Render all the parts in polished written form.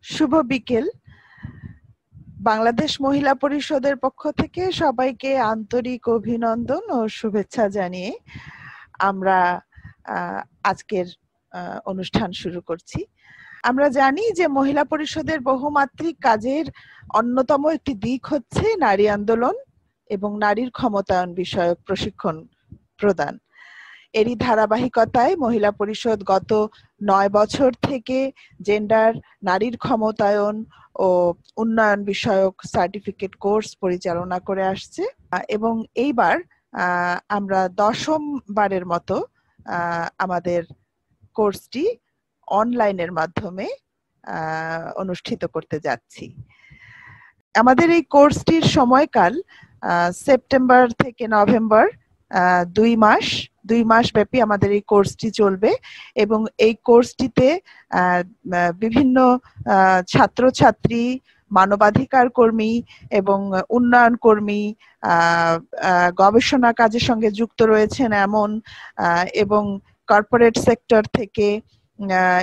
শুভ বিকেল। বাংলাদেশ মহিলা পরিষদের পক্ষ থেকে সবাইকে আন্তরিক অভিনন্দন ও শুভেচ্ছা জানিয়ে আমরা আজকের অনুষ্ঠান শুরু করছি। আমরা জানি যে মহিলা পরিষদের বহুমাত্রিক কাজের অন্যতম একটি দিক হচ্ছে নারী আন্দোলন এবং নারীর ক্ষমতায়ন বিষয়ক প্রশিক্ষণ প্রদান। এরই ধারাবাহিকতায় মহিলা পরিষদ গত 9 বছর থেকে জেন্ডার, নারীর ক্ষমতায়ন ও উন্নয়ন বিষয়ক সার্টিফিকেট কোর্স পরিচালনা করে আসছে এবং এইবার আমরা 10ম বারের মতো আমাদের কোর্সটি অনলাইনের মাধ্যমে অনুষ্ঠিত করতে যাচ্ছি। আমাদের এই কোর্সটির সময়কাল সেপ্টেম্বর থেকে নভেম্বর, 2 মাস ব্যাপী আমাদের এই কোর্সটি চলবে এবং এই কোর্সটিতে বিভিন্ন ছাত্রছাত্রী, মানবাধিকার কর্মী এবং উন্নয়ন কর্মী, গবেষণা কাজের সঙ্গে যুক্ত রয়েছেন এমন এবং কর্পোরেট সেক্টর থেকে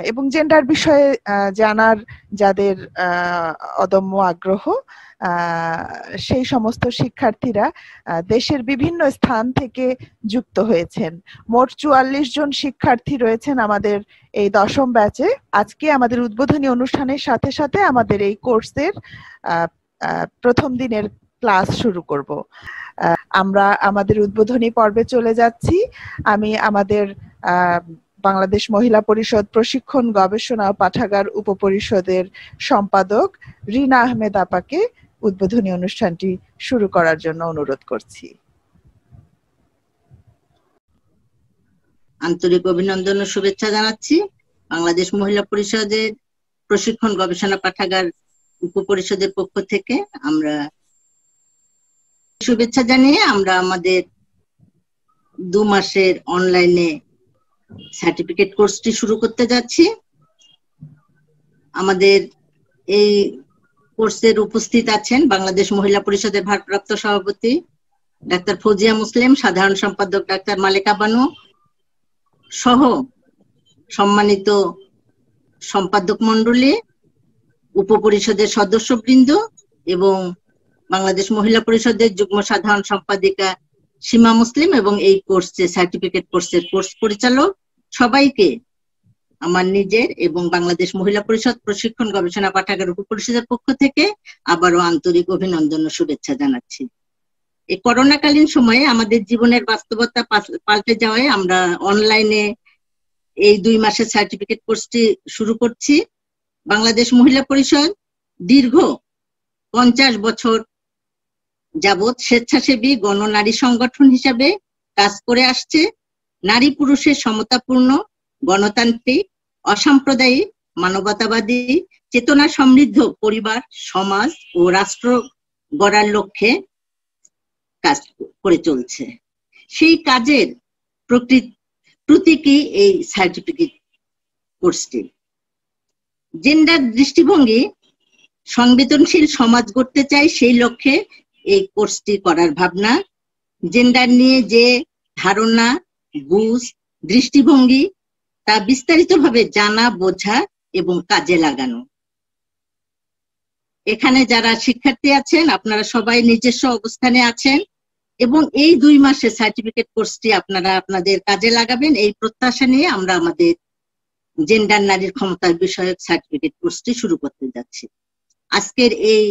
এবং জেন্ডার বিষয়ে জানার যাদের অদম্য আগ্রহ, সেই সমস্ত শিক্ষার্থীরা দেশের বিভিন্ন স্থান থেকে যুক্ত হয়েছেন। মোট 44 জন শিক্ষার্থী রয়েছেন আমাদের এই 10ম ব্যাচে। আজকে আমাদের উদ্বোধনী অনুষ্ঠানের সাথে সাথে আমাদের এই কোর্সের প্রথম দিনের ক্লাস শুরু করব। আমরা আমাদের উদ্বোধনী পর্বে চলে যাচ্ছি। আমি আমাদের বাংলাদেশ মহিলা পরিষদ প্রশিক্ষণ, গবেষণা ও পাঠাগার উপপরিষদের সম্পাদক রিনা আহমেদ আপাকে উদ্বোধনী অনুষ্ঠানটি শুরু করার জন্য অনুরোধ করছি। আন্তরিক অভিনন্দন ও শুভেচ্ছা জানাচ্ছি। বাংলাদেশ মহিলা পরিষদের প্রশিক্ষণ, গবেষণা পাঠাগার উপপরিষদের পক্ষ থেকে আমরা শুভেচ্ছা জানিয়ে আমরা আমাদের 2 মাসের অনলাইনে সার্টিফিকেট কোর্সটি শুরু করতে যাচ্ছি। আমাদের এই কোর্সের উপস্থিত আছেন বাংলাদেশ মহিলা পরিষদের ভারপ্রাপ্ত সভাপতি ডাক্তার ফৌজিয়া মুসলিম, সাধারণ সম্পাদক ডাক্তার মালেকা বানু সহ সম্মানিত সম্পাদক মণ্ডলী, উপপরিষদের সদস্যবৃন্দ এবং বাংলাদেশ মহিলা পরিষদের যুগ্ম সাধারণ সম্পাদিকা সীমা মুসলিম এবং এই কোর্সে সার্টিফিকেট কোর্সের কোর্স পরিচালক সবাইকে আমার নিজের এবং বাংলাদেশ মহিলা পরিষদ প্রশিক্ষণ, গবেষণা পাঠাগার উপপরিষদের পক্ষ থেকে আবারও আন্তরিক অভিনন্দন ও শুভেচ্ছা জানাচ্ছি। এই করোনাকালীন সময়ে আমাদের জীবনের বাস্তবতা পাল্টে যাওয়ায় আমরা অনলাইনে এই 2 মাসের সার্টিফিকেট কোর্সটি শুরু করছি। বাংলাদেশ মহিলা পরিষদ দীর্ঘ 50 বছর যাবৎ স্বেচ্ছাসেবী গণনারী সংগঠন হিসাবে কাজ করে আসছে। নারী পুরুষের সমতাপূর্ণ, গণতান্ত্রিক, অসাম্প্রদায়িক, মানবতাবাদী, চেতনা সমৃদ্ধ পরিবার, সমাজ ও রাষ্ট্র গড়ার লক্ষ্যে কাজ করে চলছে। সেই কাজের প্রতীকী এই সার্টিফিকেট কোর্সটি। জেন্ডার দৃষ্টিভঙ্গি সংবেদনশীল সমাজ গড়তে চাই, সেই লক্ষ্যে এই কোর্সটি করার ভাবনা। জেন্ডার নিয়ে যে ধারণা, বুঝ, দৃষ্টিভঙ্গি তা বিস্তারিতভাবে জানা, বোঝা এবং কাজে লাগানো। এখানে যারা শিক্ষার্থী আছেন আপনারা সবাই নিজস্ব অবস্থানে আছেন এবং এই 2 মাসের সার্টিফিকেট কোর্সটি আপনারা আপনাদের কাজে লাগাবেন এই প্রত্যাশা নিয়ে আমরা আমাদের জেন্ডার, নারীর ক্ষমতার বিষয়ক সার্টিফিকেট কোর্সটি শুরু করতে যাচ্ছি। আজকের এই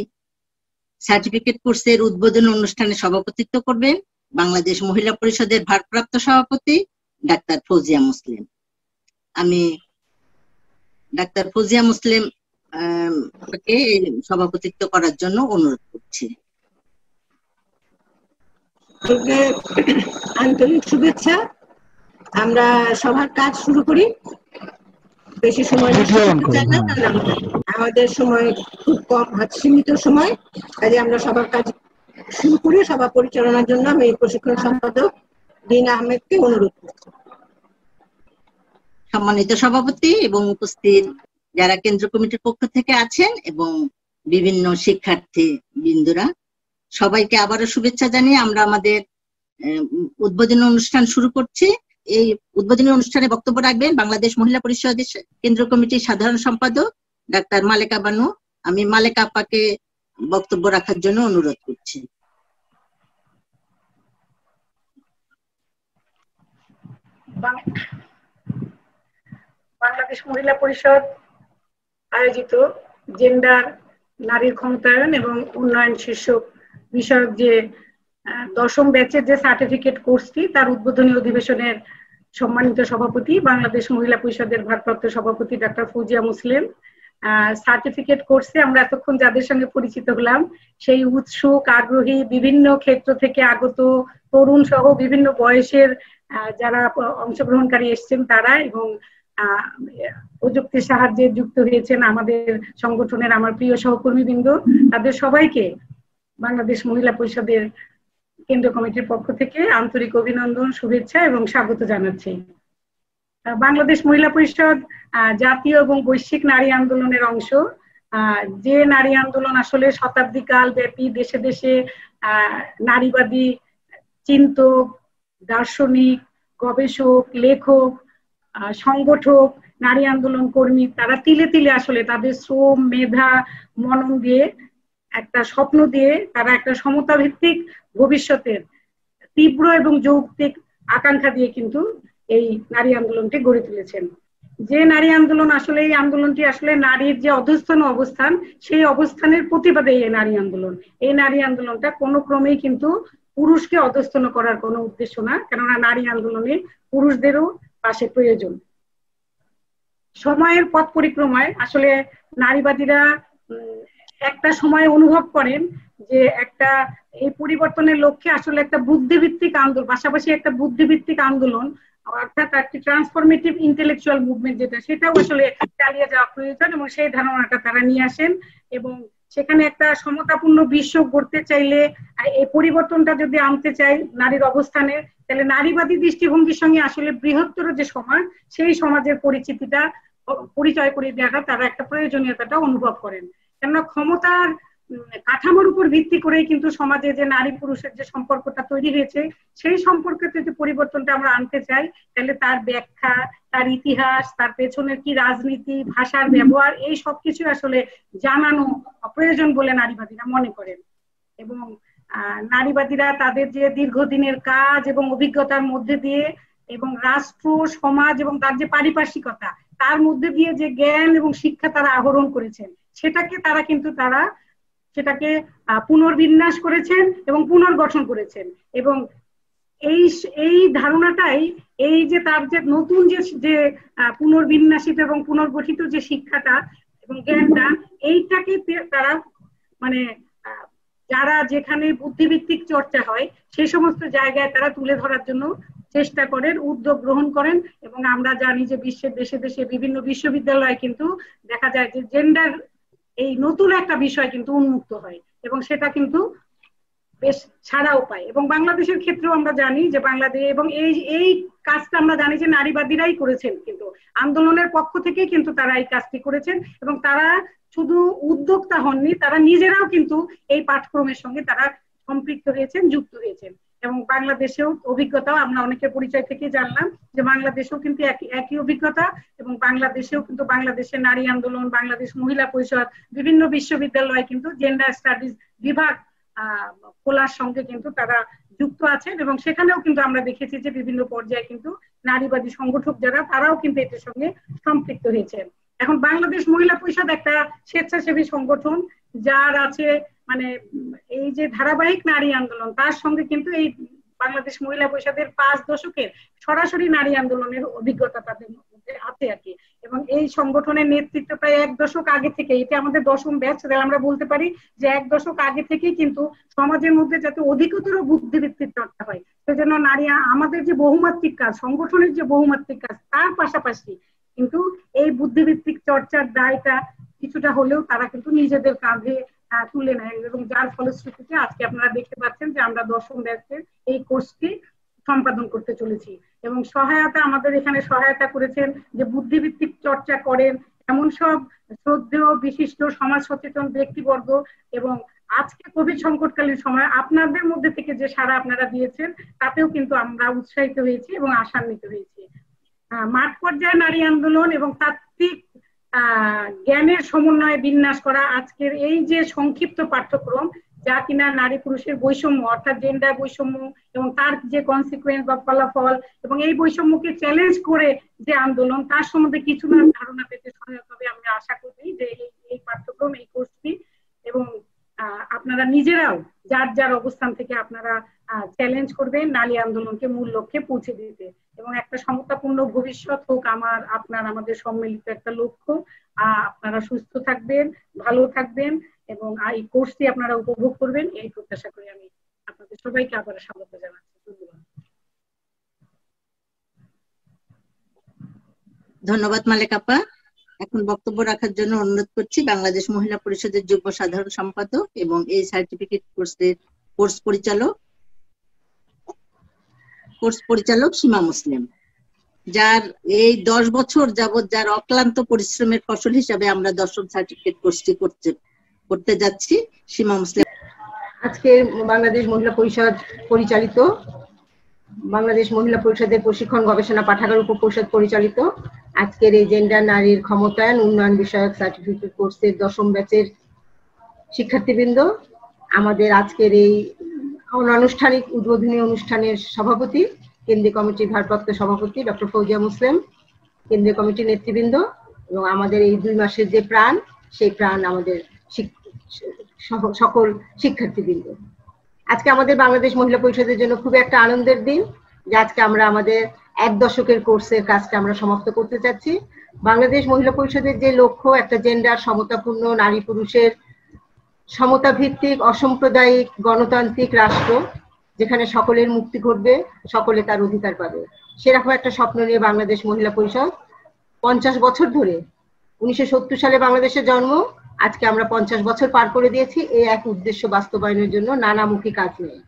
সার্টিফিকেট কোর্সের উদ্বোধন অনুষ্ঠানে সভাপতিত্ব করবেন বাংলাদেশ মহিলা পরিষদের ভারপ্রাপ্ত সভাপতি ডাক্তার ফৌজিয়া মুসলিম। আমি ডাক্তার ফৌজিয়া মুসলিম কে সভাপতিত্ব করার জন্য অনুরোধ করছি। আন্তরিক শুভেচ্ছা। আমরা সবার কাজ শুরু করি। বেশি সময় আমাদের সময় খুব কম, সীমিত সময়, কাজে আমরা সবার কাজ শুরু করি। সভা পরিচালনার জন্য আমি প্রশিক্ষণ সম্পাদক রিনা আহমেদকে অনুরোধ করছি। সম্মানিত সভাপতি এবং উপস্থিত যারা কেন্দ্র কমিটির পক্ষ থেকে আছেন এবং বিভিন্ন শিক্ষার্থী বৃন্দরা, সবাইকে আবারও শুভেচ্ছা জানিয়ে আমরা আমাদের উদ্বোধনী অনুষ্ঠান শুরু করছি। এই উদ্বোধনী অনুষ্ঠানে বক্তব্য রাখবেন বাংলাদেশ মহিলা পরিষদের কেন্দ্র কমিটির সাধারণ সম্পাদক ডাক্তার মালেকা বানু। আমি মালেকা আপাকে বক্তব্য রাখার জন্য অনুরোধ করছি। বাংলাদেশ মহিলা পরিষদ আয়োজিত জেন্ডার, নারীর ক্ষমতায়ন এবং উন্নয়ন শীর্ষক বিষয়ক যে 10ম ব্যাচের যে সার্টিফিকেট কোর্সটি, তার উদ্বোধনী অধিবেশনের সম্মানিত সভাপতি, বাংলাদেশ মহিলা পরিষদের ভারপ্রাপ্ত সভাপতি ডাক্তার ফৌজিয়া মুসলিম। সার্টিফিকেট কোর্সে আমরা এতক্ষণ যাদের সঙ্গে পরিচিত হলাম, সেই উৎসুক, আগ্রহী, বিভিন্ন ক্ষেত্র থেকে আগত তরুণ সহ বিভিন্ন বয়সের যারা অংশগ্রহণকারী এসছেন তারা, এবং প্রযুক্তির সাহায্যে যুক্ত হয়েছেন আমাদের সংগঠনের আমার প্রিয় সহকর্মীবৃন্দ, তাদের সবাইকে বাংলাদেশ মহিলা পরিষদের কেন্দ্রীয় কমিটির পক্ষ থেকে আন্তরিক অভিনন্দন, শুভেচ্ছা এবং স্বাগত জানাচ্ছি। বাংলাদেশ মহিলা পরিষদ জাতীয় এবং বৈশ্বিক নারী আন্দোলনের অংশ। যে নারী আন্দোলন আসলে শতাব্দীকাল ব্যাপী দেশে দেশে নারীবাদী চিন্তক, দার্শনিক, গবেষক, লেখক, সংগঠক, নারী আন্দোলন কর্মী, তারা তিলে তিলে আসলে তাদের শ্রম, মেধা, মনন দিয়ে, একটা স্বপ্ন দিয়ে তারা একটা সমতা ভিত্তিক ভবিষ্যতের তীব্র এবং যৌক্তিক আকাঙ্ক্ষা দিয়ে কিন্তু এই নারী আন্দোলনটি গড়ে তুলেছেন। যে নারী আন্দোলন আসলে, এই আন্দোলনটি আসলে নারীর যে অধস্তন অবস্থান, সেই অবস্থানের প্রতিবাদে এই নারী আন্দোলন। এই নারী আন্দোলনটা কোনো ক্রমেই কিন্তু পুরুষকে অধস্তন করার কোনো উদ্দেশ্য না, কেননা নারী আন্দোলনে পুরুষদেরও পাশে প্রয়োজন। সময়ের পথ পরিক্রমায় আসলে নারীবাদীরা একটা সময় অনুভব করেন যে একটা এই পরিবর্তনের লক্ষ্যে আসলে একটা বুদ্ধিভিত্তিক আন্দোলন, পাশাপাশি একটা বুদ্ধিভিত্তিক আন্দোলন, অর্থাৎ একটি ট্রান্সফরমেটিভ ইন্টেলেকচুয়াল মুভমেন্ট যেটা, সেটাও আসলে চালিয়ে যাওয়া প্রয়োজন, এবং সেই ধারণাটা তারা নিয়ে আসেন। এবং সেখানে একটা সমতাপূর্ণ বিশ্ব গড়তে চাইলে, এই পরিবর্তনটা যদি আনতে চাই নারীর অবস্থানে, তাহলে নারীবাদী দৃষ্টিভঙ্গির সঙ্গে আসলে বৃহত্তর যে সমাজ, সেই সমাজের পরিচয় করে দেওয়াটা তারা একটা প্রয়োজনীয়তাটা অনুভব করেন। কেননা ক্ষমতার কাঠামোর উপর ভিত্তি করেই কিন্তু সমাজে যে নারী পুরুষের যে সম্পর্কটা তৈরি হয়েছে, সেই সম্পর্কে যদি পরিবর্তনটা আমরা আনতে চাই, তাহলে তার ব্যাখ্যা, তার ইতিহাস, তার পেছনের কি রাজনীতি, ভাষার ব্যবহার, এই সবকিছু আসলে জানানো প্রয়োজন বলে নারীবাদীরা মনে করেন। এবং নারীবাদীরা তাদের যে দীর্ঘদিনের কাজ এবং অভিজ্ঞতার মধ্যে দিয়ে, এবং রাষ্ট্র, সমাজ এবং তার যে পারিপার্শ্বিকতা, তার মধ্যে দিয়ে যে জ্ঞান এবং শিক্ষা তারা আহরণ করেছেন, সেটাকে পুনর্বিন্যাস করেছেন এবং পুনর্গঠন করেছেন। এবং এই ধারণাটাই, এই যে তার যে নতুন যে পুনর্বিন্যাসিত এবং পুনর্গঠিত যে শিক্ষাটা এবং জ্ঞানটা, এইটাকে তারা মানে যারা যেখানে বুদ্ধিভিত্তিক চর্চা হয় সেই সমস্ত জায়গায় তারা তুলে ধরার জন্য চেষ্টা করেন, উদ্যোগ গ্রহণ করেন। এবং আমরা জানি যে বিশ্বের দেশে দেশে বিভিন্ন বিশ্ববিদ্যালয়ে কিন্তু দেখা যায় যে জেন্ডার এই নতুন একটা বিষয় কিন্তু উন্মুক্ত হয়, এবং সেটা কিন্তু বেশ ছাড়াও পায়। এবং বাংলাদেশের ক্ষেত্রেও আমরা জানি যে বাংলাদেশ, এবং এই কাজটা আমরা জানি যে নারীবাদীরাই করেছেন, কিন্তু আন্দোলনের পক্ষ থেকেই কিন্তু তারা এই কাজটি করেছেন। এবং তারা শুধু উদ্যোক্তা হননি, তারা নিজেরাও কিন্তু এই পাঠক্রমের সঙ্গে তারা সম্পৃক্ত হয়েছেন, যুক্ত হয়েছেন। এবং বাংলাদেশেও অভিজ্ঞতা আমরা অনেকের পরিচয় থেকে জানলাম যে বাংলাদেশেও কিন্তু একই অভিজ্ঞতা। এবং বাংলাদেশেও কিন্তু বাংলাদেশের নারী আন্দোলন, বাংলাদেশ মহিলা পরিষদ, বিভিন্ন বিশ্ববিদ্যালয়ে কিন্তু জেন্ডার স্টাডিজ বিভাগ খোলার সঙ্গে কিন্তু তারা যুক্ত আছেন। এবং সেখানেও কিন্তু আমরা দেখেছি যে বিভিন্ন পর্যায়ে কিন্তু নারীবাদী সংগঠক যারা, তারাও কিন্তু এটার সঙ্গে সম্পৃক্ত হয়েছেন। এখন বাংলাদেশ মহিলা পরিষদ একটা স্বেচ্ছাসেবী সংগঠন, যার আছে মানে এই যে ধারাবাহিক নারী আন্দোলন, তার সঙ্গে কিন্তু এই বাংলাদেশ মহিলা পরিষদের 5 দশকের সরাসরি নারী আন্দোলনের অভিজ্ঞতা তাদের মধ্যে আছে আর কি। এবং এই সংগঠনের নেতৃত্ব প্রায় 1 দশক আগে থেকে, এটা আমাদের 10ম ব্যাচ, আমরা বলতে পারি যে 1 দশক আগে থেকেই কিন্তু সমাজের মধ্যে যাতে অধিকতর বুদ্ধিভিত্তিক চর্চা হয়, সেজন্য নারী আমাদের যে বহুমাত্রিক কাজ, সংগঠনের যে বহুমাত্রিক কাজ, তার পাশাপাশি কিন্তু এই বুদ্ধিভিত্তিক চর্চার দায়টা কিছুটা হলেও তারা কিন্তু নিজেদের কাঁধে তুলে নেয়। এবং যার ফলশ্রুতিতে আজকে আপনারা দেখতে পাচ্ছেন যে আমরা 10ম ব্যাচের এই কোর্সটি সম্পাদন করতে চলেছি। এবং আমাদের এখানে সহায়তা করেছেন যে বুদ্ধিভিত্তিক চর্চা করেন এমন সব শ্রদ্ধেয় বিশিষ্ট সমাজ সচেতন ব্যক্তিবর্গ। এবং আজকে কোভিড সংকটকালীন সময় আপনাদের মধ্যে থেকে যে সাড়া আপনারা দিয়েছেন, তাতেও কিন্তু আমরা উৎসাহিত হয়েছি এবং আশান্বিত হয়েছি। মাঠ পর্যায়ে নারী আন্দোলন এবং তাত্ত্বিক জ্ঞানের সমন্বয়ে বিন্যাস করা আজকের এই যে সংক্ষিপ্ত পাঠ্যক্রম, যা কিনা নারী পুরুষের বৈষম্য অর্থাৎ জেন্ডার বৈষম্য এবং তার যে কনসিকুয়েন্স বা ফলাফল এবং এই বৈষম্যকে চ্যালেঞ্জ করে যে আন্দোলন, তার সম্বন্ধে কিছু ধারণা পেতে সহায়ক হবে। আমি আশা করি যে এই পাঠ্যক্রম, এই কোর্সটি, এবং আপনারা নিজেরাও যার যার অবস্থান থেকে আপনারা চ্যালেঞ্জ করবেন নারী আন্দোলনকে মূল লক্ষ্যে পৌঁছে দিতে, এবং একটা সমতাপূর্ণ ভবিষ্যৎ হোক আমাদের সম্মিলিত একটা লক্ষ্য। আপনারা সুস্থ থাকবেন, ভালো থাকবেন এবং এই কোর্সটি আপনারা উপভোগ করবেন, এই প্রত্যাশা করি আমি আপনাদের সবাইকে আবার স্বাগত জানাচ্ছি। ধন্যবাদ। ধন্যবাদ মালেক আপা। এখন বক্তব্য রাখার জন্য অনুরোধ করছি বাংলাদেশ মহিলা পরিষদের যুগ্ম সাধারণ সম্পাদক এবং এই সার্টিফিকেট কোর্সের কোর্স পরিচালক সীমা মুসলিম, যার এই 10 বছর যাবত যার অক্লান্ত পরিশ্রমের ফসল হিসাবে আমরা 10ম সার্টিফিকেট কোর্সটি করতে যাচ্ছি। সীমা মুসলিম। আজকে বাংলাদেশ মহিলা পরিষদ পরিচালিত, বাংলাদেশ মহিলা পরিষদের প্রশিক্ষণ গবেষণা পাঠাগার উপপরিষদ পরিচালিত আজকের এই জেন্ডার নারীর ক্ষমতায়ন উন্নয়ন বিষয়ক সার্টিফিকেট কোর্সের 10ম ব্যাচের শিক্ষার্থীবৃন্দ, আমাদের আজকের এই অনানুষ্ঠানিক উদ্বোধনী অনুষ্ঠানের সভাপতি, কেন্দ্রীয় কমিটির ভারপ্রাপ্ত সভাপতি ডক্টর ফৌজিয়া মুসলিম, কেন্দ্রীয় কমিটির নেতৃবৃন্দ এবং আমাদের এই 2 মাসের যে প্রাণ, সেই প্রাণ আমাদের সকল শিক্ষার্থীবৃন্দ। আজকে আমাদের বাংলাদেশ মহিলা পরিষদের জন্য খুব একটা আনন্দের দিন যে আজকে আমরা আমাদের 1 দশকের কোর্সের কাজটা আমরা সমাপ্ত করতে যাচ্ছি। বাংলাদেশ মহিলা পরিষদের যে লক্ষ্য, একটা জেন্ডার সমতাপূর্ণ নারী পুরুষের সমতা ভিত্তিক অসাম্প্রদায়িক গণতান্ত্রিক রাষ্ট্র, যেখানে সকলের মুক্তি ঘটবে, সকলে তার অধিকার পাবে, সেরকম একটা স্বপ্ন নিয়ে বাংলাদেশ মহিলা পরিষদ 50 বছর ধরে, 1970 সালে বাংলাদেশের জন্ম, আজকে আমরা 50 বছর পার করে দিয়েছি এই এক উদ্দেশ্য বাস্তবায়নের জন্য নানামুখী কাজ নিয়ে।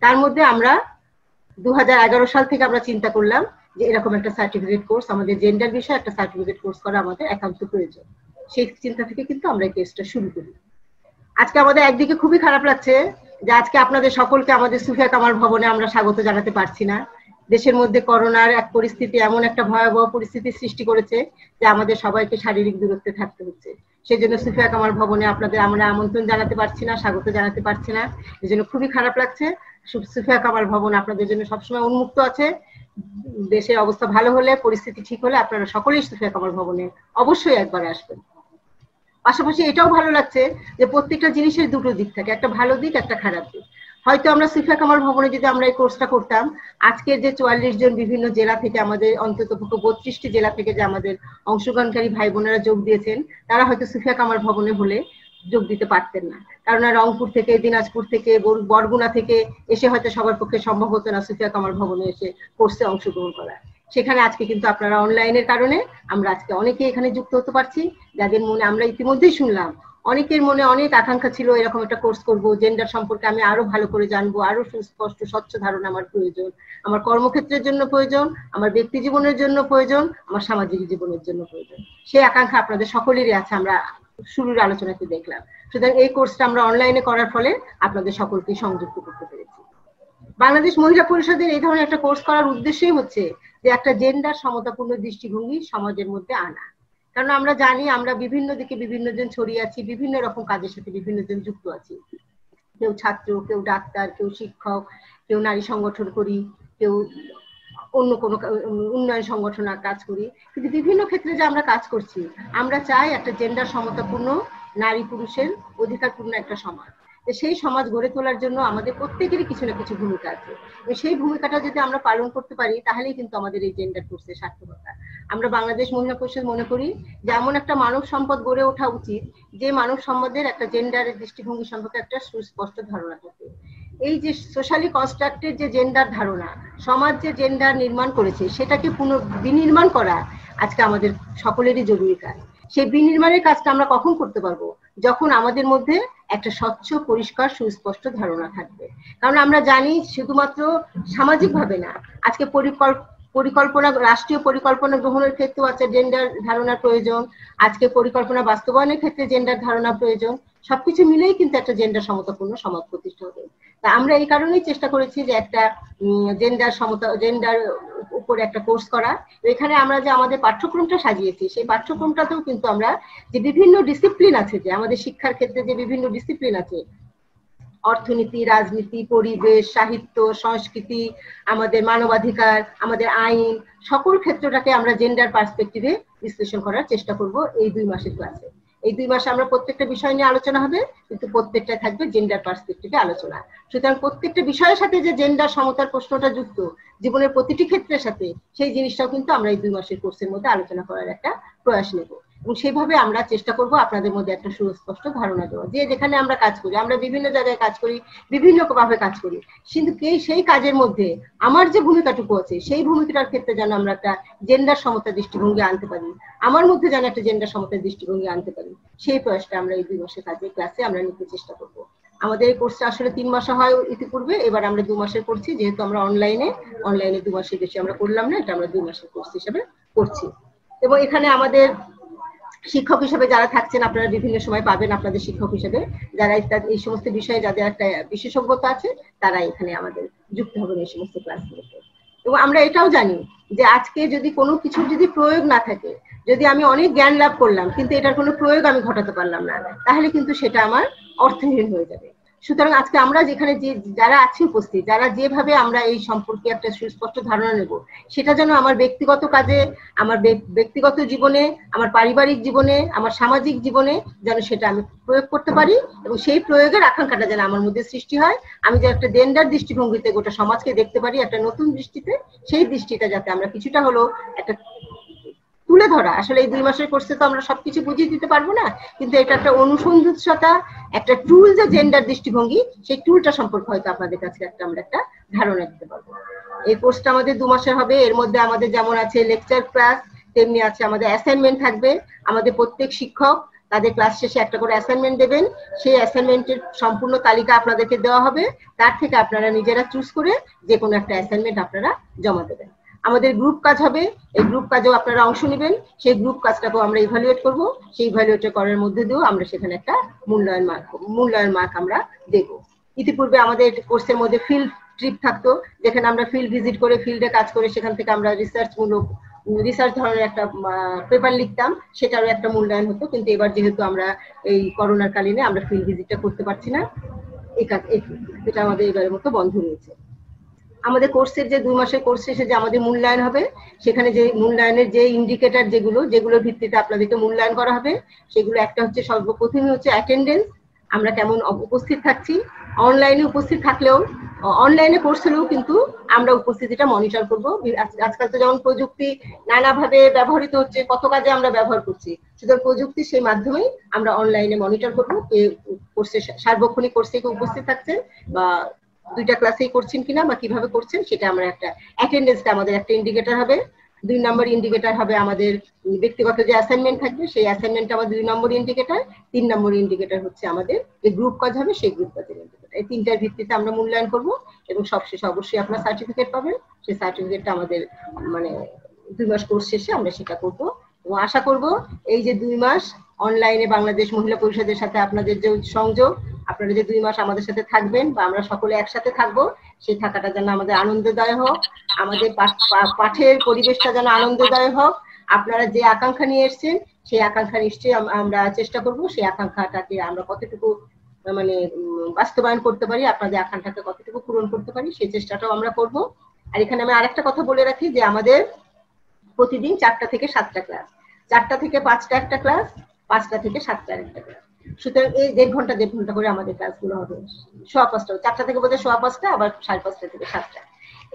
তার মধ্যে আমরা 2011 সাল থেকে আমরা চিন্তা করলাম যে এরকম একটা সার্টিফিকেট কোর্স, আমাদের জেন্ডার বিষয়ে একটা সার্টিফিকেট কোর্স করা আমাদের একান্ত প্রয়োজন। সেই চিন্তা থেকে কিন্তু আমরা এই কেসটা শুরু করি। আজকে আমাদের একদিকে খুবই খারাপ লাগছে যে আজকে আপনাদের সকলকে আমাদের সুফিয়া কামাল ভবনে আমরা স্বাগত জানাতে পারছি না। দেশের মধ্যে করোনার এক পরিস্থিতি, এমন একটা ভয়াবহ পরিস্থিতি সৃষ্টি করেছে যে আমাদের সবাইকে শারীরিক দূরত্বে থাকতে হচ্ছে। সেজন্য সুফিয়া কামাল ভবনে আপনাদের আমরা আমন্ত্রণ জানাতে পারছি না, স্বাগত জানাতে পারছি না, এই জন্য খুবই খারাপ লাগছে। সুফিয়া কামাল ভবন আপনাদের জন্য সবসময় উন্মুক্ত আছে। দেশের অবস্থা ভালো হলে, পরিস্থিতি ঠিক হলে আপনারা সকলেই সুফিয়া কামাল ভবনে অবশ্যই একবার আসবেন। পাশাপাশি এটাও ভালো লাগছে যে প্রত্যেকটা জিনিসের দুটো দিক থাকে, একটা ভালো দিক, একটা খারাপ দিক। হয়তো আমরা সুফিয়া কামাল ভবনে যদি আমরা এই কোর্সটা করতাম, আজকের যে 44 জন বিভিন্ন জেলা থেকে, আমাদের অন্তত 32টি জেলা থেকে যে আমাদের অংশগ্রহণকারী ভাই বোনেরা যোগ দিয়েছেন, তারা হয়তো সুফিয়া কামাল ভবনে হলে যোগ দিতে পারতেন না। কারণ রংপুর থেকে, দিনাজপুর থেকে, বরগুনা থেকে এসে হয়তো সবার পক্ষে সম্ভব হতো না সুফিয়া কামাল ভবনে এসে কোর্সে অংশগ্রহণ করা। সেখানে আজকে কিন্তু আপনারা অনলাইনের কারণে আমরা আজকে অনেকে এখানে যুক্ত হতে পারছি, যাদের মনে, আমরা ইতিমধ্যেই শুনলাম অনেকের মনে অনেক আকাঙ্ক্ষা ছিল এরকম একটা কোর্স করব, জেন্ডার সম্পর্কে আমি আরো ভালো করে জানবো, আরো সুস্পষ্ট স্বচ্ছ ধারণা আমার প্রয়োজন, আমার কর্মক্ষেত্রের জন্য প্রয়োজন, আমার ব্যক্তি জীবনের জন্য প্রয়োজন, আমার সামাজিক জীবনের জন্য প্রয়োজন। সেই আকাঙ্ক্ষা আপনাদের সকলেরই আছে, আমরা শুরুর আলোচনাতে দেখলাম। সুতরাং এই কোর্সটা আমরা অনলাইনে করার ফলে আপনাদের সকলকে সংযুক্ত করতে পেরেছি। বাংলাদেশ মহিলা পরিষদের এই ধরনের একটা কোর্স করার উদ্দেশ্যই হচ্ছে যে একটা জেন্ডার সমতাপূর্ণ দৃষ্টিভঙ্গি সমাজের মধ্যে আনা। কারণ আমরা জানি আমরা বিভিন্ন দিকে বিভিন্ন জন ছড়িয়ে আছি, বিভিন্ন রকম কাজের সাথে বিভিন্ন জন যুক্ত আছি। কেউ ছাত্র, কেউ ডাক্তার, কেউ শিক্ষক, কেউ নারী সংগঠন করি, কেউ অন্য কোনো উন্নয়ন সংগঠনের কাজ করি। কিন্তু বিভিন্ন ক্ষেত্রে যে আমরা কাজ করছি, আমরা চাই একটা জেন্ডার সমতাপূর্ণ নারী পুরুষের অধিকারপূর্ণ একটা সমাজ। সেই সমাজ গড়ে তোলার জন্য আমাদের প্রত্যেকেরই কিছু না কিছু ভূমিকা আছে। সেই ভূমিকাটা যদি আমরা পালন করতে পারি তাহলেই কিন্তু আমাদের এই জেন্ডার কোর্সের সার্থকতা। আমরা বাংলাদেশ মহিলা পরিষদ মনে করি যে এমন একটা মানব সম্পদ গড়ে ওঠা উচিত যে মানব সম্পদের একটা জেন্ডারের দৃষ্টিভঙ্গি সম্পর্কে একটা সুস্পষ্ট ধারণা থাকে। এই যে সোশ্যালি কনস্ট্রাক্টেড যে জেন্ডার ধারণা, সমাজ যে জেন্ডার নির্মাণ করেছে সেটাকে বিনির্মাণ করা আজকে আমাদের সকলেরই জরুরি কাজ। সেই বিনির্মাণের কাজটা আমরা কখন করতে পারবো? যখন আমাদের মধ্যে একটা স্বচ্ছ, পরিষ্কার, সুস্পষ্ট ধারণা থাকবে। কারণ আমরা জানি শুধুমাত্র সামাজিক ভাবে না, আজকে পরিকল্পনা, রাষ্ট্রীয় পরিকল্পনা গ্রহণের ক্ষেত্রেও আছে জেন্ডার ধারণার প্রয়োজন, আজকে পরিকল্পনা বাস্তবায়নের ক্ষেত্রে জেন্ডার ধারণা প্রয়োজন। সবকিছু মিলেই কিন্তু একটা জেন্ডার সমতাপূর্ণ সমাজ প্রতিষ্ঠা হবে। তা আমরা এই কারণেই চেষ্টা করেছি যে একটা জেন্ডার উপরে একটা কোর্স করা। এখানে আমরা যে আমাদের পাঠ্যক্রমটা সাজিয়েছি, সেই পাঠ্যক্রমটাতেও কিন্তু আমরা যে বিভিন্ন ডিসিপ্লিন আছে, যে আমাদের শিক্ষার ক্ষেত্রে যে বিভিন্ন ডিসিপ্লিন আছে, অর্থনীতি, রাজনীতি, পরিবেশ, সাহিত্য, সংস্কৃতি, আমাদের মানবাধিকার, আমাদের আইন, সকল ক্ষেত্রটাকে আমরা জেন্ডার পার্সপেক্টিভে বিশ্লেষণ করার চেষ্টা করব এই 2 মাসের ক্লাসে। এই 2 মাসে আমরা প্রত্যেকটা বিষয় নিয়ে আলোচনা হবে, কিন্তু প্রত্যেকটা থাকবে জেন্ডার পার্সপেক্টিভে আলোচনা। সুতরাং প্রত্যেকটা বিষয়ের সাথে যে জেন্ডার সমতার প্রশ্নটা যুক্ত জীবনের প্রতিটি ক্ষেত্রের সাথে, সেই জিনিসটাও কিন্তু আমরা এই 2 মাসের কোর্সের মধ্যে আলোচনা করার একটা প্রয়াস নেব। এবং সেইভাবে আমরা চেষ্টা করব আপনাদের মধ্যে একটা সুস্পষ্ট ধারণা দেওয়া, যে যেখানে আমরা কাজ করি, আমরা বিভিন্ন জায়গায় কাজ করি, বিভিন্ন ভাবে কাজ করি, কিন্তু সেই কাজের মধ্যে আমার যে ভূমিকাটুকু আছে, সেই ভূমিকাটার ক্ষেত্রে যেন আমরা একটা জেন্ডার সমতা দৃষ্টিভঙ্গি আনতে পারি, আমার মধ্যে যেন একটা জেন্ডার সমতার দৃষ্টিভঙ্গি আনতে পারি, সেই প্রয়াসটা আমরা এই 2 মাসের কাজে ক্লাসে আমরা নিতে চেষ্টা করব। আমাদের এই কোর্সটা আসলে 3 মাসে হয় ইতিপূর্বে, এবার আমরা 2 মাসের করছি, যেহেতু আমরা অনলাইনে 2 মাসের বেশি আমরা করলাম না, এটা আমরা 2 মাসের কোর্স হিসেবে করছি। এবং এখানে আমাদের শিক্ষক হিসেবে যারা থাকছেন, আপনারা বিভিন্ন সময় পাবেন আপনাদের শিক্ষক হিসেবে, যারা এই সমস্ত বিষয়ে যাদের একটা বিশেষজ্ঞতা আছে, তারা এখানে আমাদের যুক্ত হবেন এই সমস্ত ক্লাসগুলোতে। এবং আমরা এটাও জানি যে আজকে যদি কোনো কিছুর যদি প্রয়োগ না থাকে, যদি আমি অনেক জ্ঞান লাভ করলাম কিন্তু এটার কোনো প্রয়োগ আমি ঘটাতে পারলাম না, তাহলে কিন্তু সেটা আমার অর্থহীন হয়ে যাবে। সুতরাং আজকে আমরা যেখানে যারা আছি উপস্থিত, যারা যেভাবে আমরা এই সম্পর্কে একটা সুস্পষ্ট ধারণা নেব, সেটা যেন আমার ব্যক্তিগত কাজে, আমার ব্যক্তিগত জীবনে, আমার পারিবারিক জীবনে, আমার সামাজিক জীবনে যেন সেটা আমি প্রয়োগ করতে পারি, এবং সেই প্রয়োগের আকাঙ্ক্ষাটা যেন আমার মধ্যে সৃষ্টি হয়। আমি যে একটা জেন্ডার দৃষ্টিভঙ্গিতে গোটা সমাজকে দেখতে পারি একটা নতুন দৃষ্টিতে, সেই দৃষ্টিটা যাতে আমরা কিছুটা হলো একটা তুলে ধরা। আসলে এই 2 মাসের কোর্সে তো আমরা সবকিছু বুঝিয়ে দিতে পারবো না, কিন্তু এটা একটা অনুসন্ধানশীলতা, একটা টুল, যে জেন্ডার দৃষ্টিভঙ্গি, সেই টুলটা সম্পর্কে হয়তো আপনাদের কাছে আমরা একটা ধারণা দিতে পারবো। এই কোর্সটা আমাদের 2 মাসের হবে। এর মধ্যে আমাদের যেমন আছে লেকচার ক্লাস, তেমনি আছে আমাদের অ্যাসাইনমেন্ট থাকবে। আমাদের প্রত্যেক শিক্ষক তাদের ক্লাস শেষে একটা করে অ্যাসাইনমেন্ট দেবেন, সেই অ্যাসাইনমেন্টের সম্পূর্ণ তালিকা আপনাদেরকে দেওয়া হবে, তার থেকে আপনারা নিজেরা চুজ করে যে কোনো একটা অ্যাসাইনমেন্ট আপনারা জমা দেবেন। আমাদের গ্রুপ কাজ হবে, এই গ্রুপ কাজেও আপনারা অংশ নেবেন, সেই গ্রুপ কাজটাকেও আমরা ইভালুয়েট করব, সেই ইভালুয়েট করার মধ্যে দিয়েও আমরা সেখানে একটা মূল্যায়ন মার্ক আমরা দেব। ইতিপূর্বে আমাদের কোর্সের মধ্যে ফিল্ড ট্রিপ থাকতো, যেখানে আমরা ফিল্ড ভিজিট করে ফিল্ডে কাজ করে সেখান থেকে আমরা রিসার্চ ধরনের একটা পেপার লিখতাম, সেটারও একটা মূল্যায়ন হতো। কিন্তু এবার যেহেতু আমরা এই করোনার কালীনে আমরা ফিল্ড ভিজিটটা করতে পারছি না, এটা আমাদের এবারের মতো বন্ধ রয়েছে। আমাদের কোর্সের যে 2 মাসের কোর্স শেষে যে আমাদের মূল্যায়ন হবে, সেখানে যে মূল্যায়নের যে ইন্ডিকেটর যেগুলোর ভিত্তিতে আপনাদেরকে মূল্যায়ন করা হবে, সেগুলো একটা হচ্ছে সর্বপ্রথমে হচ্ছে অ্যাটেন্ডেন্স, আমরা কেমন উপস্থিত থাকছি। অনলাইনে উপস্থিত থাকলেও, অনলাইনে কোর্স হলেও কিন্তু আমরা উপস্থিতিটা মনিটর করব। আজকাল তো যেমন প্রযুক্তি নানাভাবে ব্যবহৃত হচ্ছে, কত কাজে আমরা ব্যবহার করছি, সুতরাং প্রযুক্তি সেই মাধ্যমেই আমরা অনলাইনে মনিটর করব কোর্সে সার্বক্ষণিক কোর্সে উপস্থিত থাকছেন বা 2টা ক্লাসেই করছেন কিনা বা কিভাবে করছেন, সেটা আমরা একটা অ্যাটেন্ডেন্সটা আমাদের একটা ইন্ডিকেটর হবে। 2 নম্বর ইন্ডিকেটর হবে আমাদের ব্যক্তিগত যে অ্যাসাইনমেন্ট থাকবে, সেই অ্যাসাইনমেন্ট আমাদের 2 নম্বর ইন্ডিকেটর। 3 নম্বর ইন্ডিকেটর হচ্ছে আমাদের যে গ্রুপ কাজ হবে, সেই গ্রুপ কাজের ইন্ডিকেটর। এই 3টার ভিত্তিতে আমরা মূল্যায়ন করব এবং সবশেষে অবশ্যই আপনার সার্টিফিকেট পাবেন। সেই সার্টিফিকেটটা আমাদের 2 মাস কোর্স শেষে আমরা সেটা করব। এবং আশা করব এই যে 2 মাস অনলাইনে বাংলাদেশ মহিলা পরিষদের সাথে আপনাদের যে সংযোগ, আপনারা যে 2 মাস আমাদের সাথে থাকবেন বা আমরা সকলে একসাথে থাকবো, সেই থাকাটা যেন আমাদের আনন্দদায়ক হোক, আমাদের পাঠের পরিবেশটা যেন আনন্দদায়ক হোক। আপনারা যে আকাঙ্ক্ষা নিয়ে এসেছেন, সেই আকাঙ্ক্ষা নিশ্চয়ই আমরা চেষ্টা করব সেই আকাঙ্ক্ষাটাকে আমরা কতটুকু বাস্তবায়ন করতে পারি, আপনাদের আকাঙ্ক্ষাকে কতটুকু পূরণ করতে পারি, সেই চেষ্টাটাও আমরা করব। আর এখানে আমি আরেকটা কথা বলে রাখি যে আমাদের প্রতিদিন 4টা থেকে 7টা ক্লাস, 4টা থেকে 5টা একটা ক্লাস, 5টা থেকে 7টার একটা ক্লাস। সুতরাং এই 1.5 ঘন্টা করে আমাদের ক্লাসগুলো হবে। 5:15, 4টা থেকে বোধহয় 5:15, আবার 5:30 থেকে 7টা।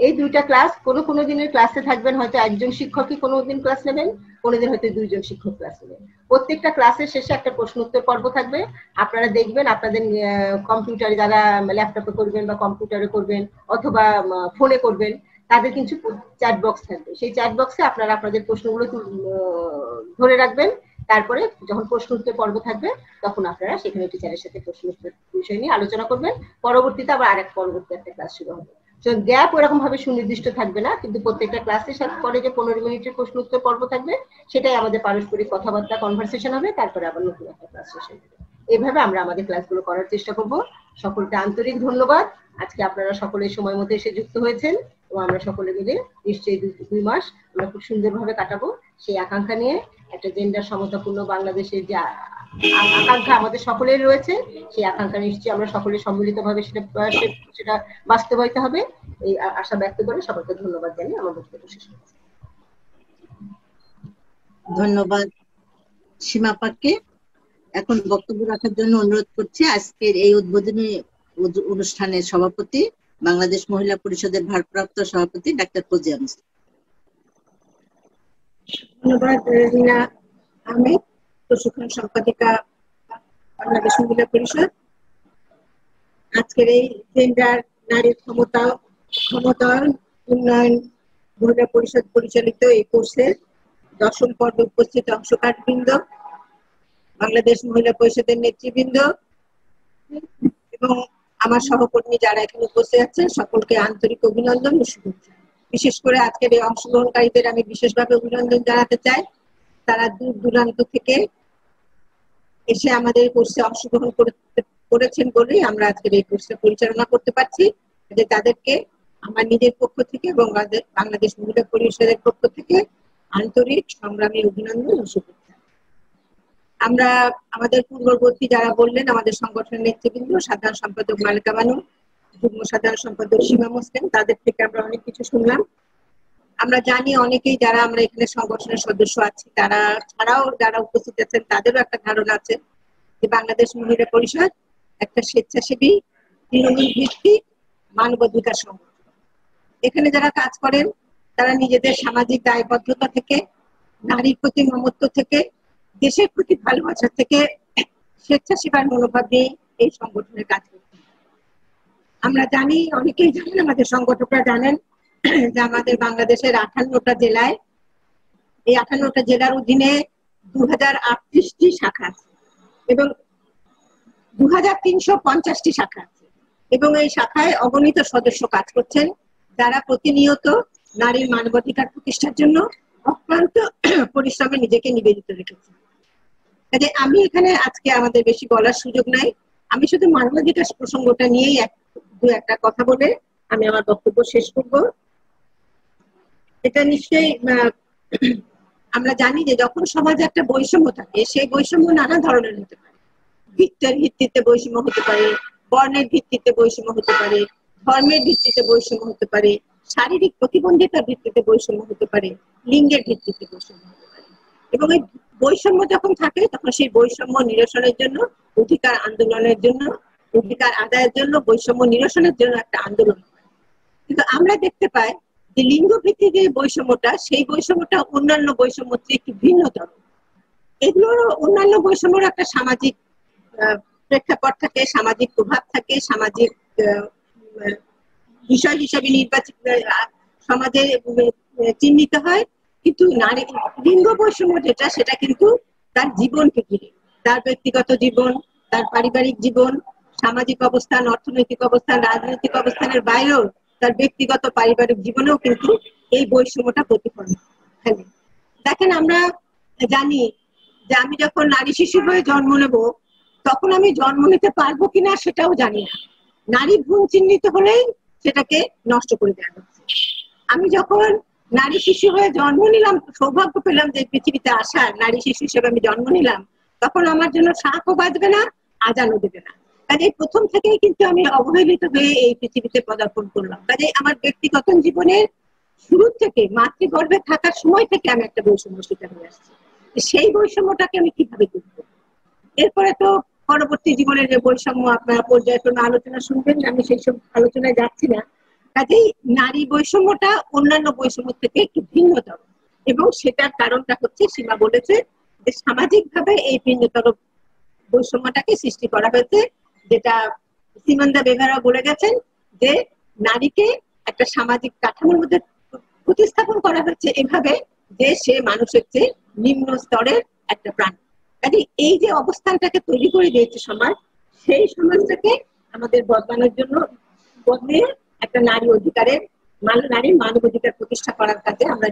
এই 2টা ক্লাস কোনো দিনের ক্লাসে থাকবেন হয়তো একজন শিক্ষকই কোনো দিন ক্লাস নেবেন, কোনো দিন হয়তো 2 জন শিক্ষক ক্লাস নেবেন। প্রত্যেকটা ক্লাসের শেষে একটা প্রশ্ন উত্তর পর্ব থাকবে। আপনারা দেখবেন আপনাদের কম্পিউটারে, যারা ল্যাপটপে করবেন বা কম্পিউটারে করবেন অথবা ফোনে করবেন, তাদের কিছু চ্যাট বক্স থাকবে। সেই চ্যাট বক্সে আপনারা আপনাদের প্রশ্নগুলো ধরে রাখবেন। তারপরে যখন প্রশ্ন উত্তর পর্ব থাকবে, তখন আপনারা সেখানে টিচারের সাথে প্রশ্ন উত্তর বিষয় নিয়ে আলোচনা করবেন। পরবর্তীতে আবার পরবর্তী একটা ক্লাস শুরু হবে। গ্যাপ ওরকম ভাবে সুনির্দিষ্ট থাকবে না, কিন্তু প্রত্যেকটা ক্লাসের সাথে পরে যে 15 মিনিটের প্রশ্ন উত্তর পর্ব থাকবে সেটাই আমাদের পারস্পরিক কথাবার্তা কনভারসেশন হবে, তারপরে আবার নতুন একটা ক্লাস শেষ হবে। এভাবে আমরা আমাদের ক্লাসগুলো করার চেষ্টা করব। সকলকে আন্তরিক ধন্যবাদ। আজকে আপনারা সকলে সময় মতো এসে যুক্ত হয়েছেন এবং আমরা সকলে মিলে নিশ্চয়ই 2 মাস আমরা খুব সুন্দরভাবে কাটাবো সেই আকাঙ্ক্ষা নিয়ে। একটা জেন্ডার সমতাপূর্ণ বাংলাদেশের যে আকাঙ্ক্ষা আমাদের সকলের রয়েছে, সেই আকাঙ্ক্ষা নিশ্চয়ই আমরা সকলে সম্মিলিতভাবে সেটা বাস্তবায়িত হবে, এই আশা ব্যক্ত করে সবাইকে ধন্যবাদ জানিয়ে আমার বক্তব্য শেষ করছি। ধন্যবাদ সীমা পাককে। এখন বক্তব্য রাখার জন্য অনুরোধ করছি আজকের এই উদ্বোধনী অনুষ্ঠানের সভাপতি, বাংলাদেশ মহিলা পরিষদের ভারপ্রাপ্ত সভাপতি ডাক্তার ফৌজিয়া মুসলিম। ধন্যবাদ রিনা আহমেদ, প্রশিক্ষণ সম্পাদিকা, বাংলাদেশ মহিলা পরিষদ। আজকের এই জেন্ডার, নারীর ক্ষমতায়ন উন্নয়ন মহিলা পরিষদ পরিচালিত এই কোর্সের 10ম পর্বে উপস্থিত অংশগ্রহণবৃন্দ, বাংলাদেশ মহিলা পরিষদের নেতৃবৃন্দ এবং আমার সহকর্মী যারা এখানে উপস্থিত আছেন, সকলকে আন্তরিক অভিনন্দন ও শুভেচ্ছা। বিশেষ করে আজকের এই অংশগ্রহণকারীদের আমি বিশেষভাবে অভিনন্দন জানাতে চাই। তারা দূর দূরান্ত থেকে এসে আমাদের কোর্সে অংশগ্রহণ করেছেন বলেই আমরা আজকের এই কোর্সে পরিচালনা করতে পারছি। যে তাদেরকে আমার নিজের পক্ষ থেকে এবং বাংলাদেশ মহিলা পরিষদের পক্ষ থেকে আন্তরিক সংগ্রামী অভিনন্দন ও শুভেচ্ছা। আমরা আমাদের পূর্ববর্তী যারা বললেন, আমাদের সংগঠনের নেতৃবৃন্দ, সাধারণ সম্পাদক মালেকা বানু, যুগ্ম সাধারণ সম্পাদক সীমা মুসলিম, তাদের থেকে আমরা অনেক কিছু শুনলাম। আমরা জানি অনেকেই যারা আমরা এখানে সংগঠনের সদস্য আছি, তারা ছাড়াও যারা উপস্থিত আছেন তাদেরও একটা ধারণা আছে যে বাংলাদেশ মহিলা পরিষদ একটা স্বেচ্ছাসেবী তৃণমূল ভিত্তিক মানবাধিকার সংগঠন। এখানে যারা কাজ করেন তারা নিজেদের সামাজিক দায়বদ্ধতা থেকে, নারীর প্রতি মমত্ব থেকে, দেশের প্রতি ভালোবাসা থেকে স্বেচ্ছাসেবার মনোভাব নিয়ে এই সংগঠনের কাজ করতে। আমরা জানি, অনেকেই জানেন, আমাদের সংগঠকরা জানেন যে আমাদের বাংলাদেশের 58টা জেলায়, এই 58টা জেলার অধীনে 2038টি শাখা আছে এবং 2350টি শাখা আছে এবং এই শাখায় অগণিত সদস্য কাজ করছেন, যারা প্রতিনিয়ত নারীর মানবাধিকার প্রতিষ্ঠার জন্য অক্লান্ত পরিশ্রমে নিজেকে নিবেদিত রেখেছেন। কাজে আমি এখানে আজকে আমাদের বেশি বলার সুযোগ নাই, আমি শুধু মানবাধিকার প্রসঙ্গটা নিয়েই একটা কথা বলে আমি আমার বক্তব্য শেষ করব। এটা নিশ্চয়ই আমরা জানি যে যখন সমাজে একটা বৈষম্য থাকে, সেই বৈষম্য নানা ধরনের হতে পারে। বৃত্তের ভিত্তিতে বৈষম্য হতে পারে, বর্ণের ভিত্তিতে বৈষম্য হতে পারে, ধর্মের ভিত্তিতে বৈষম্য হতে পারে, শারীরিক প্রতিবন্ধিতার ভিত্তিতে বৈষম্য হতে পারে, লিঙ্গের ভিত্তিতে বৈষম্য হতে পারে। এবং এই বৈষম্য যখন থাকে তখন সেই বৈষম্য নিরসনের জন্য, অধিকার আন্দোলনের জন্য, অধিকার আদায়ের জন্য, বৈষম্য নিরসনের জন্য একটা আন্দোলন হয়। কিন্তু আমরা দেখতে পাই যে লিঙ্গ ভিত্তিক যে বৈষম্যটা, সেই বৈষম্যটা অন্যান্য বৈষম্য থেকে একটু ভিন্নতর। এগুলোর অন্যান্য বৈষম্যের একটা সামাজিক প্রেক্ষাপট থাকে, সামাজিক প্রভাব থাকে, সামাজিক বিষয় হিসাবে নির্বাচিত সমাজে চিহ্নিত হয়। কিন্তু নারী লিঙ্গ বৈষম্য যেটা, সেটা কিন্তু তার জীবনকে ঘিরে, তার ব্যক্তিগত জীবন, তার পারিবারিক জীবন, সামাজিক অবস্থান, অর্থনৈতিক অবস্থান, রাজনৈতিক অবস্থানের বাইরেও তার ব্যক্তিগত পারিবারিক জীবনেও কিন্তু এই বৈষম্যটা প্রতিফলন ফেলে। দেখেন, আমরা জানি যে আমি যখন নারী শিশু হয়ে জন্ম নেব, তখন আমি জন্ম নিতে পারবো কিনা সেটাও জানি না। নারী ভ্রূণ চিহ্নিত হলেই সেটাকে নষ্ট করে দেওয়া হচ্ছে। আমি যখন নারী শিশু হয়ে জন্ম নিলাম, সৌভাগ্য পেলাম যে পৃথিবীতে আসার, নারী শিশু হিসেবে আমি জন্ম নিলাম, তখন আমার জন্য শাঁখও বাজবে না, আজানও দেবে না। কাজে প্রথম থেকেই কিন্তু আমি অবহেলিত হয়ে এই পৃথিবীতে পদার্পণ করলাম। কাজে আমার ব্যক্তিগত জীবনের শুরু থেকে, মাতৃগর্ভে থাকার সময় থেকে আমি একটা বৈষম্য শিকার হয়ে আসছি। সেই বৈষম্যটাকে আমি কিভাবে দেখব? এরপরে তো পরবর্তী জীবনের যে বৈষম্য আপনারা পর্যায়ক্রমে আলোচনা শুনবেন, আমি সেই সব আলোচনায় যাচ্ছি না। কাজেই নারী বৈষম্যটা অন্যান্য বৈষম্য থেকে একটু ভিন্নতর, এবং সেটার কারণটা হচ্ছে, সীমা বলেছে যে সামাজিক ভাবে এই ভিন্নতর বৈষম্যটাকে সৃষ্টি করা হয়েছে, যেটা সিমন্দা বেভারা বলে গেছেন যে নারীকে একটা সামাজিক কাঠামোর মধ্যে প্রতিস্থাপন করা হচ্ছে এভাবে যে সে মানুষের চেয়ে নিম্ন স্তরের একটা প্রাণী। কাজে এই যে অবস্থানটাকে তৈরি করে দিয়েছে সমাজ, সেই সমাজটাকে আমাদের বদলানোর জন্য, বদলে একটা নারী অধিকারের নারীর মানবাধিকার প্রতিষ্ঠা করার কাজে আমরা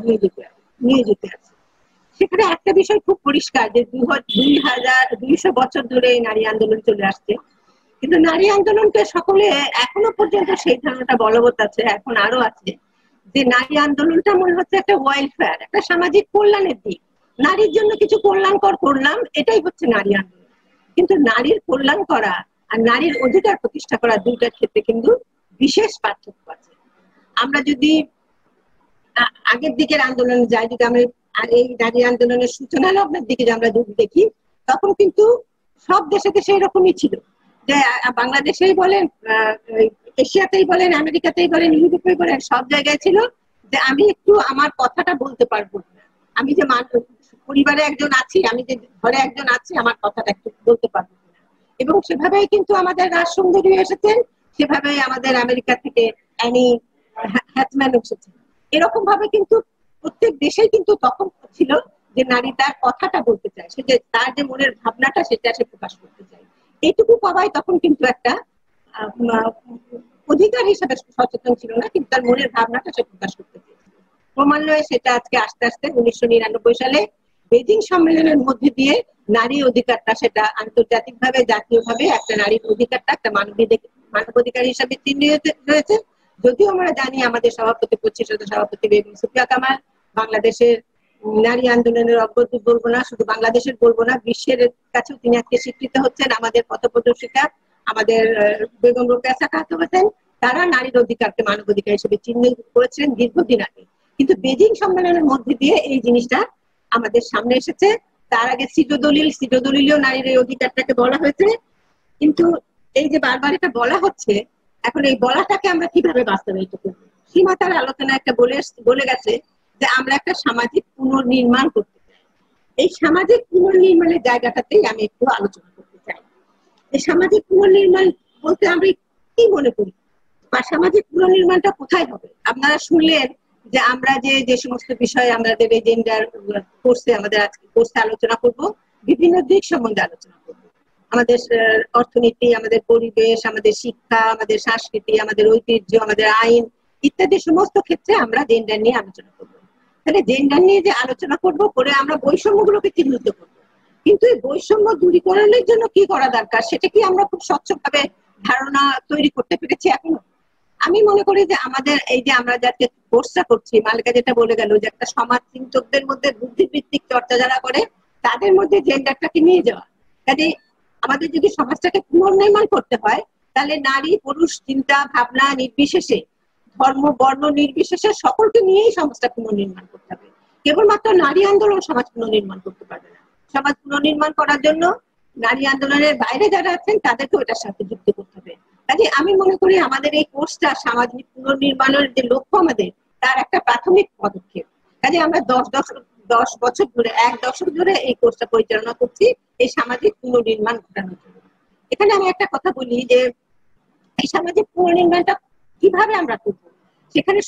নিয়োজিত আছি। সেখানে একটা বিষয় খুব পরিষ্কার যে 2,200 বছর ধরে নারী আন্দোলন চলে আসছে, কিন্তু নারী আন্দোলনকে সকলে এখনো পর্যন্ত সেই ধারণাটা বলবৎ আছে, এখন আরো আছে, যে নারী আন্দোলনটা মনে হচ্ছে একটা ওয়েলফেয়ার, একটা সামাজিক কল্যাণের দিক, নারীর জন্য কিছু কল্যাণকর করলাম, এটাই হচ্ছে নারী আন্দোলন। কিন্তু নারীর কল্যাণ করা আর নারীর অধিকার প্রতিষ্ঠা করা দুইটার ক্ষেত্রে কিন্তু বিশেষ পার্থক্য আছে। আমরা যদি আগের দিকের আন্দোলনে যাই, যদি আমরা এই নারী আন্দোলনের সূচনা লগ্নের দিকে আমরা যদি দেখি, তখন কিন্তু সব দেশে দেশে এরকমই ছিল, যে বাংলাদেশেই বলেন, এশিয়াতেই বলেন, আমেরিকাতেই বলেন, ইউরোপেই বলেন, সব জায়গায় ছিল যে আমি একটু আমার কথাটা বলতে পারবো না, আমি যে পরিবারে একজন আছি, আমি যে ঘরে একজন আছি, আমার কথাটা একটু বলতে পারবো না। এবং সেভাবেই কিন্তু আমাদের রাজসুন্দরী এসেছেন, সেভাবেই আমাদের আমেরিকা থেকে অ্যানি হ্যাথম্যান এসেছেন। এরকম ভাবে কিন্তু প্রত্যেক দেশেই কিন্তু তখন ছিল যে নারী তার কথাটা বলতে চায়, সে যে তার যে মনের ভাবনাটা সেটা সে প্রকাশ করতে চায়। এইটুকু পাওয়াই তখন কিন্তু একটা অধিকার হিসাবে সচেতন ছিল না, কিন্তু তার মনের ভাবনাটা সে প্রকাশ করতে চেয়েছিল। ক্রমান্বয়ে সেটা আজকে আস্তে আস্তে 1999 সালে বেজিং সম্মেলনের মধ্যে দিয়ে নারী অধিকারটা সেটা আন্তর্জাতিকভাবে, জাতীয়ভাবে একটা নারীর অধিকারটা একটা মানবাধিকার হিসাবে চিহ্নিত হয়েছে। যদিও আমরা জানি আমাদের সভাপতি, 25 সভাপতি বেগম সুফিয়া কামাল বাংলাদেশের নারী আন্দোলনের অগ্রদূত বলবো না, শুধু বাংলাদেশের বলবো না, বিশ্বের কাছেও তিনি আজকে স্বীকৃত হচ্ছেন। আমাদের পথপ্রদর্শিকা আমাদের বেগম রোকেয়া সাখাওয়াত হোসেন, তারা নারীর অধিকারকে মানবাধিকার হিসেবে চিহ্নিত করেছিলেন দীর্ঘদিন আগে, কিন্তু বেজিং সম্মেলনের মধ্যে দিয়ে এই জিনিসটা আমাদের সামনে এসেছে। তার আগে সিটোদলিলেও নারীর এই অধিকারটাকে বলা হয়েছে, কিন্তু এই যে বারবার এটা বলা হচ্ছে, এখন এই বলাটাকে আমরা কিভাবে বাস্তবায়িত করবো? সীমা তার আলোচনা একটা বলে গেছে যে আমরা একটা সামাজিক পুনর্নির্মাণ করতে চাই। এই সামাজিক পুনর্নির্মাণের জায়গাটাতেই আমি একটু আলোচনা করতে চাই। এই সামাজিক পুনর্নির্মাণ বলতে আমরা কি মনে করি, বা সামাজিক পুনর্নির্মাণটা কোথায় হবে? আপনারা শুনলেন যে আমরা যে সমস্ত বিষয়ে আমাদের এই জেন্ডার কোর্সে আমাদের আজকে কোর্সে আলোচনা করব, বিভিন্ন দিক সম্বন্ধে আলোচনা করব। আমাদের অর্থনীতি, আমাদের পরিবেশ, আমাদের শিক্ষা, আমাদের সংস্কৃতি, আমাদের ঐতিহ্য, আমাদের আইন ইত্যাদি সমস্ত ক্ষেত্রে আমরা জেন্ডার নিয়ে আলোচনা করব। তাহলে জেন্ডার নিয়ে যে আলোচনা করব, করে আমরা বৈষম্যগুলোকে চিহ্নিত করব, কিন্তু এই বৈষম্য দূরীকরণের জন্য কি করা দরকার সেটা কি আমরা খুব স্বচ্ছভাবে ধারণা তৈরি করতে পেরেছি এখনো? আমি মনে করি যে আমাদের এই যে আমরা যাকে কোর্সটা করছি, মালিকা যেটা বলে গেল যে একটা সমাজ চিন্তকদের মধ্যে বুদ্ধিবৃত্তিক চর্চা যারা করে তাদের মধ্যে জেন্ডারটাকে নিয়ে যাওয়া। কাজে আমাদের যদি সমাজটাকে পুনর্নির্মাণ করতে হয়, তাহলে নারী পুরুষ চিন্তা ভাবনা নির্বিশেষে, ধর্ম বর্ণ নির্বিশেষে সকলকে নিয়েই সমাজটা পুনর্নির্মাণ করতে হবে। কেবলমাত্র নারী আন্দোলন সমাজ পুনর্নির্মাণ করতে পারবে না। সমাজ পুনর্নির্মাণ করার জন্য নারী আন্দোলনের বাইরে যারা আছেন তাদেরকেও এটার সাথে যুক্ত করতে হবে। কাজে আমি মনে করি আমাদের এই কোর্সটা সামাজিক পুনর্নির্মাণের যে লক্ষ্য আমাদের, তার একটা প্রাথমিক পদক্ষেপ। কাজে আমরা 10 বছর ধরে, 1 দশক ধরে এই কোর্সটা পরিচালনা করছি এই সামাজিক পুনর্নির্মাণ ঘটানোর জন্য। এখানে আমি একটা কথা বলি যে এই সামাজিক পুনর্নির্মাণটা কিভাবে আমরা করবো, সেখানে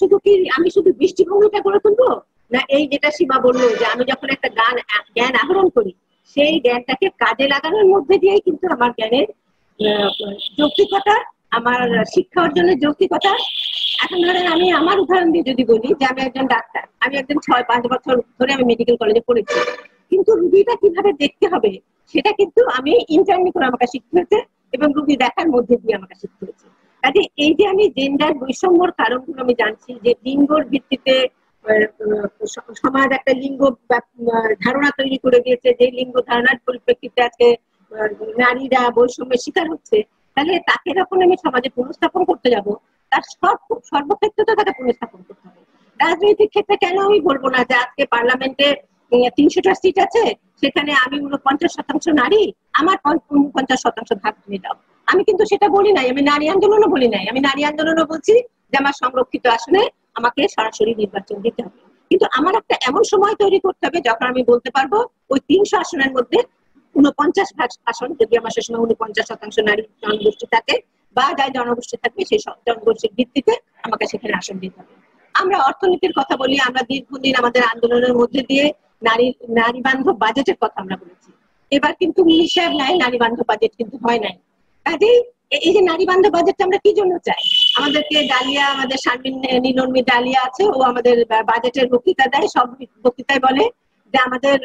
আমি শুধু দৃষ্টিভঙ্গিটা গড়ে তুলবো না, এই যেটা সীমা বললো যে আমি যখন একটা জ্ঞান আহরণ করি, সেই জ্ঞানটাকে কাজে লাগানোর মধ্যে দিয়েই কিন্তু আমার জ্ঞানের যৌক্তিকতা, আমার শিক্ষা অর্জনের যৌক্তিকতা। এখন ধরেন আমি আমার উদাহরণ দিয়ে যদি বলি যে আমি একজন ডাক্তার, আমি একজন 6-5 বছর ধরে আমি মেডিকেল কলেজে পড়েছি, কিন্তু রুগীটা কিভাবে দেখতে হবে সেটা কিন্তু আমি ইন্টার্নি করে আমাকে শিখতে হয়েছে, এবং রুগী দেখার মধ্যে দিয়ে আমাকে শিখতে হয়েছে। কাজে এই যে আমি জেন্ডার বৈষম্যর কারণগুলো আমি জানছি, যে লিঙ্গর ভিত্তিতে সমাজ একটা লিঙ্গ ধারণা তৈরি করে দিয়েছে, যে লিঙ্গ ধারণার পরিপ্রেক্ষিতে আজকে নারীরা বৈষম্যের শিকার হচ্ছে, তাহলে তাকে যখন আমি সমাজে পুনঃস্থাপন করতে যাব, তার সর্বক্ষেত্রে তো তাকে পুনঃস্থাপন করতে হবে। রাজনৈতিক ক্ষেত্রে কেন আমি বলবো না যে আজকে পার্লামেন্টে 300টা সিট আছে, সেখানে আমি 49% নারী, আমার 49% ভাগ তুমি দাও। আমি কিন্তু সেটা বলি নাই, আমি নারী আন্দোলনও বলি নাই। আমি নারী আন্দোলনও বলছি যে আমার সংরক্ষিত আসনে আমাকে সরাসরি নির্বাচন দিতে হবে, কিন্তু আমার একটা এমন সময় তৈরি করতে হবে যখন আমি বলতে পারবো ওই 300 আসনের মধ্যে 49 আসন, যদি আমার সে সময় 49% নারী জনগোষ্ঠী থাকে বা যাই জনগোষ্ঠী থাকবে সেই সব জনগোষ্ঠীর ভিত্তিতে আমাকে সেখানে আসন দিতে হবে। আমরা অর্থনীতির কথা বলি, আমরা দীর্ঘদিন আমাদের আন্দোলনের মধ্যে দিয়ে নারী বান্ধব বাজেটের কথা আমরা বলেছি। এবার কিন্তু হিসাব নাই, নারী বান্ধব বাজেট কিন্তু হয় নাই। কাজেই এই যে নারী বান্ধব বাজেটটা আমরা কি জন্য চাই, আমাদেরকে ডালিয়া, আমাদের শারমিন নীলর্মি ডালিয়া আছে, ও আমাদের বাজেটের বক্তৃতা দেয়, সব বক্তৃতায় বলে যে আমাদের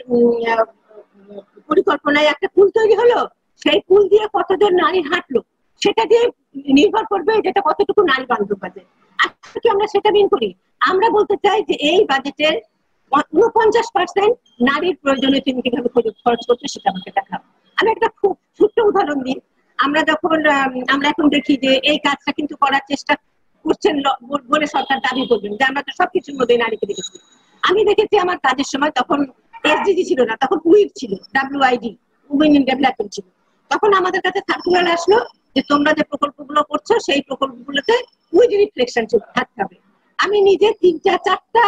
পরিকল্পনায় একটা পুল তৈরি হলো, সেই পুল দিয়ে কতজন নারী হাঁটলো সেটা দিয়ে নির্ভর করবে যেটা কতটুকু নারী বান্ধব বাজেট। আজকে কি আমরা সেটা মিন করি? আমরা বলতে চাই যে এই বাজেটের 49% নারীর প্রয়োজনে তিনি কিভাবে খরচ করছে সেটা আমাকে দেখাবো। আমি একটা খুব ছোট্ট উদাহরণ দিই। আমরা এখন দেখি যে এই কাজটা কিন্তু করার চেষ্টা করছেন বলে সরকার দাবি করবেন যে আমরা তো সবকিছুর মধ্যে নারীকে দেখেছি। আমি দেখেছি আমার কাজের সময় তখন এসডিজি ছিল না, তখন উইড ছিল, WID, উইমেন ইন ডেভেলপমেন্ট ছিল। তখন আমাদের কাছে সার্কুলার আসলো যে তোমরা যে প্রকল্পগুলো করছো সেই প্রকল্পগুলোতে উইড রিফ্লেকশন থাকতে হবে। আমি নিজে 3-4টা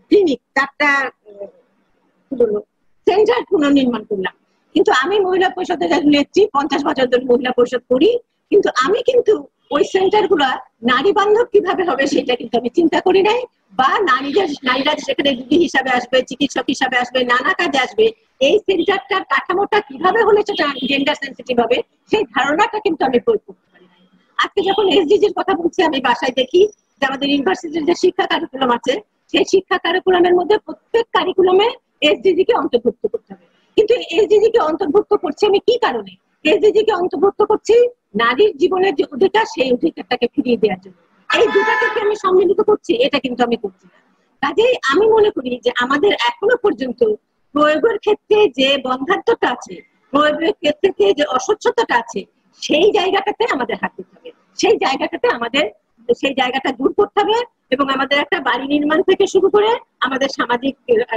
ক্লিনিক, 4টা সেন্টার পুনর্নির্মাণ করলাম। কিন্তু আমি মহিলা পরিষদের নেত্রী, 50 বছর ধরে মহিলা পরিষদ করি, কিন্তু আমি কিন্তু ওই সেন্টার গুলা নারী বান্ধব কিভাবে হবে সেটা কিন্তু আমি চিন্তা করি নাই, বা নারীরা সেখানে দিদি হিসাবে আসবে, চিকিৎসক হিসাবে আসবে, নানা কাজে আসবে, এই সেন্টারটার কাঠামোটা কিভাবে হলে সেটা জেন্ডার সেন্সিটিভ হবে সেই ধারণাটা কিন্তু আমি প্রয়োগ করতে পারি নাই। আজকে যখন এসডিজির কথা বলছি, আমি বাসায় দেখি যে আমাদের ইউনিভার্সিটির যে শিক্ষা কারিকুলাম আছে, সেই শিক্ষা কারিকুলামের মধ্যে প্রত্যেক কারিকুলামে এসডিজি কে অন্তর্ভুক্ত করতে হবে। কিন্তু এসডিজি কে অন্তর্ভুক্ত করছি আমি কি কারণে? এসডিজি কে অন্তর্ভুক্ত করছি নারীর জীবনের যে অধিকার, সেই অধিকারটাকে ফিরিয়ে দেওয়ার জন্য। এই দুটাকে আমি সম্মিলিত করছি, এটা কিন্তু আমি করছি না। কাজেই আমি মনে করি যে আমাদের এখনো পর্যন্ত প্রয়োগের ক্ষেত্রে যে বন্ধাত্মতা আছে, প্রয়োগের ক্ষেত্রে যে অস্বচ্ছতাটা আছে, সেই জায়গাটাতে আমাদের হাত দিতে হবে, সেই জায়গাটা দূর করতে হবে। এবং আমাদের একটা বাড়ি নির্মাণ থেকে শুরু করে আমাদের সামাজিক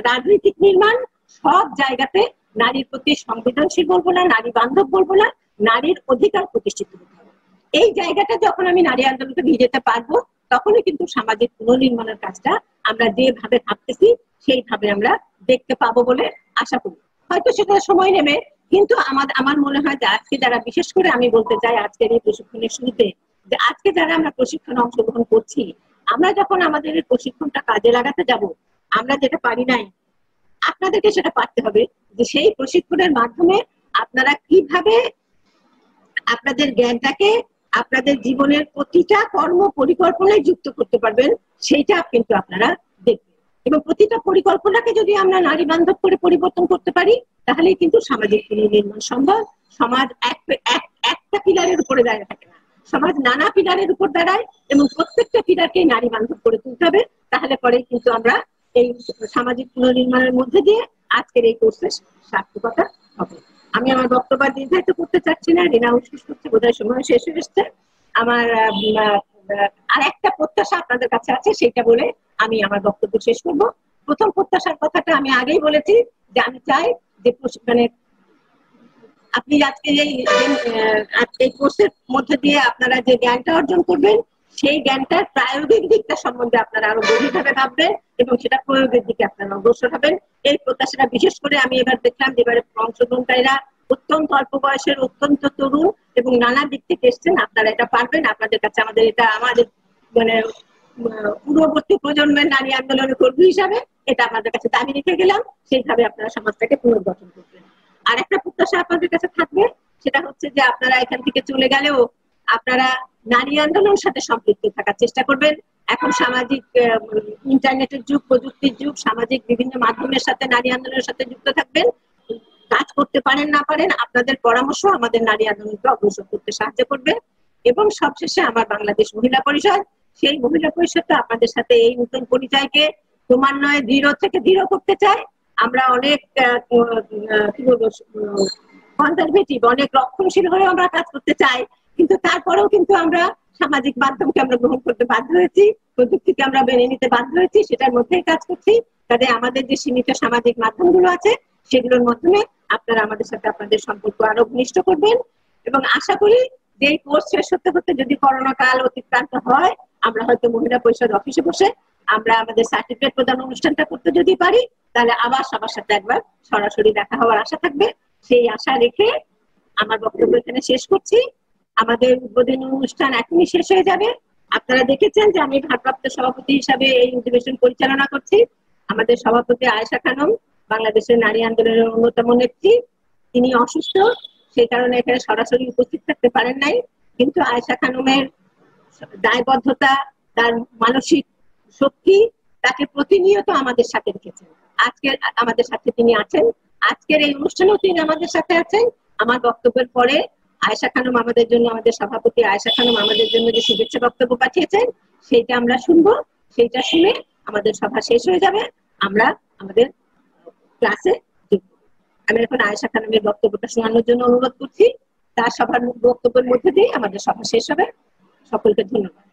রাজনৈতিক নির্মাণ, সব জায়গাতে নারীর প্রতি সংবেদনশীল বলবো না, নারী বান্ধব বলবো না, নারীর অধিকার প্রতিষ্ঠিত করতে হবে। এই জায়গাটা যখন আমি নারী আন্দোলনকে নিয়ে যেতে পারবো, তখনই কিন্তু সামাজিক পুনর্নির্মাণের কাজটা আমরা যেভাবে ভাবতেছি সেইভাবে আমরা দেখতে পাবো বলে আশা করি। হয়তো সেটা সময় নেবে, কিন্তু আমার মনে হয় যে আজকে যারা, বিশেষ করে আমি বলতে চাই আজকের এই প্রশিক্ষণের শুরুতে, যে আজকে যারা আমরা প্রশিক্ষণে অংশগ্রহণ করছি, আমরা যখন আমাদের এই প্রশিক্ষণটা কাজে লাগাতে যাব, আমরা যেটা পারি নাই আপনাদেরকে সেটা পারতে হবে, যে সেই প্রশিক্ষণের মাধ্যমে আপনারা কিভাবে আপনাদের জ্ঞানটাকে আপনাদের জীবনের প্রতিটা কর্ম পরিকল্পনায় যুক্ত করতে পারবেন, সেইটা কিন্তু আপনারা দেখবেন। এবং প্রতিটা পরিকল্পনাকে যদি আমরা নারী বান্ধব করে পরিবর্তন করতে পারি, তাহলেই কিন্তু সামাজিক পুনর্নির্মাণ সম্ভব। সমাজ একটা পিলারের উপরে দাঁড়িয়ে থাকে না, সমাজ নানা পিলারের উপর দাঁড়ায়, এবং প্রত্যেকটা পিলারকে নারী বান্ধব করে তুলতে হবে। তাহলে পরে কিন্তু আমরা এই সামাজিক পুনর্নির্মাণের মধ্যে দিয়ে আজকের এই কোর্সের সার্থকতা হবে। আমি আমার বক্তব্য দীর্ঘায়িত করতে চাচ্ছি না, রিনা উৎকৃষ করছে, বোধহয় সময় শেষ হয়ে এসছে। আমার আর একটা প্রত্যাশা আপনাদের কাছে আছে, সেটা বলে আমি আমার বক্তব্য শেষ করব। প্রথম প্রত্যাশার কথাটা আমি আগেই বলেছি, যে আমি চাই যে মানে আপনি আজকে এই কোর্সের মধ্যে দিয়ে আপনারা যে জ্ঞানটা অর্জন করবেন, সেই জ্ঞানটার প্রায়োগিক দিকটা সম্বন্ধে আপনারা আরো গভীরভাবে ভাববেন এবং সেটা প্রয়োগের দিকে আপনারা অগ্রসর হবেন। এই প্রত্যাশাটা বিশেষ করে আমি এবার দেখলাম যে এবারে অংশগ্রহণকারীরা অত্যন্ত অল্প বয়সের, অত্যন্ত তরুণ এবং নানা দিক থেকে এসছেন। আপনারা এটা পারবেন। আপনাদের কাছে আমাদের মানে পূর্ববর্তী প্রজন্মের নারী আন্দোলনের কর্মী হিসাবে এটা আপনাদের কাছে দাবি রেখে গেলাম। সেইভাবে আপনারা সমাজটাকে পুনর্গঠন করবেন। আর একটা প্রত্যাশা আপনাদের কাছে থাকবে, সেটা হচ্ছে যে আপনারা এখান থেকে চলে গেলেও আপনারা নারী আন্দোলনের সাথে সম্পৃক্ত থাকার চেষ্টা করবেন। এখন সামাজিক ইন্টারনেটের যুগ, প্রযুক্তির যুগ, সামাজিক বিভিন্ন মাধ্যমের সাথে নারী আন্দোলনের সাথে যুক্ত থাকবেন। কাজ করতে পারেন না পারেন, আপনাদের পরামর্শ আমাদের নারী আন্দোলনকে অগ্রসর করতে সাহায্য করবে। এবং সবশেষে আমার বাংলাদেশ মহিলা পরিষদ, সেই মহিলা পরিষদটা আপনাদের সাথে এই নতুন পরিচয়কে ক্রমান্বয়ে দৃঢ় থেকে দৃঢ় করতে চায়। আমরা অনেক কি বলবো, কনজারভেটিভ, অনেক রক্ষণশীল হয়ে আমরা কাজ করতে চাই, কিন্তু তারপরেও কিন্তু আমরা সামাজিক মাধ্যমকে আমরা গ্রহণ করতে বাধ্য হয়েছি, প্রযুক্তিকে আমরা মেনে নিতে বাধ্য হয়েছি, সেটার মধ্যেই কাজ করছি। তাদের আমাদের যে সীমিত সামাজিক মাধ্যমগুলো আছে, সেগুলোর মাধ্যমে আপনারা আমাদের সাথে আপনাদের সম্পর্ক আরো ঘনিষ্ঠ করবেন। এবং আশা করি যে এই কোর্স শেষ হতে হতে যদি করোনা কাল অতিক্রান্ত হয়, আমরা হয়তো মহিলা পরিষদ অফিসে বসে আমরা আমাদের সার্টিফিকেট প্রদান অনুষ্ঠানটা করতে যদি পারি, তাহলে আবার সবার সাথে একবার সরাসরি দেখা হওয়ার আশা থাকবে। সেই আশা রেখে আমার বক্তব্য এখানে শেষ করছি। আমাদের উদ্বোধনী অনুষ্ঠান এখনই শেষ হয়ে যাবে। আপনারা দেখেছেন যে আমি ভারপ্রাপ্ত সভাপতি হিসাবে এই অধিবেশন পরিচালনা করছি। আমাদের সভাপতি আয়েশা খানম বাংলাদেশের নারী আন্দোলনের অন্যতম নেত্রী, তিনি অসুস্থ, সেই কারণে এখানে সরাসরি উপস্থিত থাকতে পারেন নাই। কিন্তু আয়েশা খানমের দায়বদ্ধতা, তার মানসিক শক্তি তাকে প্রতিনিয়ত আমাদের সাথে রেখেছেন। আজকে আমাদের সাথে তিনি আছেন, আজকের এই অনুষ্ঠানেও তিনি আমাদের সাথে আছেন। আমার বক্তব্যের পরে আয়েশা খানম আমাদের জন্য, আমাদের সভাপতি আয়েশা খানম আমাদের জন্য যে শুভেচ্ছা বক্তব্য পাঠিয়েছেন সেইটা আমরা শুনবো। সেইটা শুনে আমাদের সভা শেষ হয়ে যাবে, আমরা আমাদের ক্লাসে যুক্ত। আমি এখন আয়েশা খানমের বক্তব্যটা শোনানোর জন্য অনুরোধ করছি। তার সভার বক্তব্যের মধ্যে দিয়ে আমাদের সভা শেষ হবে। সকলকে ধন্যবাদ।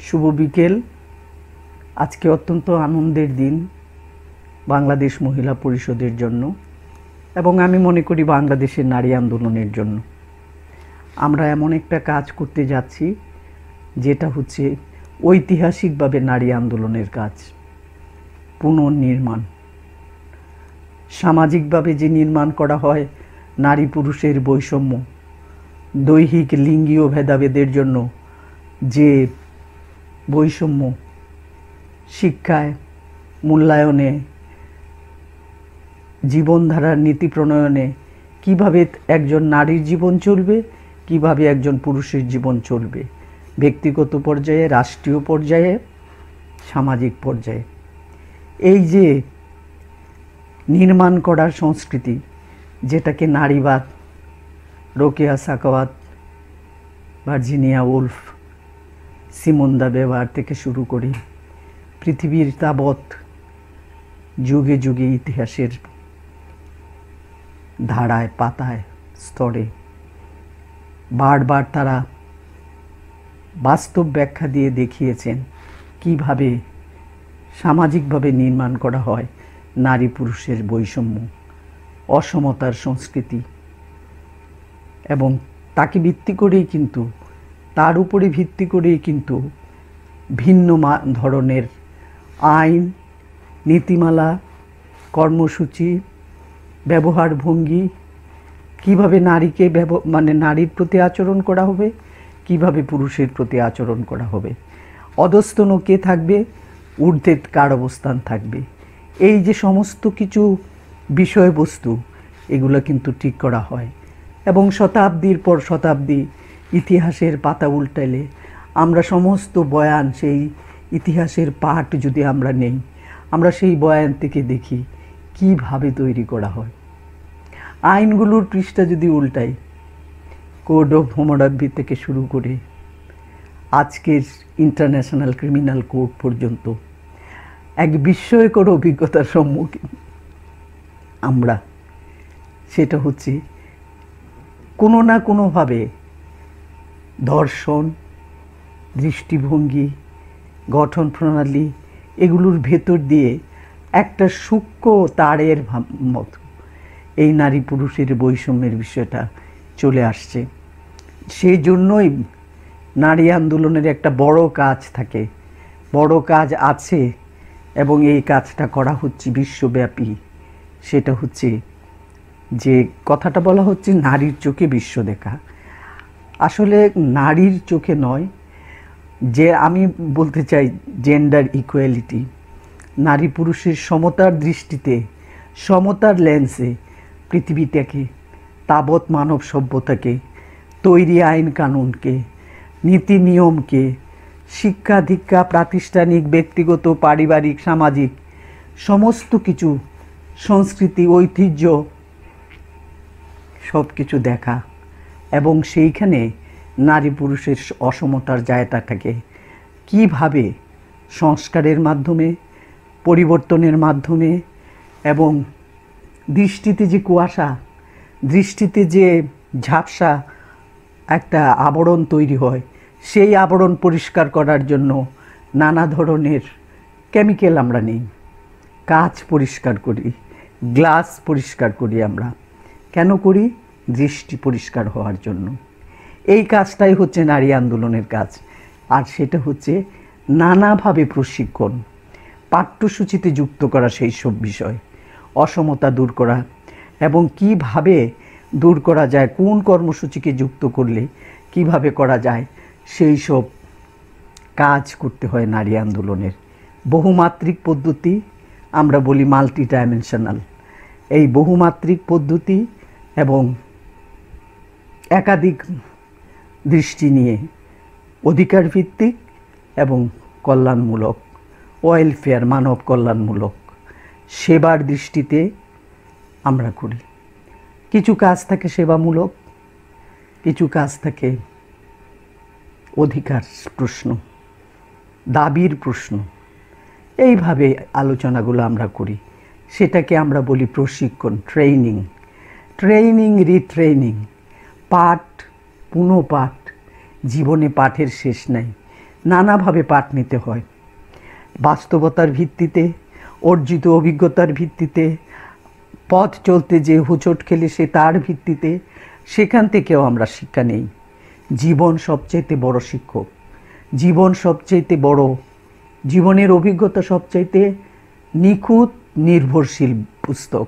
শুভ বিকেল। আজকে অত্যন্ত আনন্দের দিন বাংলাদেশ মহিলা পরিষদের জন্য এবং আমি মনে করি বাংলাদেশের নারী আন্দোলনের জন্য। আমরা এমন একটা কাজ করতে যাচ্ছি যেটা হচ্ছে ঐতিহাসিকভাবে নারী আন্দোলনের কাজ, পুনর্নির্মাণ। সামাজিকভাবে যে নির্মাণ করা হয় নারী পুরুষের বৈষম্য, দৈহিক লিঙ্গীয় ভেদাভেদের জন্য যে বৈষম্য, শিক্ষায়, মূল্যায়নে, জীবনধারার নীতি প্রণয়নে কিভাবে একজন নারীর জীবন চলবে, কিভাবে একজন পুরুষের জীবন চলবে, ব্যক্তিগত পর্যায়ে, রাষ্ট্রীয় পর্যায়ে, সামাজিক পর্যায়ে। এই যে নির্মাণ করার সংস্কৃতি, যেটাকে নারীবাদ, Rokeya Sakhawat, Virginia Woolf, Simone de Beauvoir থেকে শুরু করে পৃথিবীর তাবৎ যুগে যুগে ইতিহাসের ধারায়, পাতায়, স্তরে বারবার তারা বাস্তব ব্যাখ্যা দিয়ে দেখিয়েছেন কিভাবে সামাজিকভাবে নির্মাণ করা হয় নারী পুরুষের বৈষম্য, অসমতার সংস্কৃতি। এবং তাকে ভিত্তি করেই কিন্তু, তার উপরে ভিত্তি করেই কিন্তু ভিন্ন ধরনের আইন, নীতিমালা, কর্মসূচি, ব্যবহার ভঙ্গি, কিভাবে নারীকে নারীর প্রতি আচরণ করা হবে, কিভাবে পুরুষের প্রতি আচরণ করা হবে, অধস্তন কে থাকবে, ঊর্ধ্বে কার অবস্থান থাকবে, এই যে সমস্ত কিছু বিষয়বস্তু, এগুলো কিন্তু ঠিক করা হয়। এবং শতাব্দীর পর শতাব্দী ইতিহাসের পাতা উল্টাইলে আমরা সমস্ত বয়ান, সেই ইতিহাসের পাঠ যদি আমরা নেই, আমরা সেই বয়ান থেকে দেখি কিভাবে তৈরি করা হয়। আইনগুলোর পৃষ্ঠা যদি উল্টাই, কোড অফ হাম্মুরাবি থেকে শুরু করে আজকের ইন্টারন্যাশনাল ক্রিমিনাল কোড পর্যন্ত এক বিস্ময়কর অভিজ্ঞতার সম্মুখীন আমরা। সেটা হচ্ছে কোনো না কোনোভাবে দর্শন, দৃষ্টিভঙ্গি, গঠন প্রণালী, এগুলোর ভেতর দিয়ে একটা সূক্ষ্ম তারের মতো এই নারী পুরুষের বৈষম্যের বিষয়টা চলে আসছে। সেই জন্যই নারী আন্দোলনের একটা বড় কাজ থাকে, বড় কাজ আছে, এবং এই কাজটা করা হচ্ছে বিশ্বব্যাপী। সেটা হচ্ছে যে কথাটা বলা হচ্ছে নারীর চোখে বিশ্ব দেখা। আসলে নারীর চোখে নয়, যে আমি বলতে চাই জেন্ডার ইকুয়ালিটি, নারী পুরুষের সমতার দৃষ্টিতে, সমতার লেন্সে পৃথিবীটাকে, তাবৎ মানব সভ্যতাকে, তৈরি আইন কানুনকে, নীতি নিয়মকে, শিক্ষা দীক্ষা, প্রাতিষ্ঠানিক, ব্যক্তিগত, পারিবারিক, সামাজিক সমস্ত কিছু, সংস্কৃতি, ঐতিহ্য সব কিছু দেখা এবং সেইখানে নারী পুরুষের অসমতার জায়গাটাকে কীভাবে সংস্কারের মাধ্যমে, পরিবর্তনের মাধ্যমে এবং দৃষ্টিতে যে কুয়াশা, দৃষ্টিতে যে ঝাপসা একটা আবরণ তৈরি হয়, সেই আবরণ পরিষ্কার করার জন্য নানা ধরনের কেমিক্যাল আমরা নিই। কাঁচ পরিষ্কার করি, গ্লাস পরিষ্কার করি। আমরা কেন করি? দৃষ্টি পরিষ্কার হওয়ার জন্য। এই কাজটাই হচ্ছে নারী আন্দোলনের কাজ। আর সেটা হচ্ছে নানাভাবে প্রশিক্ষণ, পাঠ্যসূচিতে যুক্ত করা সেই সব বিষয়, অসমতা দূর করা এবং কিভাবে দূর করা যায়, কোন কর্মসূচিকে যুক্ত করলে কিভাবে করা যায়, সেই সব কাজ করতে হয় নারী আন্দোলনের। বহুমাত্রিক পদ্ধতি আমরা বলি, মাল্টি ডাইমেনশনাল। এই বহুমাত্রিক পদ্ধতি এবং একাধিক দৃষ্টি নিয়ে অধিকার ভিত্তিক এবং কল্যাণমূলক, ওয়েলফেয়ার, মানব কল্যাণমূলক সেবার দৃষ্টিতে আমরা করি। কিছু কাজ থাকে সেবামূলক, কিছু কাজ থাকে অধিকার প্রশ্ন, দাবির প্রশ্ন। এইভাবে আলোচনাগুলো আমরা করি। সেটাকে আমরা বলি প্রশিক্ষণ, ট্রেনিং। ট্রেনিং, রিট্রেনিং, পাঠ, পুনঃপাঠ। জীবনে পাঠের শেষ নাই, নানাভাবে পাঠ নিতে হয়। বাস্তবতার ভিত্তিতে, অর্জিত অভিজ্ঞতার ভিত্তিতে, পথ চলতে যে হোঁচট খেলে সে তার ভিত্তিতে, সেখান থেকেও আমরা শিক্ষা নেই। জীবন সবচাইতে বড় শিক্ষক, জীবন সবচাইতে বড়, জীবনের অভিজ্ঞতা সবচাইতে নিখুঁত নির্ভরশীল পুস্তক।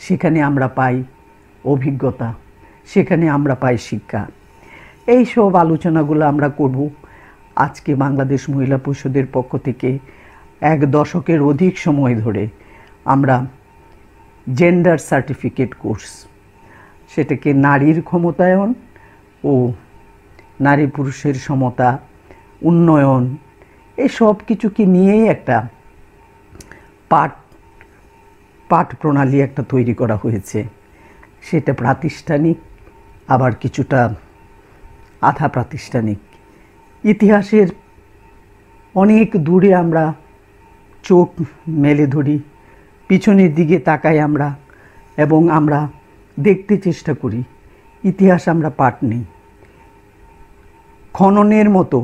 সেখানে আমরা পাই অভিজ্ঞতা, সেখানে আমরা পাই শিক্ষা। এই সব আলোচনাগুলো আমরা করব। আজকে বাংলাদেশ মহিলা পরিষদের পক্ষ থেকে 1 দশকের অধিক সময় ধরে আমরা জেন্ডার সার্টিফিকেট কোর্স, সেটাকে নারীর ক্ষমতায়ন ও নারী পুরুষের সমতা, উন্নয়ন, এই সব কিছুকে নিয়েই একটা পাঠ প্রণালী একটা তৈরি করা হয়েছে। সেটা প্রাতিষ্ঠানিক, আবার কিছুটা আধা প্রাতিষ্ঠানিক। ইতিহাসের অনেক দূরে আমরা চোখ মেলে ধরি, পিছনের দিকে তাকাই আমরা এবং আমরা দেখতে চেষ্টা করি। ইতিহাস আমরা পাঠ নেই। খননের মতো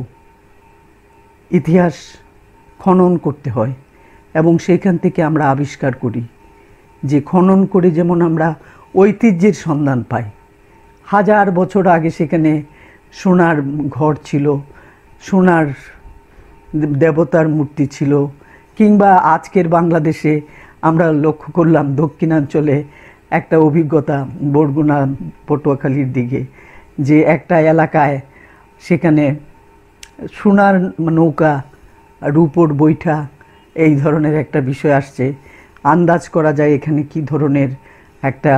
ইতিহাস খনন করতে হয় এবং সেখান থেকে আমরা আবিষ্কার করি যে খনন করে যেমন আমরা ঐতিহ্যের সন্ধান পাই। 1000 বছর আগে সেখানে সোনার ঘর ছিল, সোনার দেবতার মূর্তি ছিল, কিংবা আজকের বাংলাদেশে আমরা লক্ষ্য করলাম দক্ষিণাঞ্চলে একটা অভিজ্ঞতা, বরগুনা পটুয়াখালীর দিকে, যে একটা এলাকায় সেখানে সোনার নৌকা, রূপোর বৈঠা, এই ধরনের একটা বিষয় আসছে। আন্দাজ করা যায় এখানে কি ধরনের একটা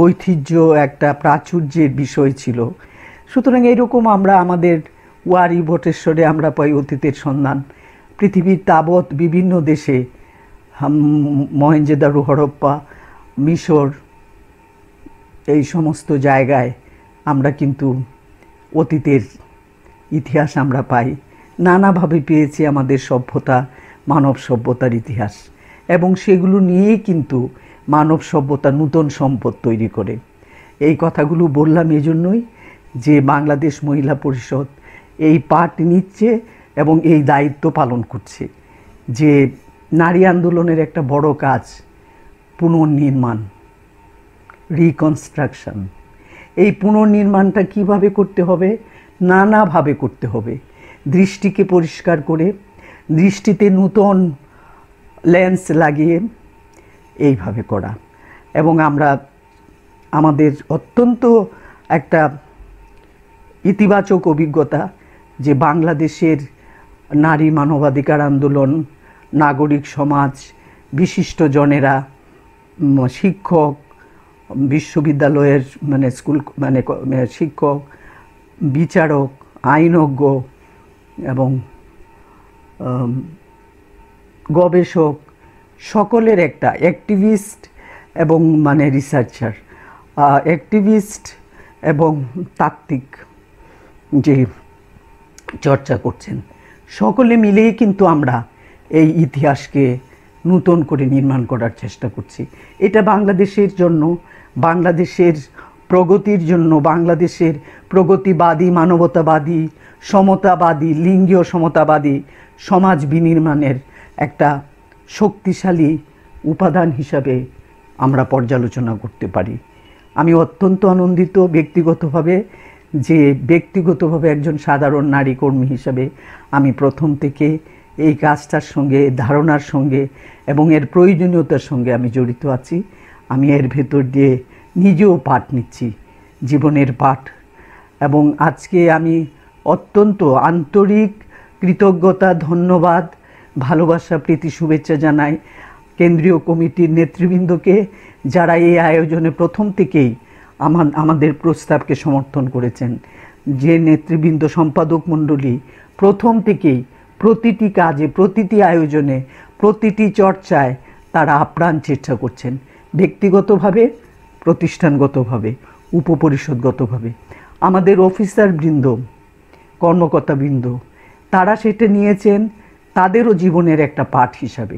ঐতিহ্য, একটা প্রাচুর্যের বিষয় ছিল। সুতরাং এরকম আমরা আমাদের ওয়ারি বটেশ্বরে আমরা পাই অতীতের সন্ধান। পৃথিবীর তাবৎ বিভিন্ন দেশে, মহেঞ্জোদারো, হরপ্পা, মিশর, এই সমস্ত জায়গায় আমরা কিন্তু অতীতের ইতিহাস আমরা পাই। নানাভাবে পেয়েছি আমাদের সভ্যতা, মানব সভ্যতার ইতিহাস, এবং সেগুলো নিয়েই কিন্তু মানব সভ্যতা নূতন সম্পদ তৈরি করে। এই কথাগুলো বললাম এজন্যই যে বাংলাদেশ মহিলা পরিষদ এই পাঠ নিচ্ছে এবং এই দায়িত্ব পালন করছে যে নারী আন্দোলনের একটা বড় কাজ পুনর্নির্মাণ, রিকনস্ট্রাকশন। এই পুনর্নির্মাণটা কিভাবে করতে হবে? নানাভাবে করতে হবে। দৃষ্টিকে পরিষ্কার করে, দৃষ্টিতে নূতন লেন্স লাগিয়ে এইভাবে করা। এবং আমরা আমাদের অত্যন্ত একটা ইতিবাচক অভিজ্ঞতা যে বাংলাদেশের নারী মানবাধিকার আন্দোলন, নাগরিক সমাজ, বিশিষ্ট জনেরা, শিক্ষক, বিশ্ববিদ্যালয়ের স্কুল শিক্ষক, বিচারক, আইনজ্ঞ, এবং গবেষক সকলের একটা অ্যাক্টিভিস্ট এবং মানে রিসার্চার, অ্যাক্টিভিস্ট এবং তাত্ত্বিক যে চর্চা করছেন, সকলে মিলেই কিন্তু আমরা এই ইতিহাসকে নূতন করে নির্মাণ করার চেষ্টা করছি। এটা বাংলাদেশের জন্য, বাংলাদেশের প্রগতির জন্য, বাংলাদেশের প্রগতিবাদী, মানবতাবাদী, সমতাবাদী, লিঙ্গীয় সমতাবাদী সমাজ বিনির্মাণের একটা শক্তিশালী উপাদান হিসাবে আমরা পর্যালোচনা করতে পারি। আমি অত্যন্ত আনন্দিত ব্যক্তিগতভাবে একজন সাধারণ নারী কর্মী হিসাবে আমি প্রথম থেকে এই কাজটার সঙ্গে, ধারণার সঙ্গে এবং এর প্রয়োজনীয়তার সঙ্গে আমি জড়িত আছি। আমি এর ভেতর দিয়ে নিজেও পাঠ নিচ্ছি, জীবনের পাঠ। এবং আজকে আমি অত্যন্ত আন্তরিক কৃতজ্ঞতা, ধন্যবাদ, ভালোবাসা, প্রীতি, শুভেচ্ছা জানাই কেন্দ্রীয় কমিটির নেতৃবৃন্দকে, যারা এই আয়োজনে প্রথম থেকেই আমাদের প্রস্তাবকে সমর্থন করেছেন। যে নেতৃবৃন্দ, সম্পাদক মণ্ডলী প্রথম থেকেই প্রতিটি কাজে, প্রতিটি আয়োজনে, প্রতিটি চর্চায় তারা আপ্রাণ চেষ্টা করছেন, ব্যক্তিগতভাবে, প্রতিষ্ঠানগতভাবে, উপপরিষদগতভাবে। আমাদের অফিসারবৃন্দ, কর্মকর্তাবৃন্দ, তারা সেটা নিয়েছেন তাদেরও জীবনের একটা পাঠ হিসাবে।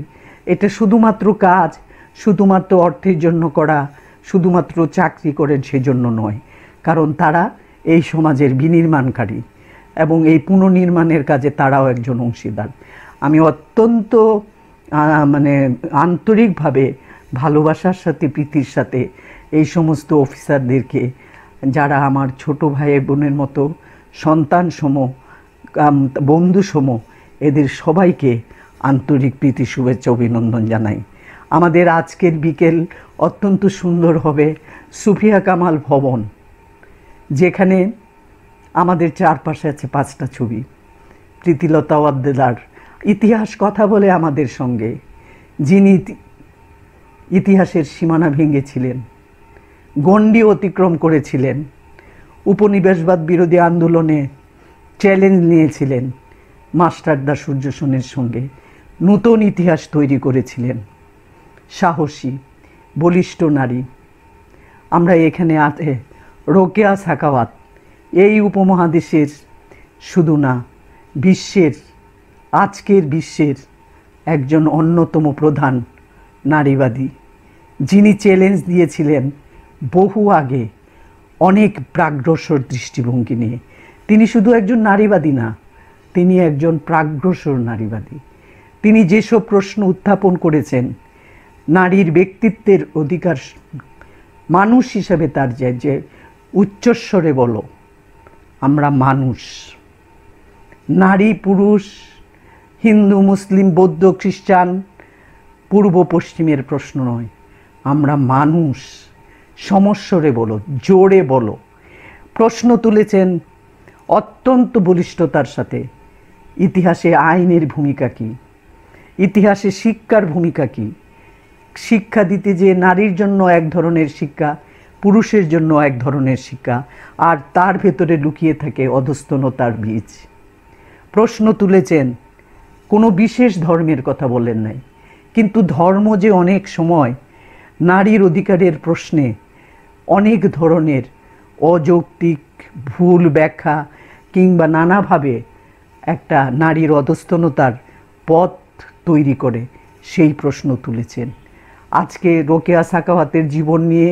এটা শুধুমাত্র কাজ, শুধুমাত্র অর্থের জন্য করা, শুধুমাত্র চাকরি করেন সেজন্য নয়, কারণ তারা এই সমাজের বিনির্মাণকারী এবং এই পুনর্নির্মাণের কাজে তারাও একজন অংশীদার। আমি অত্যন্ত মানে আন্তরিকভাবে, ভালোবাসার সাথে, প্রীতির সাথে এই সমস্ত অফিসারদেরকে, যারা আমার ছোট ভাই বোনের মতো, সন্তান সম, বন্ধু সম, এদের সবাইকে আন্তরিক প্রীতি, শুভেচ্ছা, অভিনন্দন জানাই। আমাদের আজকের বিকেল অত্যন্ত সুন্দর হবে সুফিয়া কামাল ভবন, যেখানে আমাদের চারপাশে আছে 5টা ছবি। প্রীতিলতা ওয়াদ্দেদার ইতিহাস কথা বলে আমাদের সঙ্গে, যিনি ইতিহাসের সীমানা ভেঙেছিলেন, গণ্ডি অতিক্রম করেছিলেন, উপনিবেশবাদ বিরোধী আন্দোলনে চ্যালেঞ্জ নিয়েছিলেন, মাস্টারদা সূর্য সেনের সঙ্গে নূতন ইতিহাস তৈরি করেছিলেন। সাহসী, বলিষ্ঠ নারী। আমরা এখানে আছে রোকেয়া সাখাওয়াত, এই উপমহাদেশের শুধু না, বিশ্বের, আজকের বিশ্বের একজন অন্যতম প্রধান নারীবাদী, যিনি চ্যালেঞ্জ দিয়েছিলেন বহু আগে অনেক প্রাগ্রসর দৃষ্টিভঙ্গি নিয়ে। তিনি শুধু একজন নারীবাদী না, তিনি একজন প্রাগ্রসর নারীবাদী। তিনি যেসব প্রশ্ন উত্থাপন করেছেন, নারীর ব্যক্তিত্বের অধিকার, মানুষ হিসেবে তার যে উচ্চস্বরে বলো আমরা মানুষ, নারী পুরুষ, হিন্দু মুসলিম বৌদ্ধ খ্রিস্টান পূর্ব পশ্চিমের প্রশ্ন নয়, আমরা মানুষ, সমস্বরে বলো, জোরে বলো। প্রশ্ন তুলেছেন অত্যন্ত বলিষ্ঠতার সাথে। ইতিহাসে আইনের ভূমিকা কী, ইতিহাসে শিক্ষার ভূমিকা কী, শিক্ষা দিতে যে নারীর জন্য এক ধরনের শিক্ষা, পুরুষের জন্য এক ধরনের শিক্ষা, আর তার ভেতরে লুকিয়ে থাকে অধস্তনতার বীজ। প্রশ্ন তুলেছেন, কোনো বিশেষ ধর্মের কথা বলেন নাই, কিন্তু ধর্ম যে অনেক সময় নারীর অধিকারের প্রশ্নে অনেক ধরনের অযৌক্তিক ভুল ব্যাখ্যা কিংবা নানাভাবে একটা নারীর অধস্তনতার পথ তৈরি করে, সেই প্রশ্ন তুলেছেন। আজকে রোকেয়া সাখাওয়াতের জীবন নিয়ে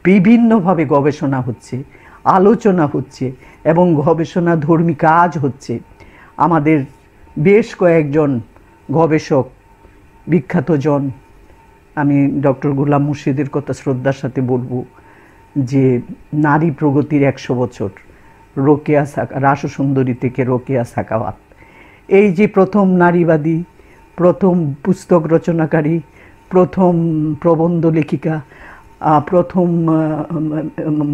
বিভিন্নভাবে গবেষণা হচ্ছে, আলোচনা হচ্ছে এবং গবেষণাধর্মী কাজ হচ্ছে। আমাদের বেশ কয়েকজন গবেষক, বিখ্যাত জন, আমি ডক্টর গোলাম মুর্শিদের কথা শ্রদ্ধার সাথে বলবো যে নারী প্রগতির 100 বছর, রোকেয়া রাসসুন্দরী থেকে রোকেয়া সাখাওয়াত, এই যে প্রথম নারীবাদী, প্রথম পুস্তক রচনাকারী, প্রথম প্রবন্ধ লেখিকা, প্রথম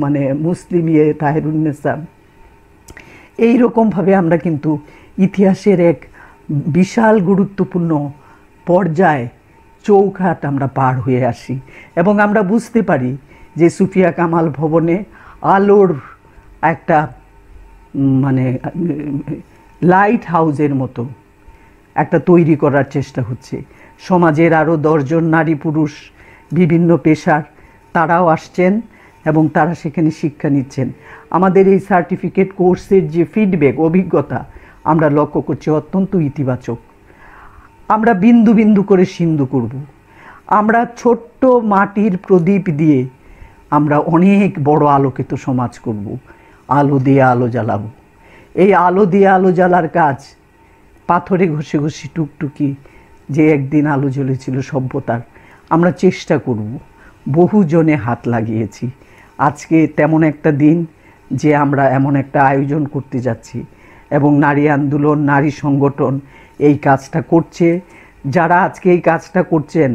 মানে মুসলিম তাহেরুন্নেসা, এইরকমভাবে আমরা কিন্তু ইতিহাসের এক বিশাল গুরুত্বপূর্ণ পর্যায়, চৌখাট আমরা পার হয়ে আসি এবং আমরা বুঝতে পারি যে সুফিয়া কামাল ভবনে আলোর একটা মানে লাইট হাউসের মতো একটা তৈরি করার চেষ্টা হচ্ছে। সমাজের আরও 10 জন নারী পুরুষ বিভিন্ন পেশার তারাও আসছেন এবং তারা সেখানে শিক্ষা নিচ্ছেন। আমাদের এই সার্টিফিকেট কোর্সের যে ফিডব্যাক, অভিজ্ঞতা আমরা লক্ষ্য করছি অত্যন্ত ইতিবাচক। আমরা বিন্দু বিন্দু করে সিন্ধু করব। আমরা ছোট্ট মাটির প্রদীপ দিয়ে আমরা অনেক বড় আলোকিত সমাজ করব। আলো দিয়ে আলো জ্বালাবো। এই আলো দিয়ে আলো জ্বালার কাজ পাথরে ঘষে ঘষে টুকটুকি যে একদিন আলো জ্বলেছিল সভ্যতার, আমরা চেষ্টা করব। বহুজনে হাত লাগিয়েছি। আজকে তেমন একটা দিন যে আমরা এমন একটা আয়োজন করতে যাচ্ছি এবং নারী আন্দোলন, নারী সংগঠন এই কাজটা করছে। যারা আজকে এই কাজটা করছেন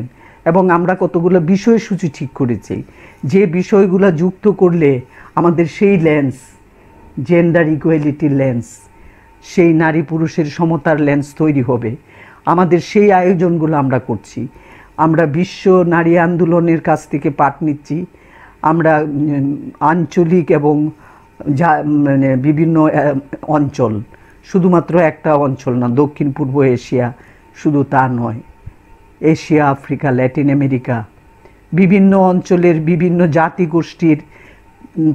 এবং আমরা কতগুলো বিষয়সূচি ঠিক করেছি, যে বিষয়গুলো যুক্ত করলে আমাদের সেই লেন্স, জেন্ডার ইকুয়ালিটি লেন্স, সেই নারী পুরুষের সমতার লেন্স তৈরি হবে। আমাদের সেই আয়োজনগুলো আমরা করছি। আমরা বিশ্ব নারী আন্দোলনের কাছ থেকে পাঠ নিচ্ছি। আমরা আঞ্চলিক এবং মানে বিভিন্ন অঞ্চল, শুধুমাত্র একটা অঞ্চল না, দক্ষিণ পূর্ব এশিয়া শুধু তা নয়, এশিয়া, আফ্রিকা, ল্যাটিন আমেরিকা, বিভিন্ন অঞ্চলের বিভিন্ন জাতিগোষ্ঠীর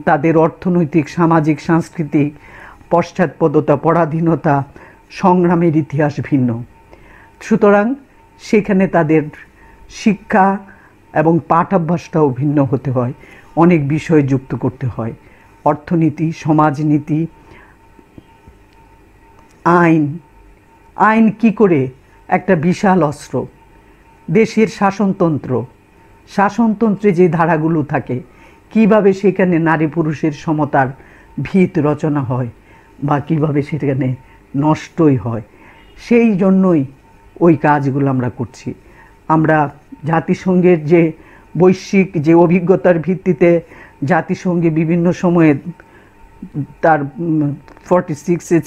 তাদের অর্থনৈতিক, সামাজিক, সাংস্কৃতিক পশ্চাৎপদতা, পরাধীনতা, সংগ্রামের ইতিহাস ভিন্ন। সুতরাং সেখানে তাদের শিক্ষা এবং পাঠাভ্যাসটাও ভিন্ন হতে হয়। অনেক বিষয় যুক্ত করতে হয়। অর্থনীতি, সমাজনীতি, আইন কি করে একটা বিশাল অস্ত্র। দেশের শাসনতন্ত্রে যে ধারাগুলো থাকে, কিভাবে সেখানে নারী পুরুষের সমতার ভিত রচনা হয় বা কিভাবে সেখানে নষ্টই হয়, সেই জন্যই ওই কাজগুলো আমরা করছি। আমরা জাতিসংঘের যে বৈশ্বিক যে অভিজ্ঞতার ভিত্তিতে জাতিসংঘে বিভিন্ন সময়ে তার 46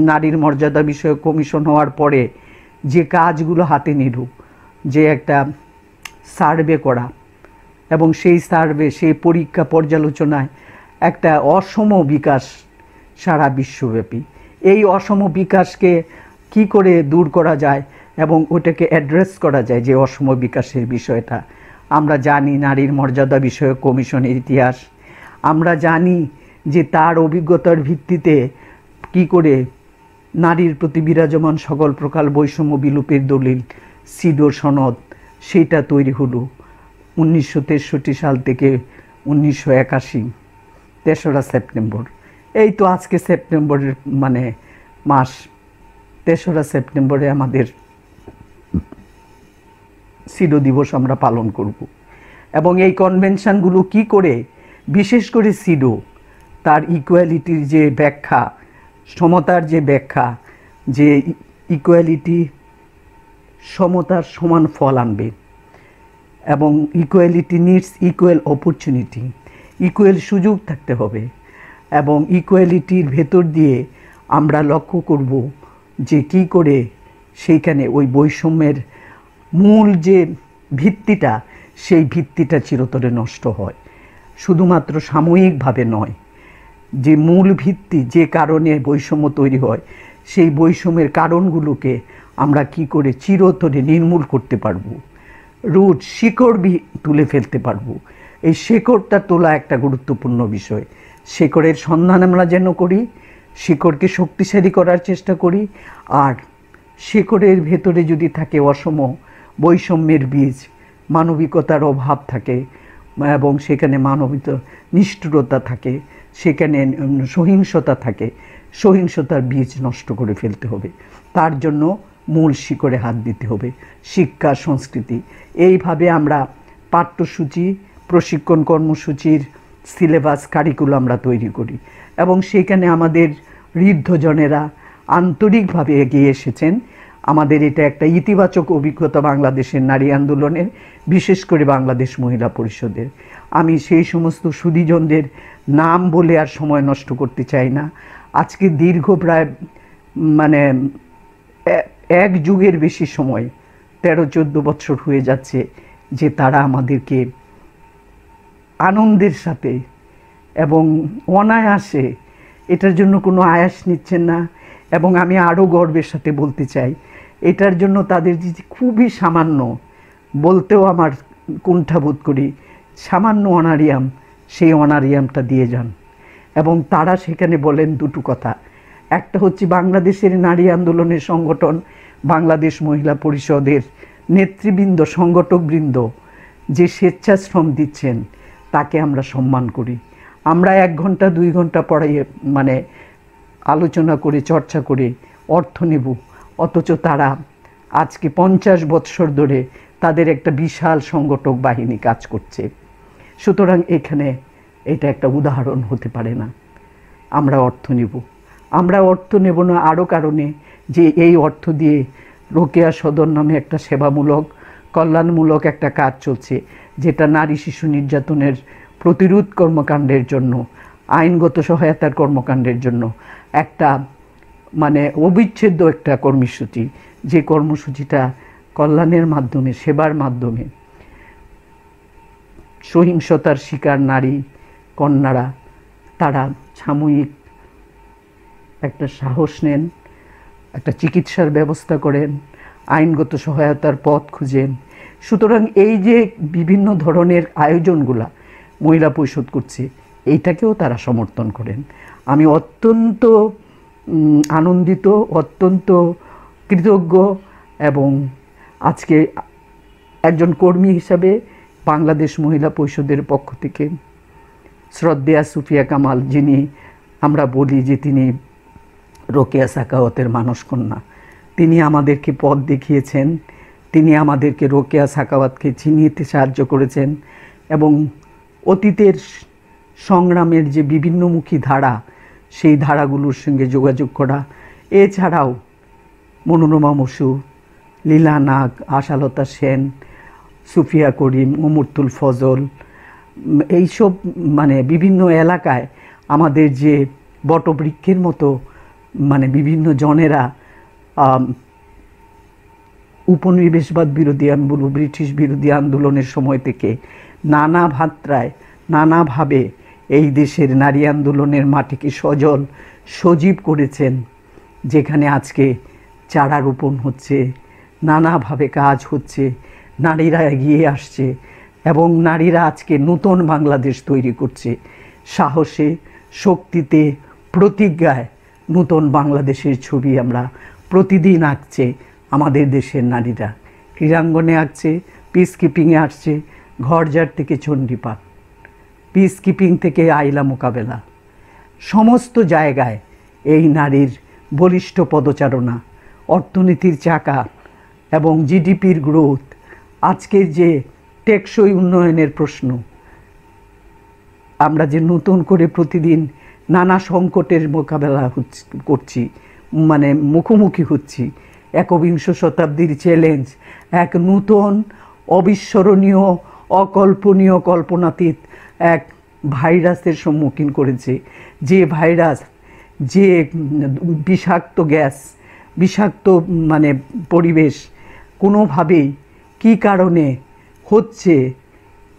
নারীর মর্যাদা বিষয়ক কমিশন হওয়ার পরে যে কাজগুলো হাতে নিল, যে একটা সার্ভে করা এবং সেই সার্ভে, সেই পরীক্ষা পর্যালোচনায় একটা অসম বিকাশ সারা বিশ্বব্যাপী। এই অসম বিকাশকে কি করে দূর করা যায় এবং ওটাকে অ্যাড্রেস করা যায়, যে অসম বিকাশের বিষয়টা আমরা জানি। নারীর মর্যাদা বিষয়ক কমিশনের ইতিহাস আমরা জানি, যে তার অভিজ্ঞতার ভিত্তিতে কি করে নারীর প্রতি বিরাজমান সকল প্রকার বৈষম্য বিলোপের দলিল, সিডো সনদ, সেটা তৈরি হলো 1963 সাল থেকে 1981, 3রা সেপ্টেম্বর। এই তো আজকে সেপ্টেম্বরের মানে মাস, 3রা সেপ্টেম্বরে আমাদের সিডো দিবস আমরা পালন করব। এবং এই কনভেনশনগুলো কি করে, বিশেষ করে সিডো তার ইকুয়ালিটির যে ব্যাখ্যা, সমতার যে ব্যাখ্যা, যে ইকুয়ালিটি সমতার সমান ফল আনবে এবং equality needs equal opportunity, equal সুযোগ থাকতে হবে এবং ইকুয়ালিটির ভেতর দিয়ে আমরা লক্ষ্য করব যে কি করে সেইখানে ওই বৈষম্যের মূল যে ভিত্তিটা, সেই ভিত্তিটা চিরতরে নষ্ট হয়। শুধুমাত্র সাময়িকভাবে নয়, যে মূল ভিত্তি, যে কারণে বৈষম্য তৈরি হয়, সেই বৈষম্যের কারণগুলোকে আমরা কি করে চিরতরে নির্মূল করতে পারবো, রুট, শিকড় তুলে ফেলতে পারবো। এই শিকড়টা তোলা একটা গুরুত্বপূর্ণ বিষয়। শিকড়ের সন্ধান আমরা যেন করি, শিকড়কে শক্তিশালী করার চেষ্টা করি। আর শিকড়ের ভেতরে যদি থাকে অসম বৈষম্যের বীজ, মানবিকতার অভাব থাকে এবং সেখানে মানবিক নিষ্ঠুরতা থাকে, সেখানে সহিংসতা থাকে, সহিংসতার বীজ নষ্ট করে ফেলতে হবে। তার জন্য মূল শিকড়ে হাত দিতে হবে, শিক্ষা, সংস্কৃতি। এইভাবে আমরা পাঠ্যসূচি, প্রশিক্ষণ কর্মসূচির সিলেবাস, কারিকুলাম আমরা তৈরি করি এবং সেখানে আমাদের ঋদ্ধজনেরা আন্তরিকভাবে এগিয়ে এসেছেন। আমাদের এটা একটা ইতিবাচক অভিজ্ঞতা বাংলাদেশের নারী আন্দোলনের, বিশেষ করে বাংলাদেশ মহিলা পরিষদের। আমি সেই সমস্ত সুধীজনদের নাম বলে আর সময় নষ্ট করতে চাই না। আজকে দীর্ঘ প্রায় মানে এক যুগের বেশি সময়, 13-14 বছর হয়ে যাচ্ছে, যে তারা আমাদেরকে আনন্দের সাথে এবং অনায়াসে, এটার জন্য কোনো আয়াস নিচ্ছেন না, এবং আমি আরও গর্বের সাথে বলতে চাই, এটার জন্য তাদের যে খুবই সামান্য, বলতেও আমার কুণ্ঠাবোধ করি, সামান্য অনারিয়াম, সেই অনারিয়ামটা দিয়ে যান। এবং তারা সেখানে বলেন দুটো কথা। একটা হচ্ছে বাংলাদেশের নারী আন্দোলনের সংগঠন বাংলাদেশ মহিলা পরিষদের নেতৃবৃন্দ, সংগঠকবৃন্দ যে স্বেচ্ছাশ্রম দিচ্ছেন তাকে আমরা সম্মান করি। আমরা 1 ঘন্টা 2 ঘন্টা পড়াইয়ে মানে আলোচনা করে চর্চা করে অর্থ নেব, অথচ তারা আজকে 50 বৎসর ধরে তাদের একটা বিশাল সংগঠক বাহিনী কাজ করছে। সুতরাং এখানে এটা একটা উদাহরণ হতে পারে না। আমরা অর্থ নেব, আমরা অর্থ নেব না আরও কারণে যে এই অর্থ দিয়ে রোকেয়া সদন নামে একটা সেবামূলক কল্যাণমূলক একটা কাজ চলছে, যেটা নারী শিশু নির্যাতনের প্রতিরোধ কর্মকাণ্ডের জন্য, আইনগত সহায়তার কর্মকাণ্ডের জন্য একটা মানে অবিচ্ছেদ্য একটা কর্মসূচি, যে কর্মসূচিটা কল্যাণের মাধ্যমে, সেবার মাধ্যমে সহিংসতার শিকার নারী কন্যারা তারা সাময়িক একটা সাহস নেন, একটা চিকিৎসার ব্যবস্থা করেন, আইনগত সহায়তার পথ খুঁজেন। সুতরাং এই যে বিভিন্ন ধরনের আয়োজনগুলা মহিলা পরিষদ করছে, এইটাকেও তারা সমর্থন করেন। আমি অত্যন্ত আনন্দিত, অত্যন্ত কৃতজ্ঞ, এবং আজকে একজন কর্মী হিসাবে বাংলাদেশ মহিলা পরিষদের পক্ষ থেকে শ্রদ্ধেয়া সুফিয়া কামাল, যিনি আমরা বলি যে তিনি রোকেয়া সাখাওয়াতের মানসকন্যা, তিনি আমাদেরকে পথ দেখিয়েছেন, তিনি আমাদেরকে রোকেয়া সাখাওয়াতকে চিনিতে সাহায্য করেছেন, এবং অতীতের সংগ্রামের যে বিভিন্নমুখী ধারা, সেই ধারাগুলোর সঙ্গে যোগাযোগ করা। এছাড়াও মনোরমা বসু, লীলা নাগ, আশালতা সেন, সুফিয়া করিম, অমর্তুল ফজল, এইসব মানে বিভিন্ন এলাকায় আমাদের যে বটবৃক্ষের মতো মানে বিভিন্ন জনেরা উপনিবেশবাদ বিরোধী, আমি বলব ব্রিটিশ বিরোধী আন্দোলনের সময় থেকে নানা ভাত্রায় নানাভাবে এই দেশের নারী আন্দোলনের মাটিকে সজল সজীব করেছেন, যেখানে আজকে চারা রোপণ হচ্ছে, নানাভাবে কাজ হচ্ছে, নারীরা এগিয়ে আসছে, এবং নারীরা আজকে নতুন বাংলাদেশ তৈরি করছে। সাহসে, শক্তিতে, প্রতিজ্ঞায় নতুন বাংলাদেশের ছবি আমরা প্রতিদিন আঁকছে আমাদের দেশের নারীরা। ক্রীড়াঙ্গনে আঁকছে, পিস কিপিংয়ে আসছে, ঘরজার থেকে চণ্ডীপাঠ, পিস কিপিং থেকে আইলা মোকাবেলা, সমস্ত জায়গায় এই নারীর বলিষ্ঠ পদচারণা, অর্থনীতির চাকা এবং জিডিপির গ্রোথ, আজকের যে টেকসই উন্নয়নের প্রশ্ন, আমরা যে নতুন করে প্রতিদিন নানা সংকটের মোকাবেলা করছি, মানে মুখোমুখি হচ্ছি, একবিংশ শতাব্দীর চ্যালেঞ্জ, এক নূতন অবিস্মরণীয় অকল্পনীয় কল্পনাতীত এক ভাইরাসের সম্মুখীন করেছে। যে ভাইরাস, যে বিষাক্ত গ্যাস, বিষাক্ত মানে পরিবেশ, কোনোভাবেই কী কারণে হচ্ছে,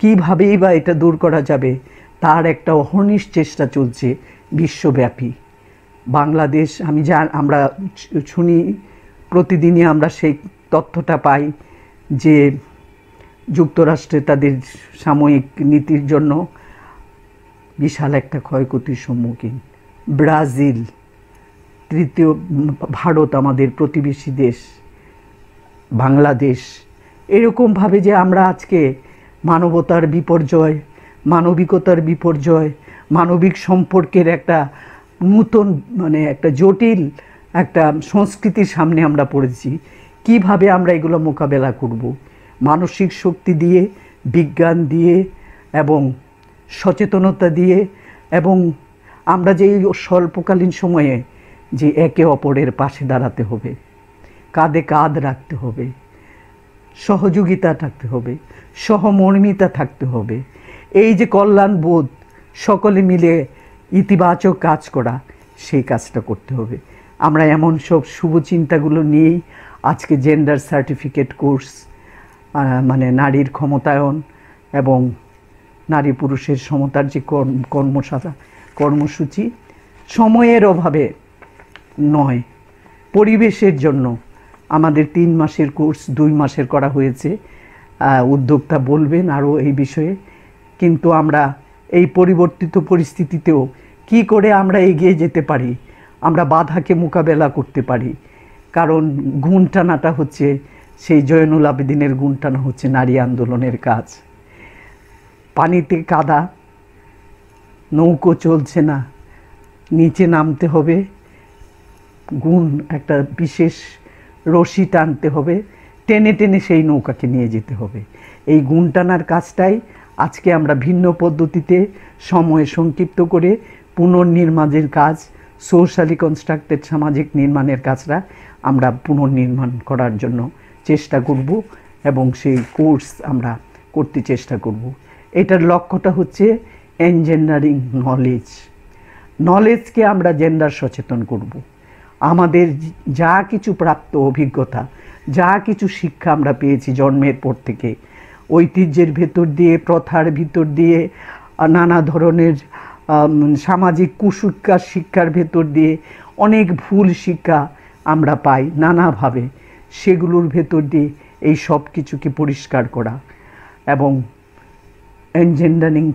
কীভাবেই বা এটা দূর করা যাবে, তার একটা অহর্নিশ চেষ্টা চলছে বিশ্বব্যাপী। বাংলাদেশ, আমরা শুনি প্রতিদিনই, আমরা সেই তথ্যটা পাই যে যুক্তরাষ্ট্রে তাদের সাময়িক নীতির জন্য বিশাল একটা ক্ষয়ক্ষতির সম্মুখীন। ব্রাজিল, তৃতীয় ভারত, আমাদের প্রতিবেশী দেশ বাংলাদেশ, এরকমভাবে যে আমরা আজকে মানবতার বিপর্যয়, মানবিকতার বিপর্যয়, মানবিক সম্পর্কের একটা নূতন মানে একটা জটিল একটা সংস্কৃতির সামনে আমরা পড়েছি। কিভাবে আমরা এগুলো মোকাবেলা করব? মানসিক শক্তি দিয়ে, বিজ্ঞান দিয়ে এবং সচেতনতা দিয়ে, এবং আমরা যে স্বল্পকালীন সময়ে যে একে অপরের পাশে দাঁড়াতে হবে, কাঁধে কাঁধ রাখতে হবে, সহযোগিতা থাকতে হবে, সহমর্মিতা থাকতে হবে, এই যে কল্যাণবোধ, সকলে মিলে ইতিবাচক কাজ করা, সেই কাজটা করতে হবে। আমরা এমন সব শুভ চিন্তাগুলো নিয়েই আজকে জেন্ডার সার্টিফিকেট কোর্স, মানে নারীর ক্ষমতায়ন এবং নারী পুরুষের সমতার যে কর্মসূচি, সময়ের অভাবে নয়, পরিবেশের জন্য আমাদের 3 মাসের কোর্স 2 মাসের করা হয়েছে। উদ্যোক্তা বলবেন আরও এই বিষয়ে। কিন্তু আমরা এই পরিবর্তিত পরিস্থিতিতেও কি করে আমরা এগিয়ে যেতে পারি, আমরা বাধাকে মোকাবেলা করতে পারি। কারণ গুণ টানাটা হচ্ছে সেই জয়নুল আবেদিনের গুণ টানা হচ্ছে নারী আন্দোলনের কাজ। পানিতে কাদা, নৌকো চলছে না, নিচে নামতে হবে, গুণ একটা বিশেষ রশি টানতে হবে, টেনে টেনে সেই নৌকাকে নিয়ে যেতে হবে। এই গুণ টানার কাজটাই আজকে আমরা ভিন্ন পদ্ধতিতে সময় সংক্ষিপ্ত করে পুনর্নির্মাণের কাজ, সোশ্যালি কনস্ট্রাক্টেড সামাজিক নির্মাণের কাজটা আমরা পুনর্নির্মাণ করার জন্য চেষ্টা করব এবং সেই কোর্স আমরা করতে চেষ্টা করব। এটার লক্ষ্যটা হচ্ছে এনজেন্ডারিং নলেজকে আমরা জেন্ডার সচেতন করব। আমাদের যা কিছু প্রাপ্ত অভিজ্ঞতা, যা কিছু শিক্ষা আমরা পেয়েছি জন্মের পর থেকে, ঐতিহ্যের ভেতর দিয়ে, প্রথার ভিতর দিয়ে, নানা ধরনের সামাজিক শিক্ষার ভেতর দিয়ে অনেক ভুল শিক্ষা আমরা পাই নানাভাবে। সেগুলোর ভেতর দিয়ে এই সব কিছুকে পরিষ্কার করা এবং এনজেন্ডারিং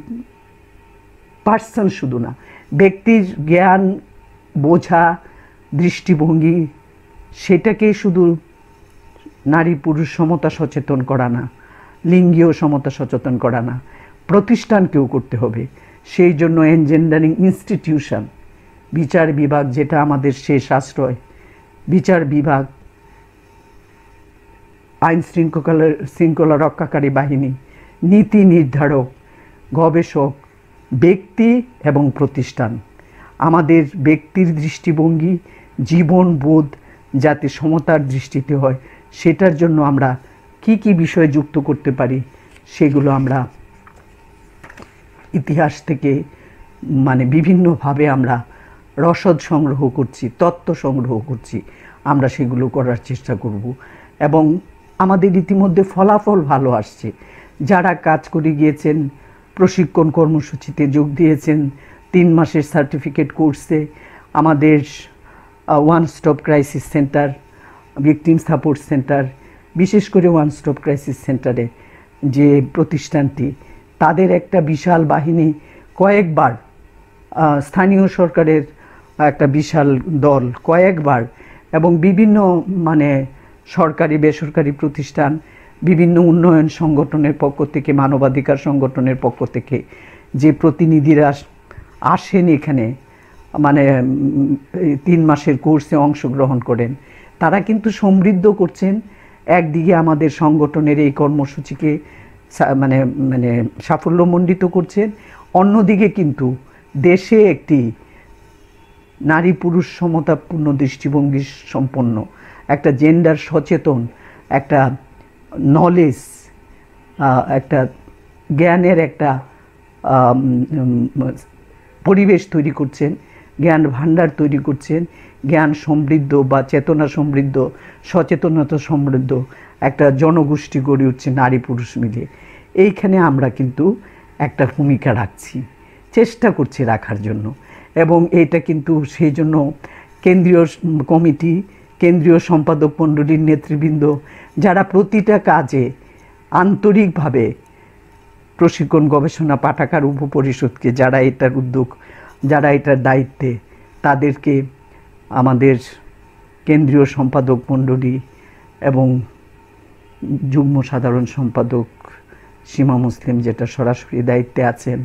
পার্সন শুধু না, ব্যক্তির জ্ঞান, বোঝা, দৃষ্টিভঙ্গি, সেটাকে শুধু নারী পুরুষ সমতা সচেতন করা না, লিঙ্গীয় সমতা সচেতন করা না, প্রতিষ্ঠানকেও করতে হবে। সেই জন্য এনজেন্ডারিং ইনস্টিটিউশন, বিচার বিভাগ যেটা আমাদের শেষ আশ্রয়, বিচার বিভাগ, আইন শৃঙ্খলা রক্ষাকারী বাহিনী, নীতি নির্ধারক, গবেষক, ব্যক্তি এবং প্রতিষ্ঠান, আমাদের ব্যক্তির দৃষ্টিভঙ্গি, জীবনবোধ যাতে সমতার দৃষ্টিতে হয়, সেটার জন্য আমরা কি কি বিষয় যুক্ত করতে পারি সেগুলো আমরা ইতিহাস থেকে বিভিন্নভাবে আমরা রসদ সংগ্রহ করছি, তথ্য সংগ্রহ করছি, আমরা সেগুলো করার চেষ্টা করব। এবং আমাদের ইতিমধ্যে ফলাফল ভালো আসছে। যারা কাজ করে গিয়েছেন, প্রশিক্ষণ কর্মসূচিতে যোগ দিয়েছেন, 3 মাসের সার্টিফিকেট কোর্সে, আমাদের one stop crisis centre, victim support centre, বিশেষ করে ওয়ান স্টপ ক্রাইসিস সেন্টারে যে প্রতিষ্ঠানটি, তাদের একটা বিশাল বাহিনী, কয়েকবার স্থানীয় সরকারের একটা বিশাল দল কয়েকবার, এবং বিভিন্ন সরকারি বেসরকারি প্রতিষ্ঠান, বিভিন্ন উন্নয়ন সংগঠনের পক্ষ থেকে, মানবাধিকার সংগঠনের পক্ষ থেকে যে প্রতিনিধিরা আসেন এখানে 3 মাসের কোর্সে অংশগ্রহণ করেন, তারা কিন্তু সমৃদ্ধ করছেন। একদিকে আমাদের সংগঠনের এই কর্মসূচিকে সাফল্যমণ্ডিত করছেন, অন্যদিকে কিন্তু দেশে একটি নারী পুরুষ সমতাপূর্ণ দৃষ্টিভঙ্গি সম্পন্ন, একটা জেন্ডার সচেতন, একটা নলেজ, একটা জ্ঞানের একটা পরিবেশ তৈরি করছেন, জ্ঞান ভাণ্ডার তৈরি করছেন, জ্ঞান সমৃদ্ধ বা চেতনা সমৃদ্ধ, সচেতনতা সমৃদ্ধ একটা জনগোষ্ঠী গড়ে উঠছে নারী পুরুষ মিলে। এইখানে আমরা কিন্তু একটা ভূমিকা রাখছি, চেষ্টা করছি রাখার জন্য। এবং এইটা কিন্তু সেই জন্য কেন্দ্রীয় কমিটি, কেন্দ্রীয় সম্পাদক মণ্ডলীর নেতৃবৃন্দ, যারা প্রতিটা কাজে আন্তরিকভাবে, প্রশিক্ষণ গবেষণা পাঠাগার উপপরিষদকে, যারা এটার উদ্যোগ, যারা এটার দায়িত্বে, তাদেরকে আমাদের কেন্দ্রীয় সম্পাদক মণ্ডলী এবং যুগ্ম সাধারণ সম্পাদক সীমা মুসলিম যেটা সরাসরি দায়িত্বে আছেন,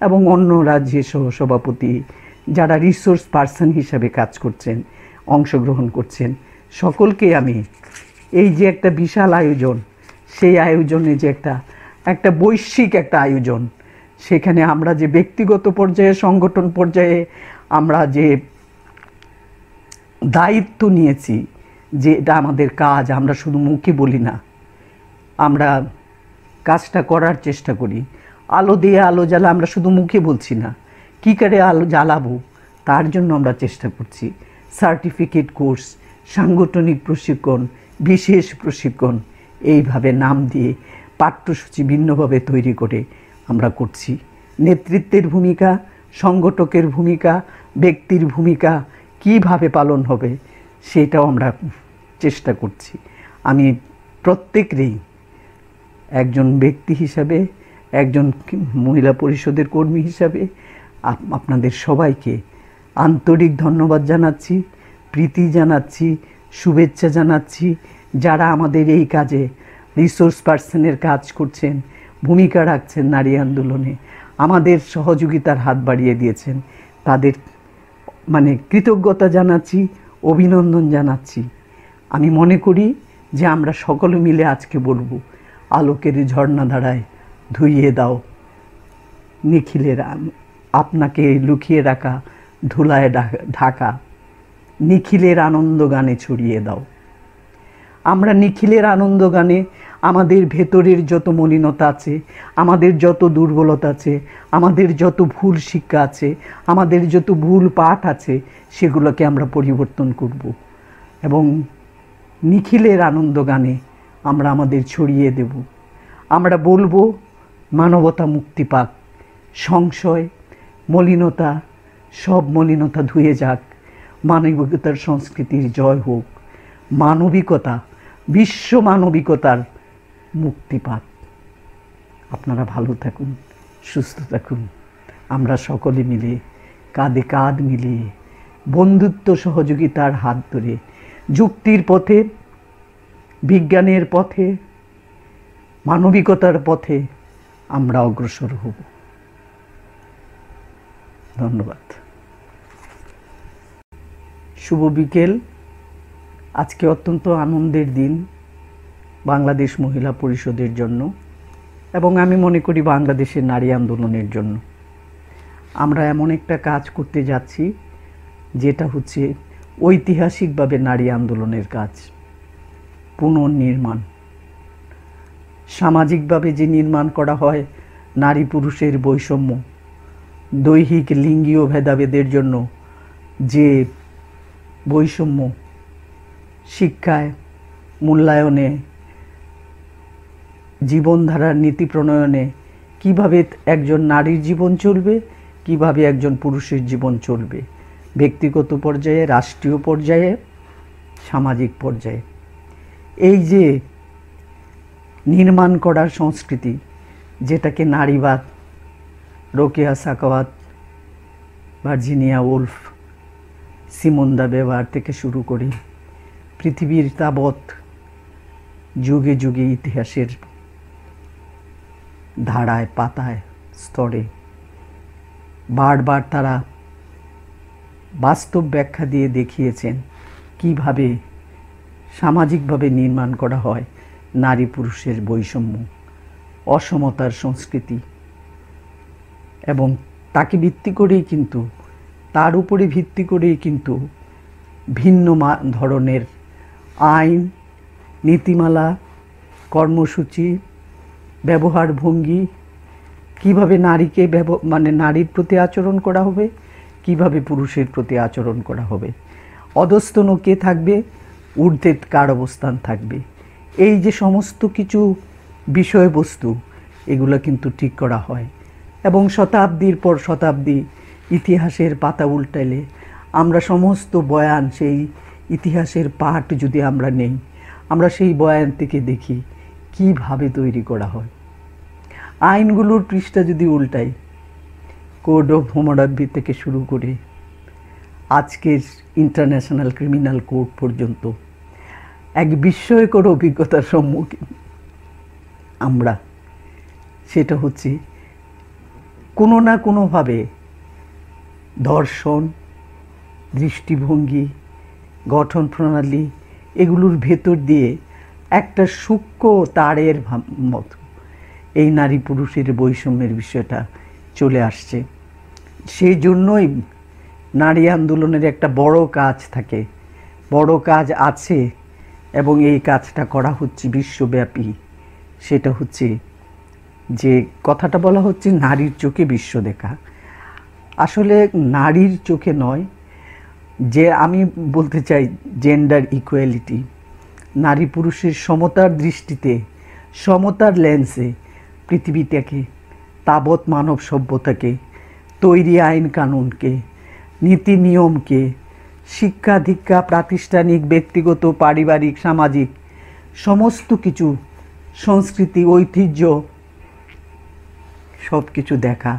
এবং অন্য রাজ্যের সহসভাপতি যারা রিসোর্স পার্সন হিসাবে কাজ করছেন, অংশগ্রহণ করছেন, সকলকে আমি এই যে একটা বিশাল আয়োজন, সেই আয়োজনে যে একটা বৈশ্বিক একটা আয়োজন, সেখানে আমরা যে ব্যক্তিগত পর্যায়ে, সংগঠন পর্যায়ে আমরা যে দায়িত্ব নিয়েছি, যে এটা আমাদের কাজ, আমরা শুধু মুখে বলি না, আমরা কাজটা করার চেষ্টা করি। আলো দিয়ে আলো জ্বালা, আমরা শুধু মুখে বলছি না, কী করে আলো জ্বালাবো তার জন্য আমরা চেষ্টা করছি। সার্টিফিকেট কোর্স, সাংগঠনিক প্রশিক্ষণ, বিশেষ প্রশিক্ষণ, এইভাবে নাম দিয়ে পাঠ্যসূচি ভিন্নভাবে তৈরি করে আমরা করছি। নেতৃত্বের ভূমিকা, সংগঠকের ভূমিকা, ব্যক্তির ভূমিকা কীভাবে পালন হবে সেটাও আমরা চেষ্টা করছি। আমি প্রত্যেকেরই একজন ব্যক্তি হিসাবে, একজন মহিলা পরিষদের কর্মী হিসাবে আপনাদের সবাইকে আন্তরিক ধন্যবাদ জানাচ্ছি, প্রীতি জানাচ্ছি, শুভেচ্ছা জানাচ্ছি। যারা আমাদের এই কাজে রিসোর্স পার্সনের কাজ করছেন, ভূমিকা রাখছেন নারী আন্দোলনে, আমাদের সহযোগিতার হাত বাড়িয়ে দিয়েছেন, তাদের কৃতজ্ঞতা জানাচ্ছি, অভিনন্দন জানাচ্ছি। আমি মনে করি যে আমরা সকলে মিলে আজকে বলবো, আলোকের ঝর্ণা ধারায় ধুইয়ে দাও নিখিলের আপনাকে লুকিয়ে রাখা ধুলায় ঢাকা, নিখিলের আনন্দ গানে ছড়িয়ে দাও। আমরা নিখিলের আনন্দ গানে আমাদের ভেতরের যত মলিনতা আছে, আমাদের যত দুর্বলতা আছে, আমাদের যত ভুল শিক্ষা আছে, আমাদের যত ভুল পাঠ আছে, সেগুলোকে আমরা পরিবর্তন করব এবং নিখিলের আনন্দ গানে আমরা আমাদের ছড়িয়ে দেব। আমরা বলবো মানবতা মুক্তি পাক, সংশয়, মলিনতা, সব মলিনতা ধুয়ে যাক, মানবিকতার সংস্কৃতির জয় হোক, মানবিকতা, বিশ্ব মানবিকতার মুক্তি পাক। আপনারা ভালো থাকুন, সুস্থ থাকুন। আমরা সকলে মিলে কাঁধে কাঁধ মিলিয়ে বন্ধুত্ব সহযোগিতার হাত ধরে যুক্তির পথে, বিজ্ঞানের পথে, মানবিকতার পথে আমরা অগ্রসর হব। ধন্যবাদ। শুভ বিকেল। আজকে অত্যন্ত আনন্দের দিন বাংলাদেশ মহিলা পরিষদের জন্য এবং আমি মনে করি বাংলাদেশের নারী আন্দোলনের জন্য। আমরা এমন একটা কাজ করতে যাচ্ছি যেটা হচ্ছে ঐতিহাসিকভাবে নারী আন্দোলনের কাজ, পুনর্নির্মাণ। সামাজিকভাবে যে নির্মাণ করা হয় নারী পুরুষের বৈষম্য, দৈহিক লিঙ্গীয় ভেদাভেদের জন্য যে বৈষম্য, শিক্ষায়, মূল্যায়নে, জীবনধারার নীতি প্রণয়নে, কিভাবে একজন নারীর জীবন চলবে, কিভাবে একজন পুরুষের জীবন চলবে, ব্যক্তিগত পর্যায়ে, রাষ্ট্রীয় পর্যায়ে, সামাজিক পর্যায়ে। এই যে নির্মাণ করার সংস্কৃতি, যেটাকে নারীবাদ, Rokeya Sakhawat, Virginia Woolf, Simone de Beauvoir থেকে শুরু করে পৃথিবীর তাবৎ যুগে যুগে ইতিহাসের ধারায়, পাতায়, স্তরে বারবার তারা বাস্তব ব্যাখ্যা দিয়ে দেখিয়েছেন কিভাবে সামাজিকভাবে নির্মাণ করা হয় নারী পুরুষের বৈষম্য, অসমতার সংস্কৃতি, এবং তাকে ভিত্তি করেই কিন্তু, তার উপরে ভিত্তি করেই কিন্তু ভিন্ন ধরনের আইন, নীতিমালা, কর্মসূচি, ব্যবহার ভঙ্গি, কিভাবে নারীকে নারীর প্রতি আচরণ করা হবে, কিভাবে পুরুষের প্রতি আচরণ করা হবে, অধস্তন কে থাকবে, ঊর্ধ্বে কার অবস্থান থাকবে, এই যে সমস্ত কিছু বিষয়বস্তু, এগুলো কিন্তু ঠিক করা হয়। এবং শতাব্দীর পর শতাব্দী ইতিহাসের পাতা উল্টাইলে আমরা সমস্ত বয়ান, সেই ইতিহাসের পাঠ যদি আমরা নেই, আমরা সেই বয়ান থেকে দেখি কিভাবে তৈরি করা হয়। আইনগুলোর পৃষ্ঠা যদি উল্টাই, কোড অফ হাম্মুরাবি থেকে শুরু করে আজকের ইন্টারন্যাশনাল ক্রিমিনাল কোড পর্যন্ত এক বিস্ময়কর অভিজ্ঞতার সম্মুখীন আমরা। সেটা হচ্ছে কোনো না কোনোভাবে দর্শন, দৃষ্টিভঙ্গি, গঠন প্রণালী, এগুলোর ভেতর দিয়ে একটা সূক্ষ্ম তারের মতো এই নারী পুরুষের বৈষম্যের বিষয়টা চলে আসছে। সেই জন্যই নারী আন্দোলনের একটা বড় কাজ থাকে, বড় কাজ আছে, এবং এই কাজটা করা হচ্ছে বিশ্বব্যাপী। সেটা হচ্ছে যে কথাটা বলা হচ্ছে নারীর চোখে বিশ্ব দেখা। আসলে নারীর চোখে নয়, যে আমি বলতে চাই জেন্ডার ইকুয়ালিটি, নারী পুরুষের সমতার দৃষ্টিতে, সমতার লেন্সে পৃথিবীটাকে, তাবৎ মানব সভ্যতাকে, তৈরি আইন কানুনকে, নীতি নিয়মকে, শিক্ষা দীক্ষা, প্রাতিষ্ঠানিক, ব্যক্তিগত, পারিবারিক, সামাজিক সমস্ত কিছু, সংস্কৃতি, ঐতিহ্য সব কিছু দেখা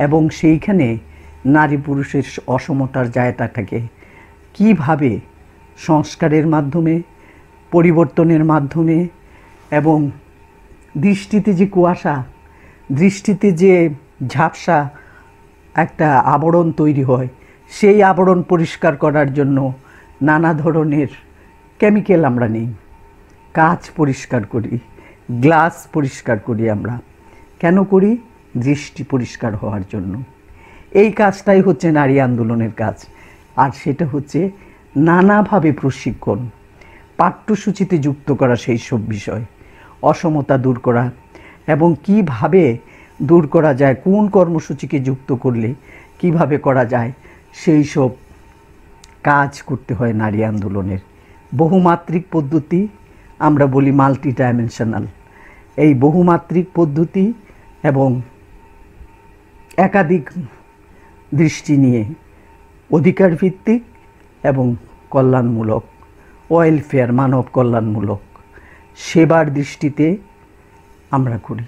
এবং সেইখানে নারী পুরুষের অসমতার জায়গাটাকে কীভাবে সংস্কারের মাধ্যমে, পরিবর্তনের মাধ্যমে এবং দৃষ্টিতে যে কুয়াশা, দৃষ্টিতে যে ঝাপসা একটা আবরণ তৈরি হয়, সেই আবরণ পরিষ্কার করার জন্য নানা ধরনের কেমিক্যাল আমরা নিই। কাঁচ পরিষ্কার করি, গ্লাস পরিষ্কার করি। আমরা কেন করি? দৃষ্টি পরিষ্কার হওয়ার জন্য। এই কাজটাই হচ্ছে নারী আন্দোলনের কাজ। আর সেটা হচ্ছে নানাভাবে প্রশিক্ষণ, পাঠ্যসূচিতে যুক্ত করা সেই সব বিষয়, অসমতা দূর করা এবং কিভাবে দূর করা যায়, কোন কর্মসূচিকে যুক্ত করলে কিভাবে করা যায়, সেই সব কাজ করতে হয় নারী আন্দোলনের। বহুমাত্রিক পদ্ধতি আমরা বলি, মাল্টি ডাইমেনশনাল। এই বহুমাত্রিক পদ্ধতি এবং একাধিক দৃষ্টি নিয়ে অধিকার ভিত্তিক এবং কল্যাণমূলক, ওয়েলফেয়ার, মানব কল্যাণমূলক সেবার দৃষ্টিতে আমরা করি।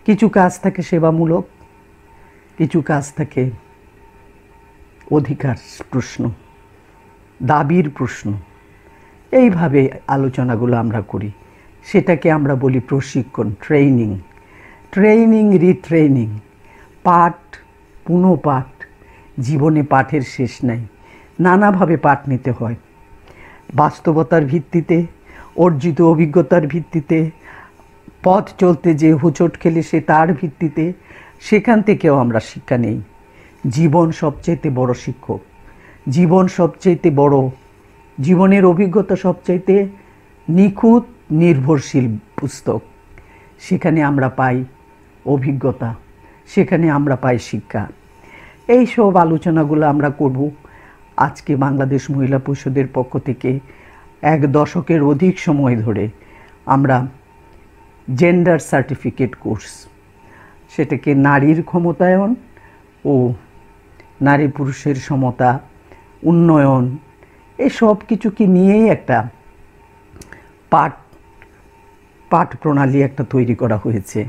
কিছু কাজ থাকে সেবামূলক, কিছু কাজ থাকে অধিকার প্রশ্ন, দাবির প্রশ্ন। এইভাবে আলোচনাগুলো আমরা করি। সেটাকে আমরা বলি প্রশিক্ষণ, ট্রেনিং, রিট্রেনিং, পাঠ, পুনঃপাঠ। জীবনে পাঠের শেষ নাই, নানাভাবে পাঠ নিতে হয়। বাস্তবতার ভিত্তিতে, অর্জিত অভিজ্ঞতার ভিত্তিতে, পথ চলতে যে হোঁচট খেলে সে তার ভিত্তিতে, সেখান থেকেও আমরা শিক্ষা নেই। জীবন সবচাইতে বড় শিক্ষক, জীবন সবচাইতে বড়, জীবনের অভিজ্ঞতা সবচাইতে নিখুঁত নির্ভরশীল পুস্তক। সেখানে আমরা পাই অভিজ্ঞতা, সেখানে আমরা পাই শিক্ষা। এই সব আলোচনাগুলো আমরা করব আজকে বাংলাদেশ মহিলা পরিষদের পক্ষ থেকে। 1 দশকের অধিক সময় ধরে আমরা জেন্ডার সার্টিফিকেট কোর্স, সেটাকে নারীর ক্ষমতায়ন ও নারী পুরুষের সমতা, উন্নয়ন, এই সব কিছুকে নিয়েই একটা পাঠ প্রণালী একটা তৈরি করা হয়েছে।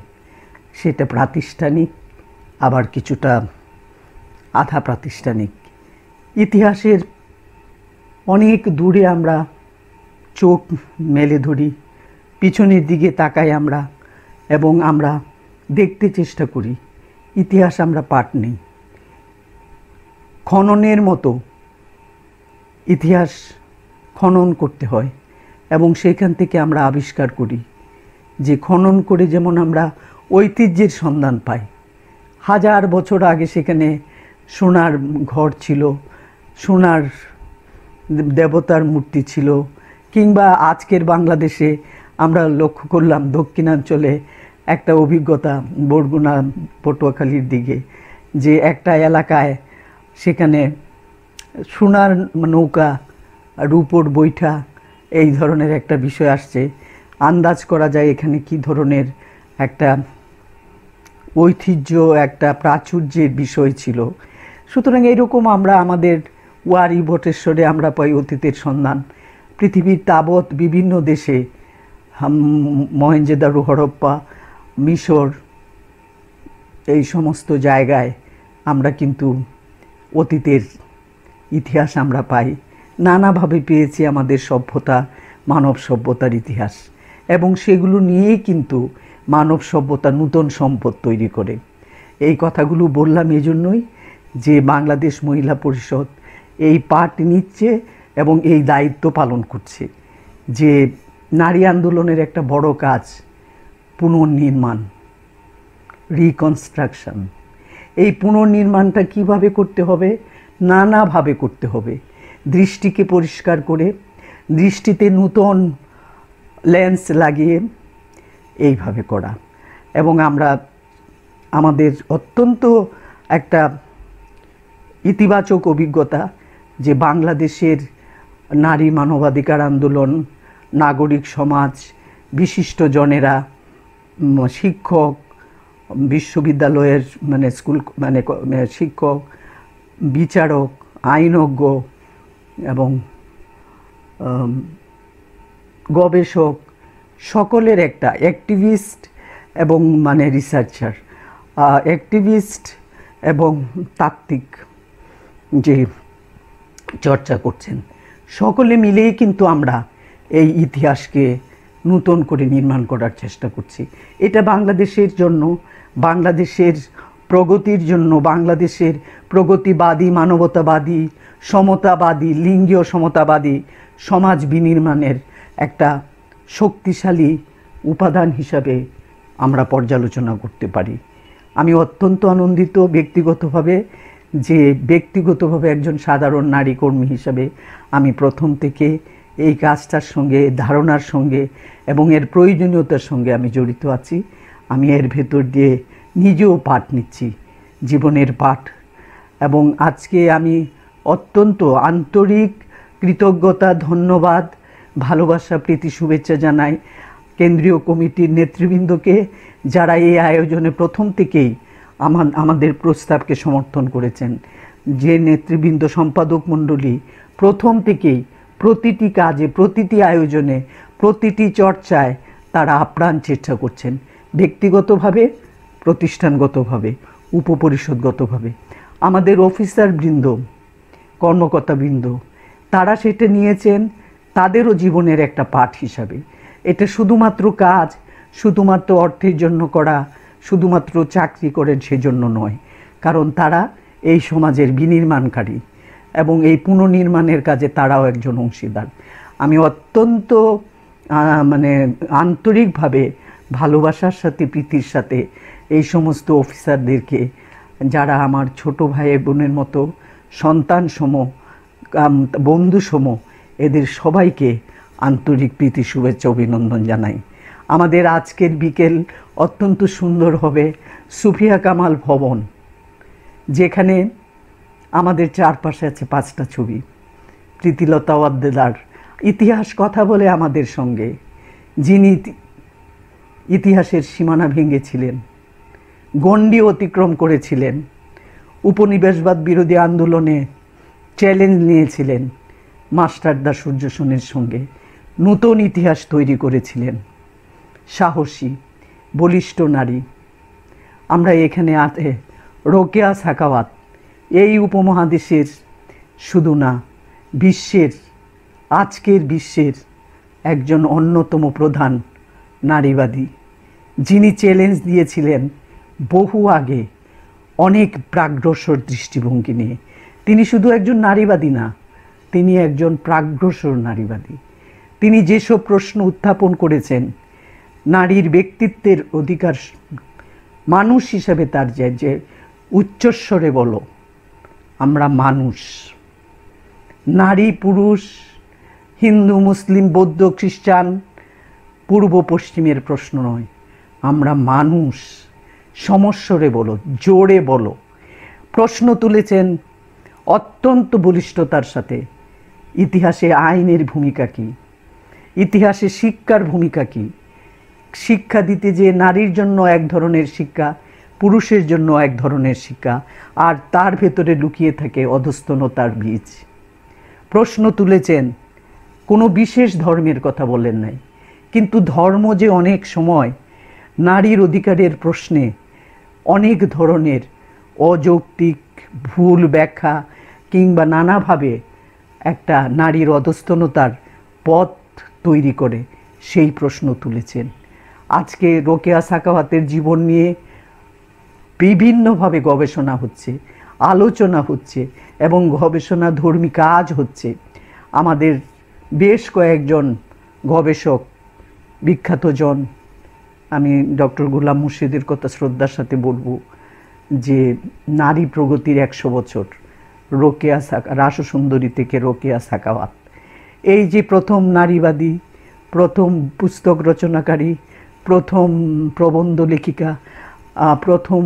সেটা প্রাতিষ্ঠানিক, আবার কিছুটা আধা প্রাতিষ্ঠানিক। ইতিহাসের অনেক দূরে আমরা চোখ মেলে ধরি, পিছনের দিকে তাকাই আমরা এবং আমরা দেখতে চেষ্টা করি। ইতিহাস আমরা পাঠ নেই, খননের মতো ইতিহাস খনন করতে হয় এবং সেখান থেকে আমরা আবিষ্কার করি যে খনন করে যেমন আমরা ঐতিহ্যের সন্ধান পাই। 1000 বছর আগে সেখানে সোনার ঘর ছিল, সোনার দেবতার মূর্তি ছিল, কিংবা আজকের বাংলাদেশে আমরা লক্ষ্য করলাম দক্ষিণাঞ্চলে একটা অভিজ্ঞতা, বরগুনা পটুয়াখালীর দিকে, যে একটা এলাকায় সেখানে সোনার নৌকা, রূপোর বৈঠা, এই ধরনের একটা বিষয় আসছে। আন্দাজ করা যায় এখানে কি ধরনের একটা ঐতিহ্য, একটা প্রাচুর্যের বিষয় ছিল। সুতরাং এইরকম আমরা আমাদের ওয়ারি বটেশ্বরে আমরা পাই অতীতের সন্ধান। পৃথিবীর তাবৎ বিভিন্ন দেশে, মহেঞ্জোদারো, হরপ্পা, মিশর, এই সমস্ত জায়গায় আমরা কিন্তু অতীতের ইতিহাস আমরা পাই। নানাভাবে পেয়েছি আমাদের সভ্যতা, মানব সভ্যতার ইতিহাস, এবং সেগুলো নিয়েই কিন্তু মানব সভ্যতা নূতন সম্পদ তৈরি করে। এই কথাগুলো বললাম এজন্যই যে বাংলাদেশ মহিলা পরিষদ এই পাঠ নিচ্ছে এবং এই দায়িত্ব পালন করছে যে নারী আন্দোলনের একটা বড় কাজ পুনর্নির্মাণ, রিকনস্ট্রাকশন। এই পুনর্নির্মাণটা কিভাবে করতে হবে? নানাভাবে করতে হবে। দৃষ্টিকে পরিষ্কার করে, দৃষ্টিতে নূতন লেন্স লাগিয়ে এইভাবে করা। এবং আমরা আমাদের অত্যন্ত একটা ইতিবাচক অভিজ্ঞতা যে বাংলাদেশের নারী মানবাধিকার আন্দোলন, নাগরিক সমাজ, বিশিষ্ট জনেরা, শিক্ষক, বিশ্ববিদ্যালয়ের স্কুল শিক্ষক, বিচারক, আইনজ্ঞ, এবং গবেষক সকলের একটা অ্যাক্টিভিস্ট এবং মানে রিসার্চার, অ্যাক্টিভিস্ট এবং তাত্ত্বিক যে চর্চা করছেন, সকলে মিলেই কিন্তু আমরা এই ইতিহাসকে নূতন করে নির্মাণ করার চেষ্টা করছি। এটা বাংলাদেশের জন্য, বাংলাদেশের প্রগতির জন্য, বাংলাদেশের প্রগতিবাদী, মানবতাবাদী, সমতাবাদী, লিঙ্গীয় সমতাবাদী সমাজ বিনির্মাণের একটা শক্তিশালী উপাদান হিসাবে আমরা পর্যালোচনা করতে পারি। আমি অত্যন্ত আনন্দিত ব্যক্তিগতভাবে একজন সাধারণ নারী কর্মী হিসাবে আমি প্রথম থেকে এই কাজটার সঙ্গে, ধারণার সঙ্গে এবং এর প্রয়োজনীয়তার সঙ্গে আমি জড়িত আছি। আমি এর ভেতর দিয়ে নিজেও পাঠ নিচ্ছি, জীবনের পাঠ। এবং আজকে আমি অত্যন্ত আন্তরিক কৃতজ্ঞতা, ধন্যবাদ, ভালোবাসা, প্রীতি, শুভেচ্ছা জানাই কেন্দ্রীয় কমিটির নেতৃবৃন্দকে, যারা এই আয়োজনে প্রথম থেকেই আমাদের প্রস্তাবকে সমর্থন করেছেন। যে নেতৃবৃন্দ, সম্পাদক মণ্ডলী প্রথম থেকেই প্রতিটি কাজে, প্রতিটি আয়োজনে, প্রতিটি চর্চায় তারা আপ্রাণ চেষ্টা করছেন, ব্যক্তিগতভাবে, প্রতিষ্ঠানগতভাবে, উপপরিষদগতভাবে। আমাদের অফিসারবৃন্দ, কর্মকর্তাবৃন্দ, তারা সেটা নিয়েছেন তাদেরও জীবনের একটা পাঠ হিসাবে। এটা শুধুমাত্র কাজ, শুধুমাত্র অর্থের জন্য করা, শুধুমাত্র চাকরি করেন সেজন্য নয়, কারণ তারা এই সমাজের বিনির্মাণকারী এবং এই পুনর্নির্মাণের কাজে তারাও একজন অংশীদার। আমি অত্যন্ত মানে আন্তরিকভাবে, ভালোবাসার সাথে, প্রীতির সাথে এই সমস্ত অফিসারদেরকে, যারা আমার ছোট ভাই বোনের মতো, সন্তান সম, বন্ধু সম, এদের সবাইকে আন্তরিক প্রীতি, শুভেচ্ছা, অভিনন্দন জানাই। আমাদের আজকের বিকেল অত্যন্ত সুন্দর হবে সুফিয়া কামাল ভবন, যেখানে আমাদের চারপাশে আছে 5টা ছবি। প্রীতিলতা ওয়াদ্দেদার ইতিহাস কথা বলে আমাদের সঙ্গে, যিনি ইতিহাসের সীমানা ভেঙেছিলেন, গণ্ডি অতিক্রম করেছিলেন, উপনিবেশবাদ বিরোধী আন্দোলনে চ্যালেঞ্জ নিয়েছিলেন, মাস্টারদা সূর্য সেনের সঙ্গে নূতন ইতিহাস তৈরি করেছিলেন। সাহসী, বলিষ্ঠ নারী। আমরা এখানে আছে রোকেয়া সাখাওয়াত, এই উপমহাদেশের শুধু না, বিশ্বের, আজকের বিশ্বের একজন অন্যতম প্রধান নারীবাদী, যিনি চ্যালেঞ্জ দিয়েছিলেন বহু আগে, অনেক প্রাগ্রসর দৃষ্টিভঙ্গি নিয়ে। তিনি শুধু একজন নারীবাদী না, তিনি একজন প্রাগ্রসর নারীবাদী। তিনি যেসব প্রশ্ন উত্থাপন করেছেন, নারীর ব্যক্তিত্বের অধিকার, মানুষ হিসাবে তার যে উচ্চস্বরে বলো আমরা মানুষ, নারী পুরুষ, হিন্দু মুসলিম বৌদ্ধ খ্রিস্টান পূর্ব পশ্চিমের প্রশ্ন নয়, আমরা মানুষ, সমস্বরে বলো, জোরে বলো। প্রশ্ন তুলেছেন অত্যন্ত বলিষ্ঠতার সাথে। ইতিহাসে আইনের ভূমিকা কী, ইতিহাসে শিক্ষার ভূমিকা কী, শিক্ষা দিতে যে নারীর জন্য এক ধরনের শিক্ষা, পুরুষের জন্য এক ধরনের শিক্ষা, আর তার ভেতরে লুকিয়ে থাকে অধস্তনতার বীজ। প্রশ্ন তুলেছেন, কোনো বিশেষ ধর্মের কথা বলেন নাই, কিন্তু ধর্ম যে অনেক সময় নারীর অধিকারের প্রশ্নে অনেক ধরনের অযৌক্তিক ভুল ব্যাখ্যা কিংবা নানাভাবে একটা নারীর অধস্তনতার পথ তৈরি করে, সেই প্রশ্ন তুলেছেন। আজকে রোকেয়া সাখাওয়াতের জীবন নিয়ে বিভিন্নভাবে গবেষণা হচ্ছে, আলোচনা হচ্ছে এবং গবেষণাধর্মী কাজ হচ্ছে। আমাদের বেশ কয়েকজন গবেষক, বিখ্যাতজন, আমি ডক্টর গোলাম মুর্শিদের কথা শ্রদ্ধার সাথে বলবো যে নারী প্রগতির 100 বছর, রোকেয়া রাসসুন্দরী থেকে রোকেয়া সাখাওয়াত, এই যে প্রথম নারীবাদী, প্রথম পুস্তক রচনাকারী, প্রথম প্রবন্ধ লেখিকা, প্রথম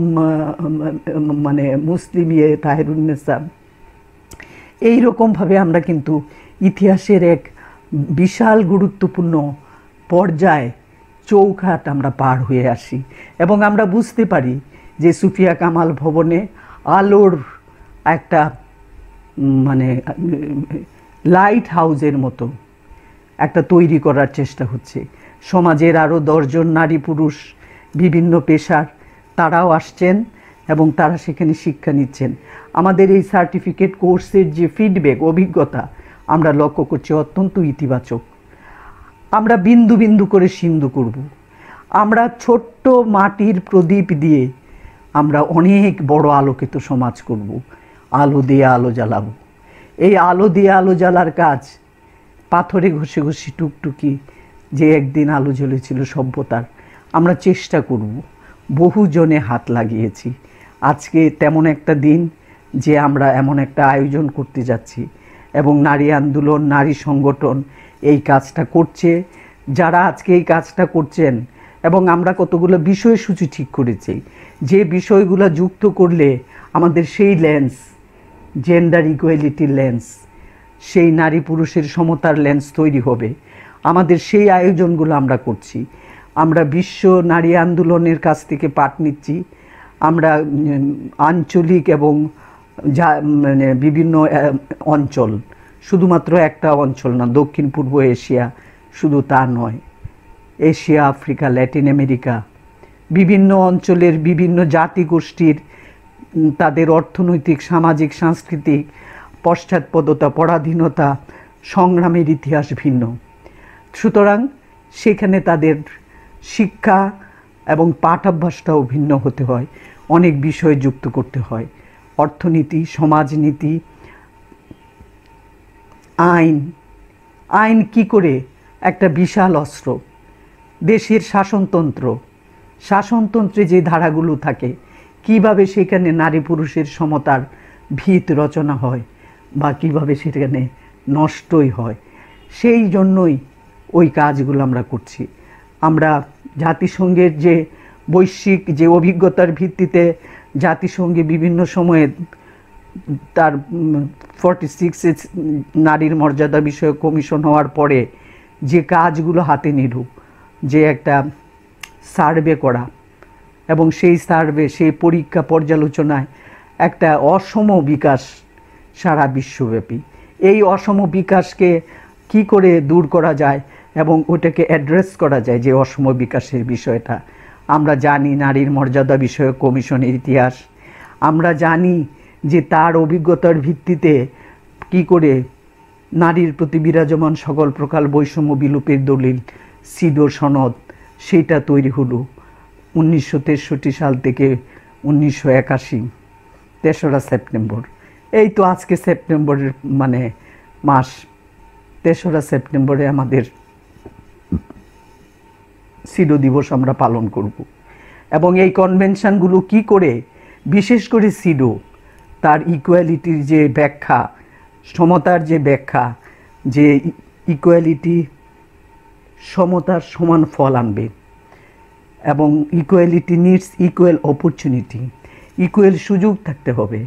মানে মুসলিম তাহেরুন্নেসা, এইরকমভাবে আমরা কিন্তু ইতিহাসের এক বিশাল গুরুত্বপূর্ণ পর্যায়, চৌখাট আমরা পার হয়ে আসি এবং আমরা বুঝতে পারি যে সুফিয়া কামাল ভবনে আলোর একটা মানে লাইট হাউসের মতো একটা তৈরি করার চেষ্টা হচ্ছে। সমাজের আরও 10 জন নারী পুরুষ বিভিন্ন পেশার তারাও আসছেন এবং তারা সেখানে শিক্ষা নিচ্ছেন। আমাদের এই সার্টিফিকেট কোর্সের যে ফিডব্যাক অভিজ্ঞতা আমরা লক্ষ্য করছি অত্যন্ত ইতিবাচক। আমরা বিন্দু বিন্দু করে সিন্ধু করব। আমরা ছোট্ট মাটির প্রদীপ দিয়ে আমরা অনেক বড় আলোকিত সমাজ করব। আলো দিয়ে আলো জ্বালাবো। এই আলো দিয়ে আলো জ্বালার কাজ পাথরে ঘষে ঘষে টুকটুকি যে একদিন আলো জ্বলেছিল সভ্যতার, আমরা চেষ্টা করব। বহুজনে হাত লাগিয়েছি। আজকে তেমন একটা দিন যে আমরা এমন একটা আয়োজন করতে যাচ্ছি এবং নারী আন্দোলন, নারী সংগঠন এই কাজটা করছে। যারা আজকে এই কাজটা করছেন এবং আমরা কতগুলো বিষয়সূচি ঠিক করেছি, যে বিষয়গুলো যুক্ত করলে আমাদের সেই লেন্স, জেন্ডার ইকুয়ালিটি লেন্স, সেই নারী পুরুষের সমতার লেন্স তৈরি হবে। আমাদের সেই আয়োজনগুলো আমরা করছি। আমরা বিশ্ব নারী আন্দোলনের কাছ থেকে পাঠ নিচ্ছি। আমরা আঞ্চলিক এবং মানে বিভিন্ন অঞ্চল, শুধুমাত্র একটা অঞ্চল না, দক্ষিণ পূর্ব এশিয়া শুধু তা নয়, এশিয়া, আফ্রিকা, ল্যাটিন আমেরিকা, বিভিন্ন অঞ্চলের বিভিন্ন জাতিগোষ্ঠীর তাদের অর্থনৈতিক, সামাজিক, সাংস্কৃতিক পশ্চাৎপদতা, পরাধীনতা, সংগ্রামের ইতিহাস ভিন্ন। সুতরাং সেখানে তাদের শিক্ষা এবং পাঠাভ্যাসটাও ভিন্ন হতে হয়। অনেক বিষয় যুক্ত করতে হয়। অর্থনীতি, সমাজনীতি, আইন। আইন কি করে একটা বিশাল অস্ত্র। দেশের শাসনতন্ত্রে যে ধারাগুলো থাকে, কিভাবে সেখানে নারী পুরুষের সমতার ভিত রচনা হয় বা কিভাবে সেখানে নষ্টই হয়, সেই জন্যই ওই কাজগুলো আমরা করছি। আমরা জাতিসংঘের যে বৈশ্বিক যে অভিজ্ঞতার ভিত্তিতে জাতিসংঘে বিভিন্ন সময়ে তার 46 নারীর মর্যাদা বিষয়ক কমিশন হওয়ার পরে যে কাজগুলো হাতে নিল, যে একটা সার্ভে করা এবং সেই সার্ভে, সেই পরীক্ষা পর্যালোচনায় একটা অসম বিকাশ সারা বিশ্বব্যাপী। এই অসম বিকাশকে কি করে দূর করা যায় এবং ওটাকে অ্যাড্রেস করা যায়, যে অসম বিকাশের বিষয়টা আমরা জানি। নারীর মর্যাদা বিষয়ক কমিশনের ইতিহাস আমরা জানি, যে তার অভিজ্ঞতার ভিত্তিতে কি করে নারীর প্রতি বিরাজমান সকল প্রকার বৈষম্য বিলোপের দলিল, সিডো সনদ, সেটা তৈরি হলো 1963 সাল থেকে 1981, 3রা সেপ্টেম্বর। এই তো আজকে সেপ্টেম্বরের মানে মাস, 3রা সেপ্টেম্বরে আমাদের সিডো দিবস আমরা পালন করব। এবং এই কনভেনশনগুলো কি করে, বিশেষ করে সিডো তার ইকুয়ালিটির যে ব্যাখ্যা, সমতার যে ব্যাখ্যা, যে ইকুয়ালিটি সমতার সমান ফল আনবে এবং equality needs equal opportunity, equal সুযোগ থাকতে হবে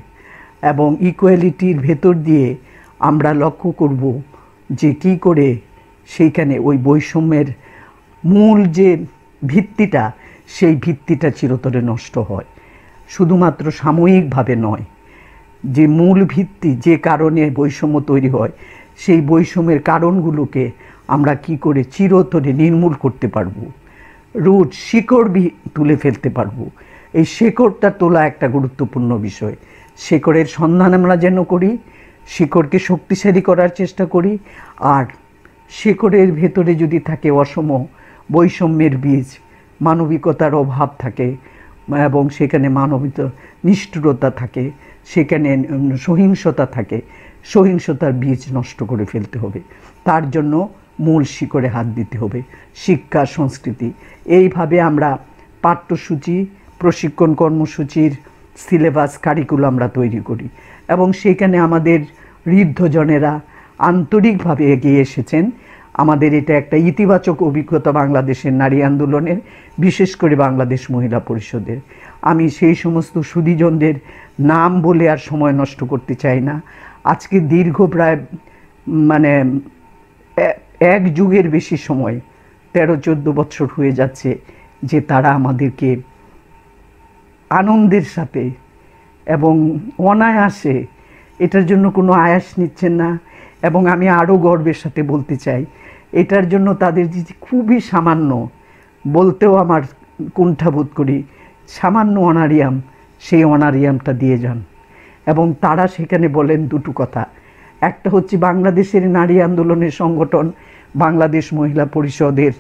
এবং ইকুয়ালিটির ভেতর দিয়ে আমরা লক্ষ্য করব যে কি করে সেইখানে ওই বৈষম্যের মূল যে ভিত্তিটা, সেই ভিত্তিটা চিরতরে নষ্ট হয়। শুধুমাত্র সাময়িকভাবে নয়, যে মূল ভিত্তি, যে কারণে বৈষম্য তৈরি হয়, সেই বৈষম্যের কারণগুলোকে আমরা কি করে চিরতরে নির্মূল করতে পারবো, রুট, শিকড় তুলে ফেলতে পারবো। এই শিকড়টা তোলা একটা গুরুত্বপূর্ণ বিষয়। শিকড়ের সন্ধান আমরা যেন করি, শিকড়কে শক্তিশালী করার চেষ্টা করি। আর শিকড়ের ভেতরে যদি থাকে অসম বৈষম্যের বীজ, মানবিকতার অভাব থাকে এবং সেখানে মানবিক নিষ্ঠুরতা থাকে, সেখানে সহিংসতা থাকে, সহিংসতার বীজ নষ্ট করে ফেলতে হবে। তার জন্য মূল শিকড়ে হাত দিতে হবে, শিক্ষা, সংস্কৃতি। এইভাবে আমরা পাঠ্যসূচি, প্রশিক্ষণ কর্মসূচির সিলেবাস, কারিকুলাম আমরা তৈরি করি এবং সেখানে আমাদের ঋদ্ধজনেরা আন্তরিকভাবে এগিয়ে এসেছেন। আমাদের এটা একটা ইতিবাচক অভিজ্ঞতা বাংলাদেশের নারী আন্দোলনের, বিশেষ করে বাংলাদেশ মহিলা পরিষদের। আমি সেই সমস্ত সুধীজনদের নাম বলে আর সময় নষ্ট করতে চাই না। আজকে দীর্ঘ প্রায় মানে এক যুগের বেশি সময়, 13-14 বছর হয়ে যাচ্ছে, যে তারা আমাদেরকে আনন্দের সাথে এবং অনায়াসে, এটার জন্য কোনো আয়াস নিচ্ছেন না, এবং আমি আরও গর্বের সাথে বলতে চাই, এটার জন্য তাদের যে খুবই সামান্য, বলতেও আমার কুণ্ঠাবোধ করি, সামান্য অনারিয়াম, সেই অনারিয়ামটা দিয়ে যান। এবং তারা সেখানে বলেন দুটো কথা। একটা হচ্ছে বাংলাদেশের নারী আন্দোলনের সংগঠন বাংলাদেশ মহিলা পরিষদের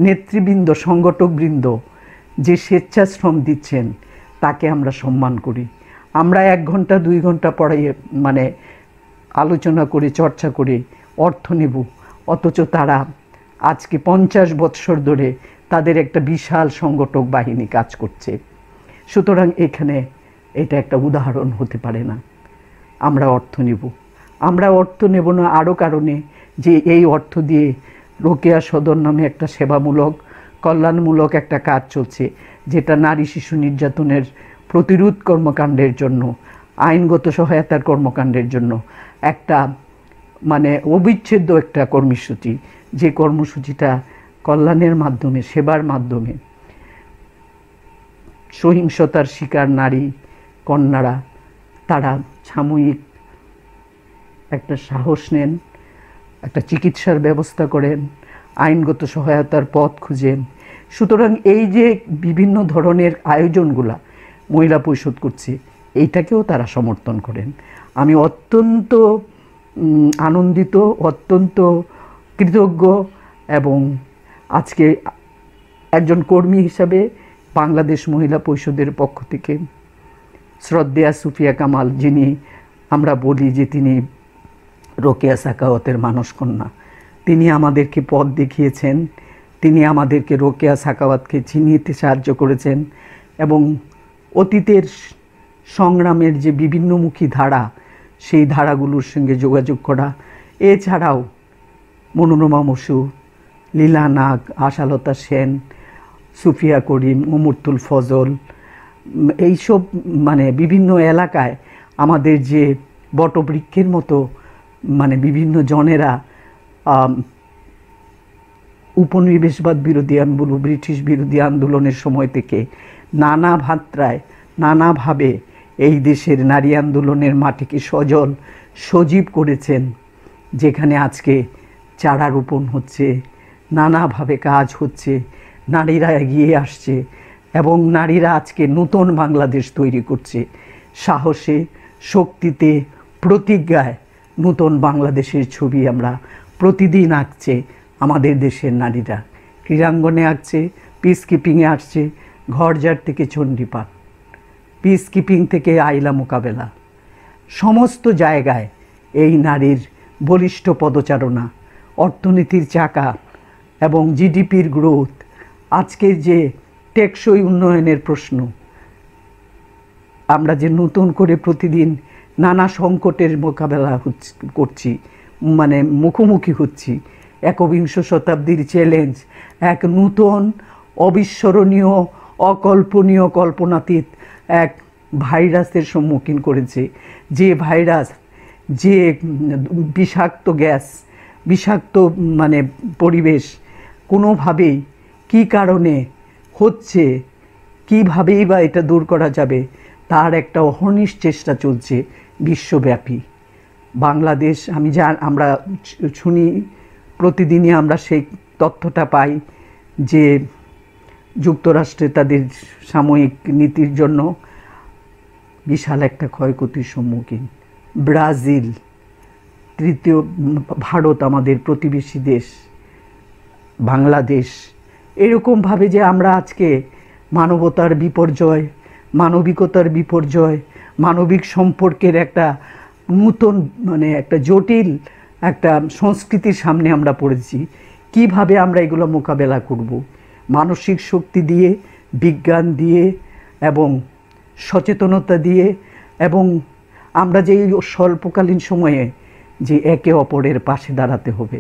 নেতৃবৃন্দ, সংগঠকবৃন্দ যে স্বেচ্ছাশ্রম দিচ্ছেন তাকে আমরা সম্মান করি। আমরা 1 ঘন্টা 2 ঘন্টা পড়াইয়ে মানে আলোচনা করে চর্চা করে অর্থ নেব, অথচ তারা আজকে 50 বৎসর ধরে তাদের একটা বিশাল সংগঠক বাহিনী কাজ করছে। সুতরাং এখানে এটা একটা উদাহরণ হতে পারে না। আমরা অর্থ নেব, আমরা অর্থ নেব না আরও কারণে, যে এই অর্থ দিয়ে রোকেয়া সদর নামে একটা সেবামূলক কল্যাণমূলক একটা কাজ চলছে, যেটা নারী শিশু নির্যাতনের প্রতিরোধ কর্মকাণ্ডের জন্য, আইনগত সহায়তার কর্মকাণ্ডের জন্য একটা মানে অবিচ্ছেদ্য একটা কর্মসূচি, যে কর্মসূচিটা কল্যাণের মাধ্যমে, সেবার মাধ্যমে সহিংসতার শিকার নারী কন্যারা তারা সাময়িক একটা সাহস নেন, একটা চিকিৎসার ব্যবস্থা করেন, আইনগত সহায়তার পথ খুঁজেন। সুতরাং এই যে বিভিন্ন ধরনের আয়োজনগুলা মহিলা পরিষদ করছে, এইটাকেও তারা সমর্থন করেন। আমি অত্যন্ত আনন্দিত, অত্যন্ত কৃতজ্ঞ, এবং আজকে একজন কর্মী হিসাবে বাংলাদেশ মহিলা পরিষদের পক্ষ থেকে শ্রদ্ধেয়া সুফিয়া কামাল, যিনি আমরা বলি যে তিনি রোকেয়া সাখাওয়াতের মানসকন্যা, তিনি আমাদেরকে পথ দেখিয়েছেন, তিনি আমাদেরকে রোকেয়া সাখাওয়াতকে চিনিতে সাহায্য করেছেন, এবং অতীতের সংগ্রামের যে বিভিন্নমুখী ধারা, সেই ধারাগুলোর সঙ্গে যোগাযোগ করা। এছাড়াও মনোরমা বসু, লীলা নাগ, আশালতা সেন, সুফিয়া করিম, উমরতুল ফজল, এইসব মানে বিভিন্ন এলাকায় আমাদের যে বটবৃক্ষের মতো মানে বিভিন্ন জনেরা উপনিবেশবাদ বিরোধী, আমি বলব ব্রিটিশ বিরোধী আন্দোলনের সময় থেকে নানা ভাত্রায় নানাভাবে এই দেশের নারী আন্দোলনের মাটিকে সজল সজীব করেছেন, যেখানে আজকে চারা রোপণ হচ্ছে, নানাভাবে কাজ হচ্ছে, নারীরা এগিয়ে আসছে, এবং নারীরা আজকে নতুন বাংলাদেশ তৈরি করছে। সাহসে, শক্তিতে, প্রতিজ্ঞায় নতুন বাংলাদেশের ছবি আমরা প্রতিদিন আঁকছে আমাদের দেশের নারীরা। ক্রীড়াঙ্গনে আঁকছে, পিস কিপিংয়ে আসছে, ঘরজার থেকে চণ্ডীপাঠ, পিস কিপিং থেকে আইলা মোকাবেলা, সমস্ত জায়গায় এই নারীর বলিষ্ঠ পদচারণা, অর্থনীতির চাকা এবং জিডিপির গ্রোথ, আজকের যে টেকসই উন্নয়নের প্রশ্ন, আমরা যে নতুন করে প্রতিদিন নানা সংকটের মোকাবেলা করছি, মানে মুখোমুখি হচ্ছি, একবিংশ শতাব্দীর চ্যালেঞ্জ, এক নূতন অবিস্মরণীয় অকল্পনীয় কল্পনাতীত এক ভাইরাসের সম্মুখীন করেছে। যে ভাইরাস, যে বিষাক্ত গ্যাস, বিষাক্ত মানে পরিবেশ, কোনোভাবেই কি কারণে হচ্ছে, কীভাবেই বা এটা দূর করা যাবে, তার একটা অহর্নিশ চেষ্টা চলছে বিশ্বব্যাপী। বাংলাদেশ, আমরা শুনি প্রতিদিনই, আমরা সেই তথ্যটা পাই যে যুক্তরাষ্ট্রে তাদের সাময়িক নীতির জন্য বিশাল একটা ক্ষয়ক্ষতির সম্মুখীন। ব্রাজিল, তৃতীয় ভারত, আমাদের প্রতিবেশী দেশ বাংলাদেশ, এরকমভাবে যে আমরা আজকে মানবতার বিপর্যয়, মানবিকতার বিপর্যয়, মানবিক সম্পর্কের একটা নূতন মানে একটা জটিল একটা সংস্কৃতির সামনে আমরা পড়েছি। কিভাবে আমরা এগুলো মোকাবেলা করব? মানসিক শক্তি দিয়ে, বিজ্ঞান দিয়ে, এবং সচেতনতা দিয়ে, এবং আমরা যে স্বল্পকালীন সময়ে যে একে অপরের পাশে দাঁড়াতে হবে,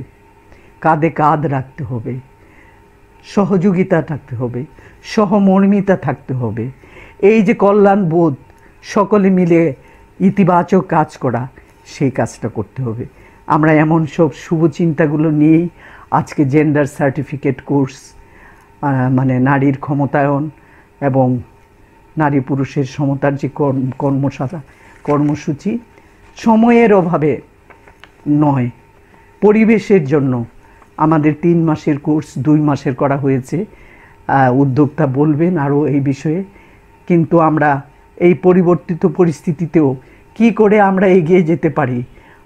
কাঁধে কাঁধ রাখতে হবে, সহযোগিতা থাকতে হবে, সহমর্মিতা থাকতে হবে, এই যে কল্যাণবোধ, সকলে মিলে ইতিবাচক কাজ করা, সেই কাজটা করতে হবে। আমরা এমন সব শুভ চিন্তাগুলো নিয়েই আজকে জেন্ডার সার্টিফিকেট কোর্স, মানে নারীর ক্ষমতায়ন এবং নারী পুরুষের সমতার যে কর্মসূচি, সময়ের অভাবে নয়, পরিবেশের জন্য আমাদের 3 মাসের কোর্স 2 মাসের করা হয়েছে। উদ্যোক্তা বলবেন আরও এই বিষয়ে। কিন্তু আমরা এই পরিবর্তিত পরিস্থিতিতেও কি করে আমরা এগিয়ে যেতে পারি,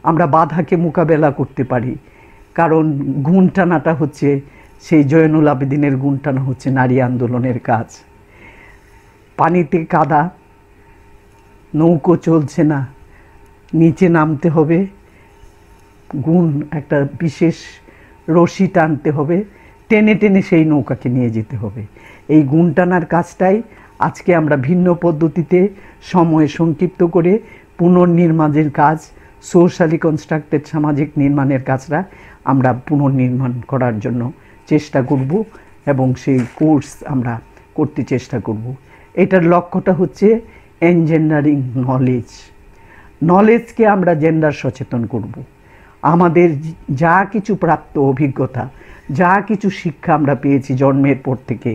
আমরা বাধাকে মোকাবেলা করতে পারি। কারণ গুণ টানাটা হচ্ছে, সেই জয়নুল আবেদিনের গুণ টানা হচ্ছে নারী আন্দোলনের কাজ। পানিতে কাদা, নৌকো চলছে না, নিচে নামতে হবে, গুণ একটা বিশেষ রশি টানতে হবে, টেনে টেনে সেই নৌকাকে নিয়ে যেতে হবে। এই গুণ টানার কাজটাই আজকে আমরা ভিন্ন পদ্ধতিতে সময় সংক্ষিপ্ত করে পুনর্নির্মাণের কাজ, সোশ্যালি কনস্ট্রাক্টেড সামাজিক নির্মাণের কাজটা আমরা পুনর্নির্মাণ করার জন্য চেষ্টা করব এবং সেই কোর্স আমরা করতে চেষ্টা করব। এটার লক্ষ্যটা হচ্ছে এনজেন্ডারিং নলেজকে আমরা জেন্ডার সচেতন করব। আমাদের যা কিছু প্রাপ্ত অভিজ্ঞতা, যা কিছু শিক্ষা আমরা পেয়েছি জন্মের পর থেকে,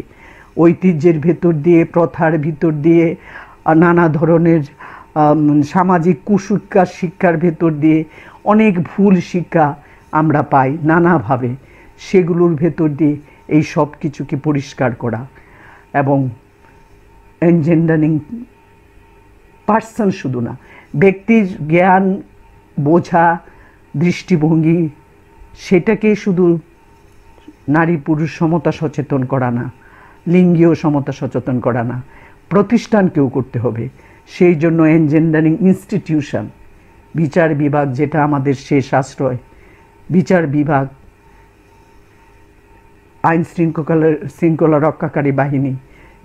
ঐতিহ্যের ভেতর দিয়ে, প্রথার ভিতর দিয়ে, নানা ধরনের সামাজিক কুসংস্কার শিক্ষার ভেতর দিয়ে অনেক ভুল শিক্ষা আমরা পাই নানাভাবে, সেগুলোর ভেতর দিয়ে এই সব কিছুকে পরিষ্কার করা এবং এনজেন্ডারিং পার্সন শুধু না, ব্যক্তির জ্ঞান, বোঝা, দৃষ্টিভঙ্গি, সেটাকে শুধু নারী পুরুষ সমতা সচেতন করা না, লিঙ্গীয় সমতা সচেতন করা না, প্রতিষ্ঠানকেও করতে হবে। সেই জন্য এনজেন্ডারিং ইনস্টিটিউশন, বিচার বিভাগ যেটা আমাদের শেষ আশ্রয়, বিচার বিভাগ, আইন শৃঙ্খলা রক্ষাকারী বাহিনী,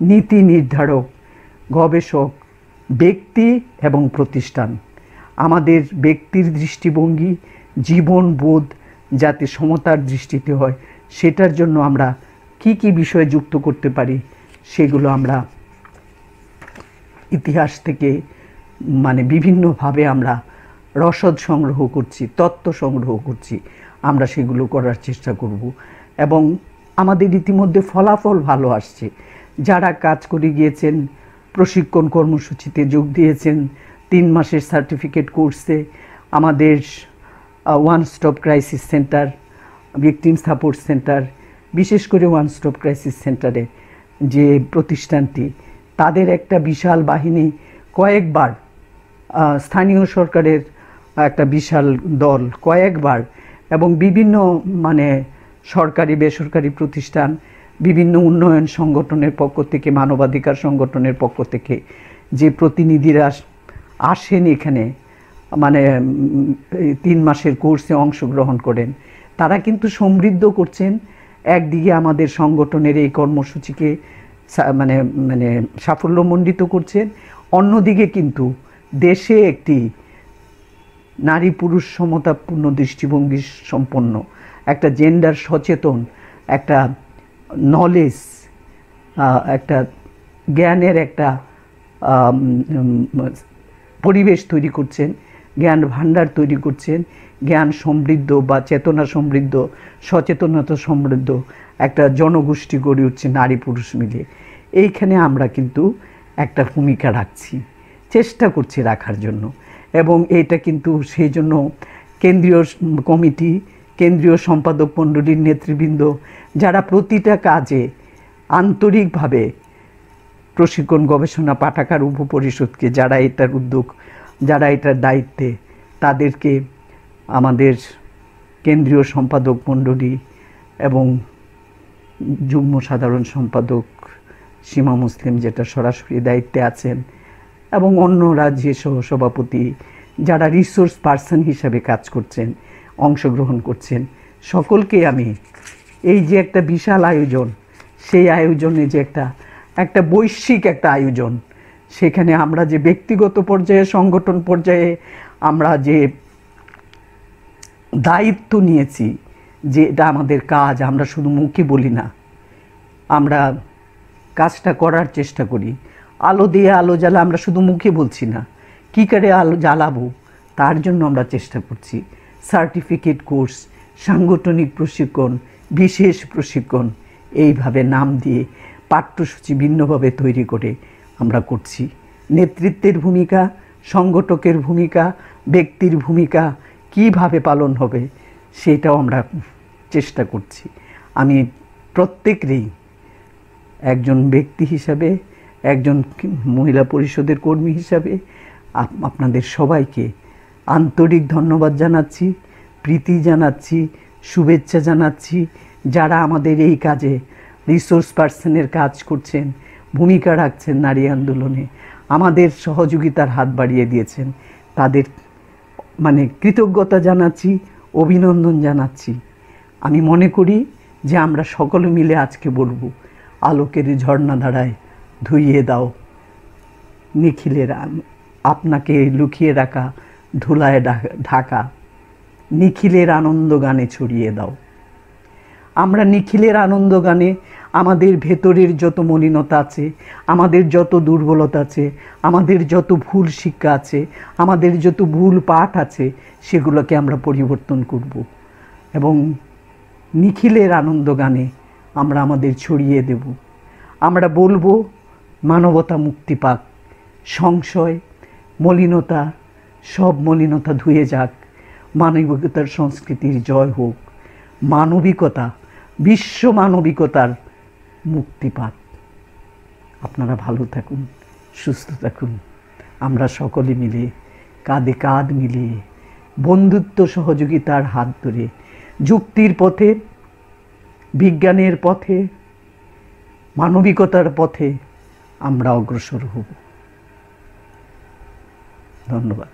নীতি নির্ধারক, গবেষক, ব্যক্তি এবং প্রতিষ্ঠান, আমাদের ব্যক্তির দৃষ্টিভঙ্গি, জীবনবোধ যাতে সমতার দৃষ্টিতে হয়, সেটার জন্য আমরা কি কি বিষয় যুক্ত করতে পারি সেগুলো আমরা ইতিহাস থেকে বিভিন্নভাবে আমরা রসদ সংগ্রহ করছি, তথ্য সংগ্রহ করছি, আমরা সেগুলো করার চেষ্টা করব। এবং আমাদের ইতিমধ্যে ফলাফল ভালো আসছে। যারা কাজ করে গিয়েছেন, প্রশিক্ষণ কর্মসূচিতে যোগ দিয়েছেন, 3 মাসের সার্টিফিকেট কোর্সে, আমাদের one stop crisis centre, victim support centre, বিশেষ করে ওয়ান স্টপ ক্রাইসিস সেন্টারে যে প্রতিষ্ঠানটি, তাদের একটা বিশাল বাহিনী, কয়েকবার স্থানীয় সরকারের একটা বিশাল দল, কয়েকবার, এবং বিভিন্ন সরকারি বেসরকারি প্রতিষ্ঠান, বিভিন্ন উন্নয়ন সংগঠনের পক্ষ থেকে, মানবাধিকার সংগঠনের পক্ষ থেকে যে প্রতিনিধিরা আসেন এখানে 3 মাসের কোর্সে অংশগ্রহণ করেন, তারা কিন্তু সমৃদ্ধ করছেন। একদিকে আমাদের সংগঠনের এই কর্মসূচিকে সাফল্যমণ্ডিত করছেন, অন্যদিকে কিন্তু দেশে একটি নারী পুরুষ সমতাপূর্ণ দৃষ্টিভঙ্গি সম্পন্ন, একটা জেন্ডার সচেতন, একটা নলেজ, একটা জ্ঞানের একটা পরিবেশ তৈরি করছেন, জ্ঞান ভাণ্ডার তৈরি করছেন, জ্ঞান সমৃদ্ধ বা চেতনা সমৃদ্ধ, সচেতনতা সমৃদ্ধ একটা জনগোষ্ঠী গড়ে উঠছে নারী পুরুষ মিলে। এইখানে আমরা কিন্তু একটা ভূমিকা রাখছি, চেষ্টা করছি রাখার জন্য। এবং এইটা কিন্তু সেই জন্য কেন্দ্রীয় কমিটি, কেন্দ্রীয় সম্পাদক মণ্ডলীর নেতৃবৃন্দ, যারা প্রতিটা কাজে আন্তরিকভাবে, প্রশিক্ষণ গবেষণা পাঠাগার উপপরিষদকে, যারা এটার উদ্যোগ, যারা এটার দায়িত্বে, তাদেরকে, আমাদের কেন্দ্রীয় সম্পাদক মণ্ডলী এবং যুগ্ম সাধারণ সম্পাদক সীমা মুসলিম যেটা সরাসরি দায়িত্বে আছেন, এবং অন্য রাজ্যের সহসভাপতি যারা রিসোর্স পার্সন হিসাবে কাজ করছেন, অংশগ্রহণ করছেন, সকলকে আমি এই যে একটা বিশাল আয়োজন, সেই আয়োজনে যে একটা বৈশ্বিক একটা আয়োজন, সেখানে আমরা যে ব্যক্তিগত পর্যায়ে, সংগঠন পর্যায়ে আমরা যে দায়িত্ব নিয়েছি, যে এটা আমাদের কাজ, আমরা শুধু মুখে বলি না, আমরা কাজটা করার চেষ্টা করি। আলো দিয়ে আলো জ্বালা, আমরা শুধু মুখে বলছি না, কী করে আলো জ্বালাবো তার জন্য আমরা চেষ্টা করছি। সার্টিফিকেট কোর্স, সাংগঠনিক প্রশিক্ষণ, বিশেষ প্রশিক্ষণ, এইভাবে নাম দিয়ে পাঠ্যসূচি ভিন্নভাবে তৈরি করে আমরা করছি। নেতৃত্বের ভূমিকা, সংগঠকের ভূমিকা, ব্যক্তির ভূমিকা কিভাবে পালন হবে, সেটাও আমরা চেষ্টা করছি। আমি প্রত্যেকেরই একজন ব্যক্তি হিসাবে, একজন মহিলা পরিষদের কর্মী হিসাবে আপনাদের সবাইকে আন্তরিক ধন্যবাদ জানাচ্ছি, প্রীতি জানাচ্ছি, শুভেচ্ছা জানাচ্ছি। যারা আমাদের এই কাজে রিসোর্স পার্সনের কাজ করছেন, ভূমিকা রাখছেন নারী আন্দোলনে, আমাদের সহযোগিতার হাত বাড়িয়ে দিয়েছেন, তাদের কৃতজ্ঞতা জানাচ্ছি, অভিনন্দন জানাচ্ছি। আমি মনে করি যে আমরা সকলে মিলে আজকে বলবো, আলোকের ঝর্ণা ধারায় ধুইয়ে দাও নিখিলের আপনাকে লুকিয়ে রাখা ধুলায় ঢাকা, নিখিলের আনন্দ গানে ছড়িয়ে দাও। আমরা নিখিলের আনন্দ গানে আমাদের ভেতরের যত মলিনতা আছে, আমাদের যত দুর্বলতা আছে, আমাদের যত ভুল শিক্ষা আছে, আমাদের যত ভুল পাঠ আছে, সেগুলোকে আমরা পরিবর্তন করব এবং নিখিলের আনন্দ গানে আমরা আমাদের ছড়িয়ে দেব। আমরা বলবো মানবতা মুক্তি পাক, সংশয়, মলিনতা, সব মলিনতা ধুয়ে যাক, মানবিকতার সংস্কৃতির জয় হোক, মানবিকতা, বিশ্ব মানবিকতার মুক্তি পাক। আপনারা ভালো থাকুন, সুস্থ থাকুন। আমরা সকলে মিলে কাঁধে কাঁধ মিলিয়ে বন্ধুত্ব সহযোগিতার হাত ধরে যুক্তির পথে, বিজ্ঞানের পথে, মানবিকতার পথে আমরা অগ্রসর হব। ধন্যবাদ।